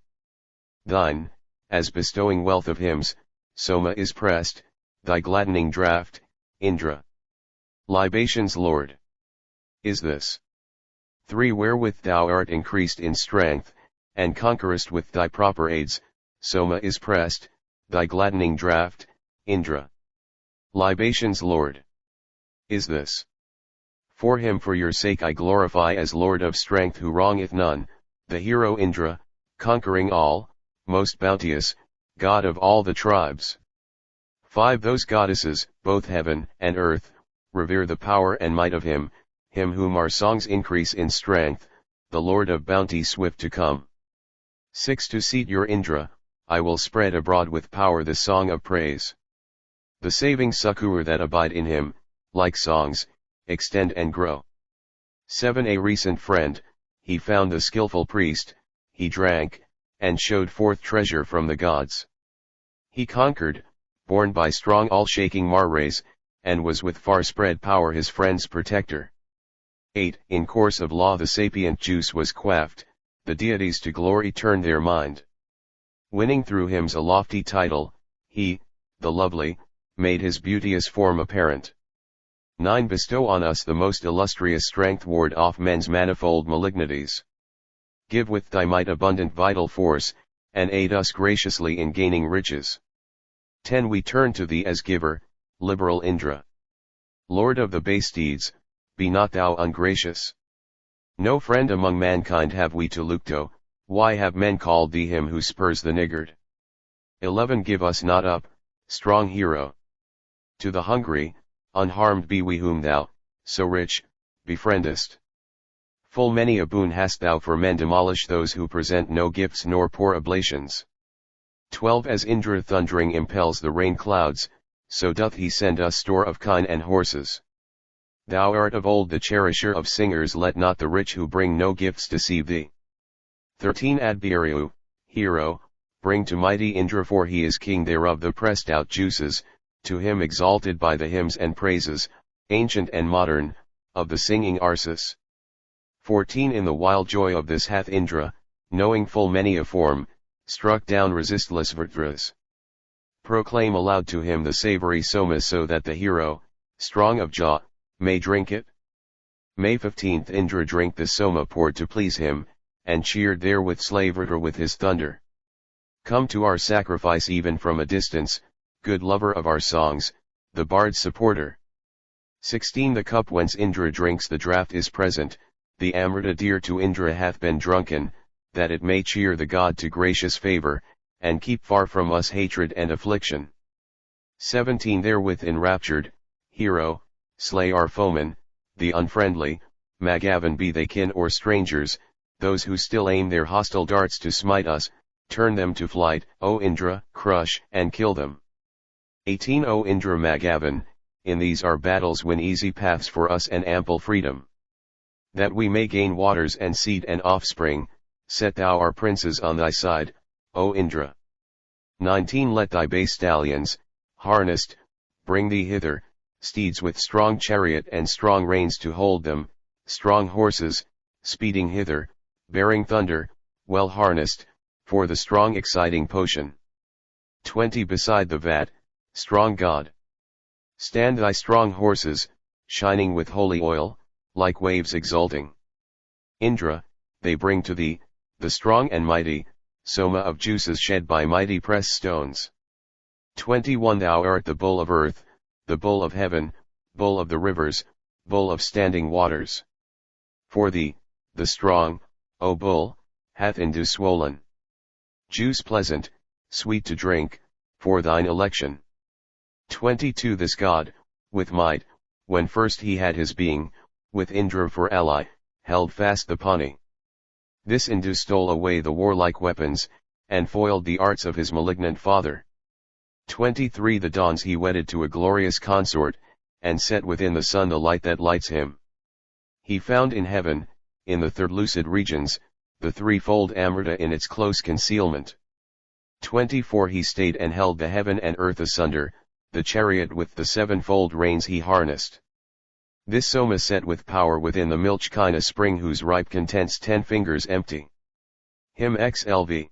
Thine, as bestowing wealth of hymns, soma is pressed, thy gladdening draught, Indra. Libations Lord. Is this 3 Wherewith thou art increased in strength, and conquerest with thy proper aids, soma is pressed, thy gladdening draught, Indra. Libations Lord. Is this 4 Him for your sake I glorify as Lord of strength who wrongeth none, the hero Indra, conquering all, most bounteous, God of all the tribes. 5 Those goddesses, both heaven and earth, revere the power and might of him whom our songs increase in strength, the Lord of bounty swift to come. 6 To seat your Indra, I will spread abroad with power the song of praise. The saving succor that abide in him, like songs, extend and grow. 7 A recent friend, he found the skillful priest, he drank, and showed forth treasure from the gods. He conquered, borne by strong all-shaking Mares, and was with far-spread power his friend's protector. 8 In course of law the sapient juice was quaffed, the deities to glory turned their mind. Winning through hymns a lofty title, he, the lovely, made his beauteous form apparent. 9 Bestow on us the most illustrious strength, ward off men's manifold malignities. Give with thy might abundant vital force, and aid us graciously in gaining riches. 10 We turn to thee as giver, liberal Indra. Lord of the base steeds, be not thou ungracious. No friend among mankind have we to look to, why have men called thee him who spurs the niggard? 11 Give us not up, strong hero. To the hungry, unharmed be we whom thou, so rich, befriendest. Full many a boon hast thou for men, demolish those who present no gifts nor pour oblations. 12 As Indra thundering impels the rain clouds, so doth he send us store of kine and horses. Thou art of old the cherisher of singers, let not the rich who bring no gifts deceive thee. 13 Adbiriu, hero, bring to mighty Indra, for he is king thereof the pressed out juices, to him exalted by the hymns and praises, ancient and modern, of the singing Arsis. 14 In the wild joy of this hath Indra, knowing full many a form, struck down resistless Virtras. Proclaim aloud to him the savory soma, so that the hero, strong of jaw, may drink it. May 15th Indra drank the soma poured to please him, and cheered therewith Slavritra with his thunder. Come to our sacrifice even from a distance, good lover of our songs, the bard's supporter. 16 The cup whence Indra drinks the draught is present, the amrita dear to Indra hath been drunken, that it may cheer the god to gracious favor, and keep far from us hatred and affliction. 17 Therewith enraptured, hero, slay our foemen, the unfriendly, Magavan be they kin or strangers, those who still aim their hostile darts to smite us, turn them to flight, O Indra, crush and kill them. 18 O Indra Magavan, in these our battles win easy paths for us and ample freedom. That we may gain waters and seed and offspring, set thou our princes on thy side, O Indra. 19 Let thy bay stallions, harnessed, bring thee hither, steeds with strong chariot and strong reins to hold them, strong horses, speeding hither, bearing thunder, well harnessed, for the strong exciting potion. 20 Beside the vat, strong god. Stand thy strong horses, shining with holy oil, like waves exulting. Indra, they bring to thee, the strong and mighty, soma of juices shed by mighty press stones. 21 Thou art the bull of earth, the bull of heaven, bull of the rivers, bull of standing waters. For thee, the strong, O bull, hath Indu swollen. Juice pleasant, sweet to drink, for thine election. 22 This god, with might, when first he had his being, with Indra for ally, held fast the Pani. This Indu stole away the warlike weapons, and foiled the arts of his malignant father. 23 The dawns he wedded to a glorious consort, and set within the sun the light that lights him. He found in heaven, in the third lucid regions, the threefold Amrita in its close concealment. 24 He stayed and held the heaven and earth asunder, the chariot with the sevenfold reins he harnessed. This soma set with power within the Milchkina spring, whose ripe contents 10 fingers empty. Hymn XLV.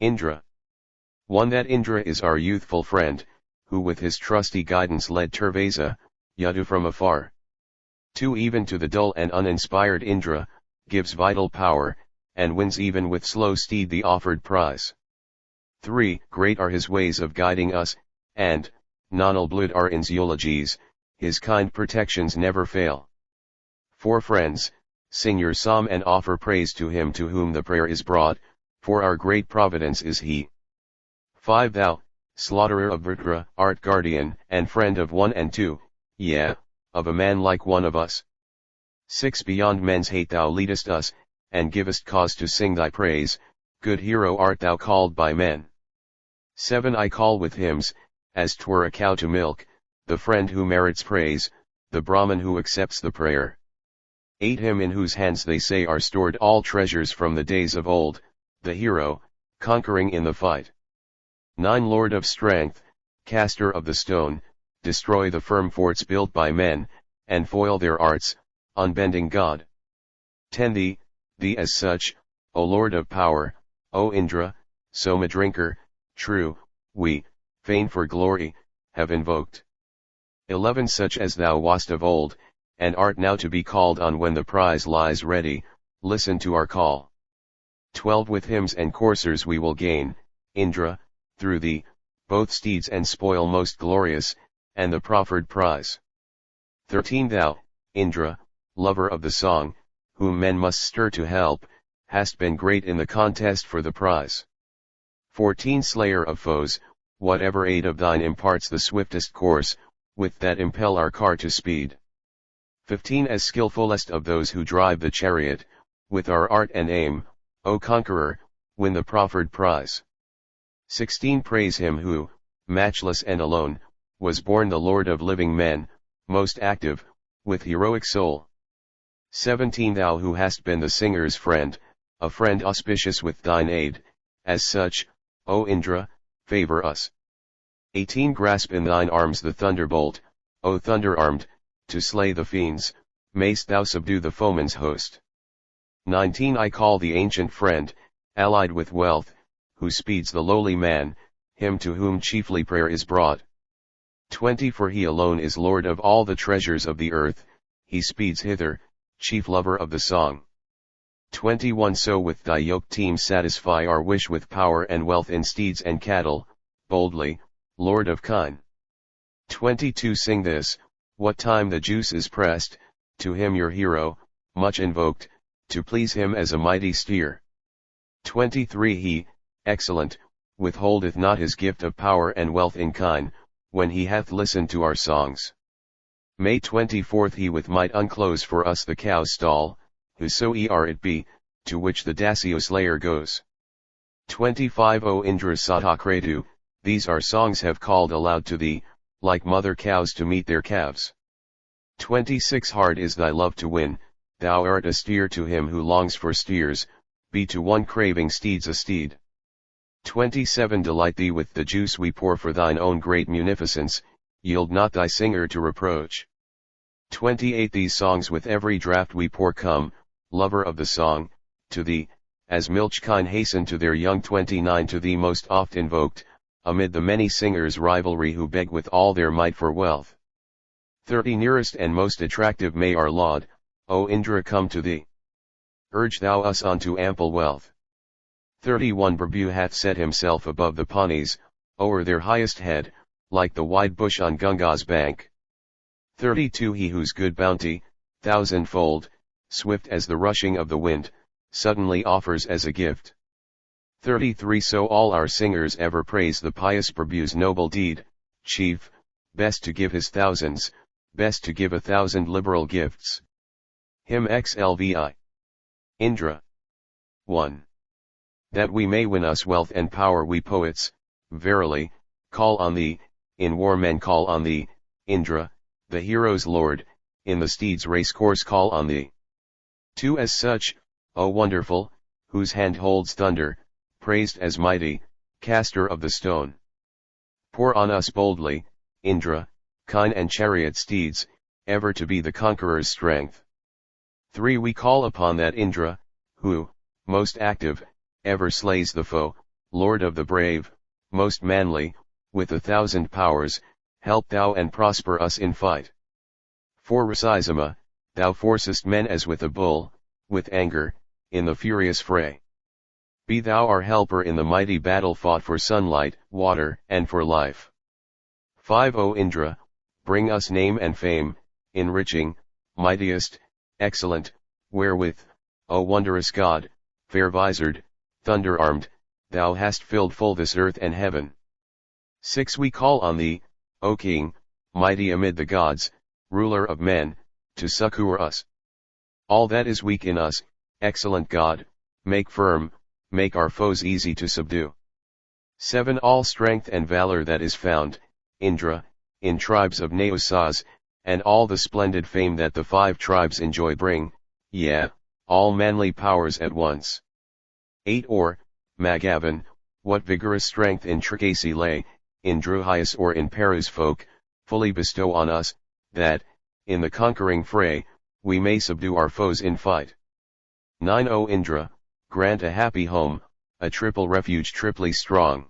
Indra. 1 That Indra is our youthful friend, who with his trusty guidance led Tervasa, Yadu from afar. 2 Even to the dull and uninspired Indra, gives vital power, and wins even with slow steed the offered prize. 3 Great are his ways of guiding us, and, nonal blood are in's eulogies, his kind protections never fail. 4 Friends, sing your psalm and offer praise to him to whom the prayer is brought, for our great providence is he. 5 Thou, slaughterer of Vritra, art guardian and friend of 1 and 2, yea, of a man like one of us. 6 Beyond men's hate thou leadest us, and givest cause to sing thy praise, good hero art thou called by men. 7 I call with hymns, as 'twere a cow to milk, the friend who merits praise, the Brahman who accepts the prayer. 8 Him in whose hands they say are stored all treasures from the days of old, the hero, conquering in the fight. 9 Lord of strength, caster of the stone, destroy the firm forts built by men, and foil their arts, unbending God. 10 Thee as such, O Lord of power, O Indra, Soma drinker, true, we, fain for glory, have invoked. 11 Such as thou wast of old, and art now to be called on when the prize lies ready, listen to our call. 12 With hymns and coursers we will gain, Indra, through thee, both steeds and spoil most glorious, and the proffered prize. 13 Thou, Indra, lover of the song, whom men must stir to help, hast been great in the contest for the prize. 14 Slayer of foes, whatever aid of thine imparts the swiftest course, with that impel our car to speed. 15 As skillfulest of those who drive the chariot, with our art and aim, O conqueror, win the proffered prize. 16 Praise him who, matchless and alone, was born the Lord of living men, most active, with heroic soul. 17 Thou who hast been the singer's friend, a friend auspicious with thine aid, as such, O Indra, favor us. 18 Grasp in thine arms the thunderbolt, O thunder-armed, to slay the fiends, mayst thou subdue the foeman's host. 19 I call the ancient friend, allied with wealth, who speeds the lowly man, him to whom chiefly prayer is brought. 20 For he alone is Lord of all the treasures of the earth, he speeds hither, chief lover of the song. 21 So with thy yoked team satisfy our wish with power and wealth in steeds and cattle, boldly, Lord of Kine. 22 Sing this, what time the juice is pressed, to him your hero, much invoked, to please him as a mighty steer. 23 He, excellent, withholdeth not his gift of power and wealth in Kine, when he hath listened to our songs. May 24 He with might unclose for us the cow's stall, whosoe'er it be, to which the Dasio slayer goes. 25 O Indra Satakratu, these our songs have called aloud to thee, like mother cows to meet their calves. 26 Hard is thy love to win, thou art a steer to him who longs for steers, be to one craving steeds a steed. 27 Delight thee with the juice we pour for thine own great munificence, yield not thy singer to reproach. 28 These songs with every draught we pour come, lover of the song, to thee, as milch kine hasten to their young. 29 To thee most oft invoked, amid the many singers' rivalry who beg with all their might for wealth. 30 Nearest and most attractive may our laud, O Indra come to thee. Urge thou us on to ample wealth. 31 Brabhu hath set himself above the Panis, o'er their highest head, like the wide bush on Ganga's bank. 32 He whose good bounty, thousandfold, swift as the rushing of the wind, suddenly offers as a gift. 33 So all our singers ever praise the pious Prabhu's noble deed, chief, best to give his thousands, best to give 1,000 liberal gifts. Hymn XLVI. Indra. 1. That we may win us wealth and power we poets, verily, call on thee, in war men call on thee, Indra, the hero's lord, in the steed's racecourse call on thee. 2 As such, O wonderful, whose hand holds thunder, praised as mighty, caster of the stone. Pour on us boldly, Indra, kine and chariot steeds, ever to be the conqueror's strength. 3 We call upon that Indra, who, most active, ever slays the foe, Lord of the brave, most manly, with 1,000 powers, help thou and prosper us in fight. 4 Rasizama, thou forcest men as with a bull, with anger, in the furious fray. Be thou our helper in the mighty battle fought for sunlight, water, and for life. 5 O Indra, bring us name and fame, enriching, mightiest, excellent, wherewith, O wondrous God, fair-visored, thunder-armed, thou hast filled full this earth and heaven. 6 We call on thee, O King, mighty amid the gods, ruler of men, to succor us. All that is weak in us, excellent God, make firm, make our foes easy to subdue. 7 All strength and valor that is found, Indra, in tribes of Naosas, and all the splendid fame that the 5 tribes enjoy bring, all manly powers at once. 8 Or, Magavan, what vigorous strength in Trikasi lay, in Druhyas or in Paru's folk, fully bestow on us, that, in the conquering fray, we may subdue our foes in fight. 9 O Indra, grant a happy home, a triple refuge triply strong.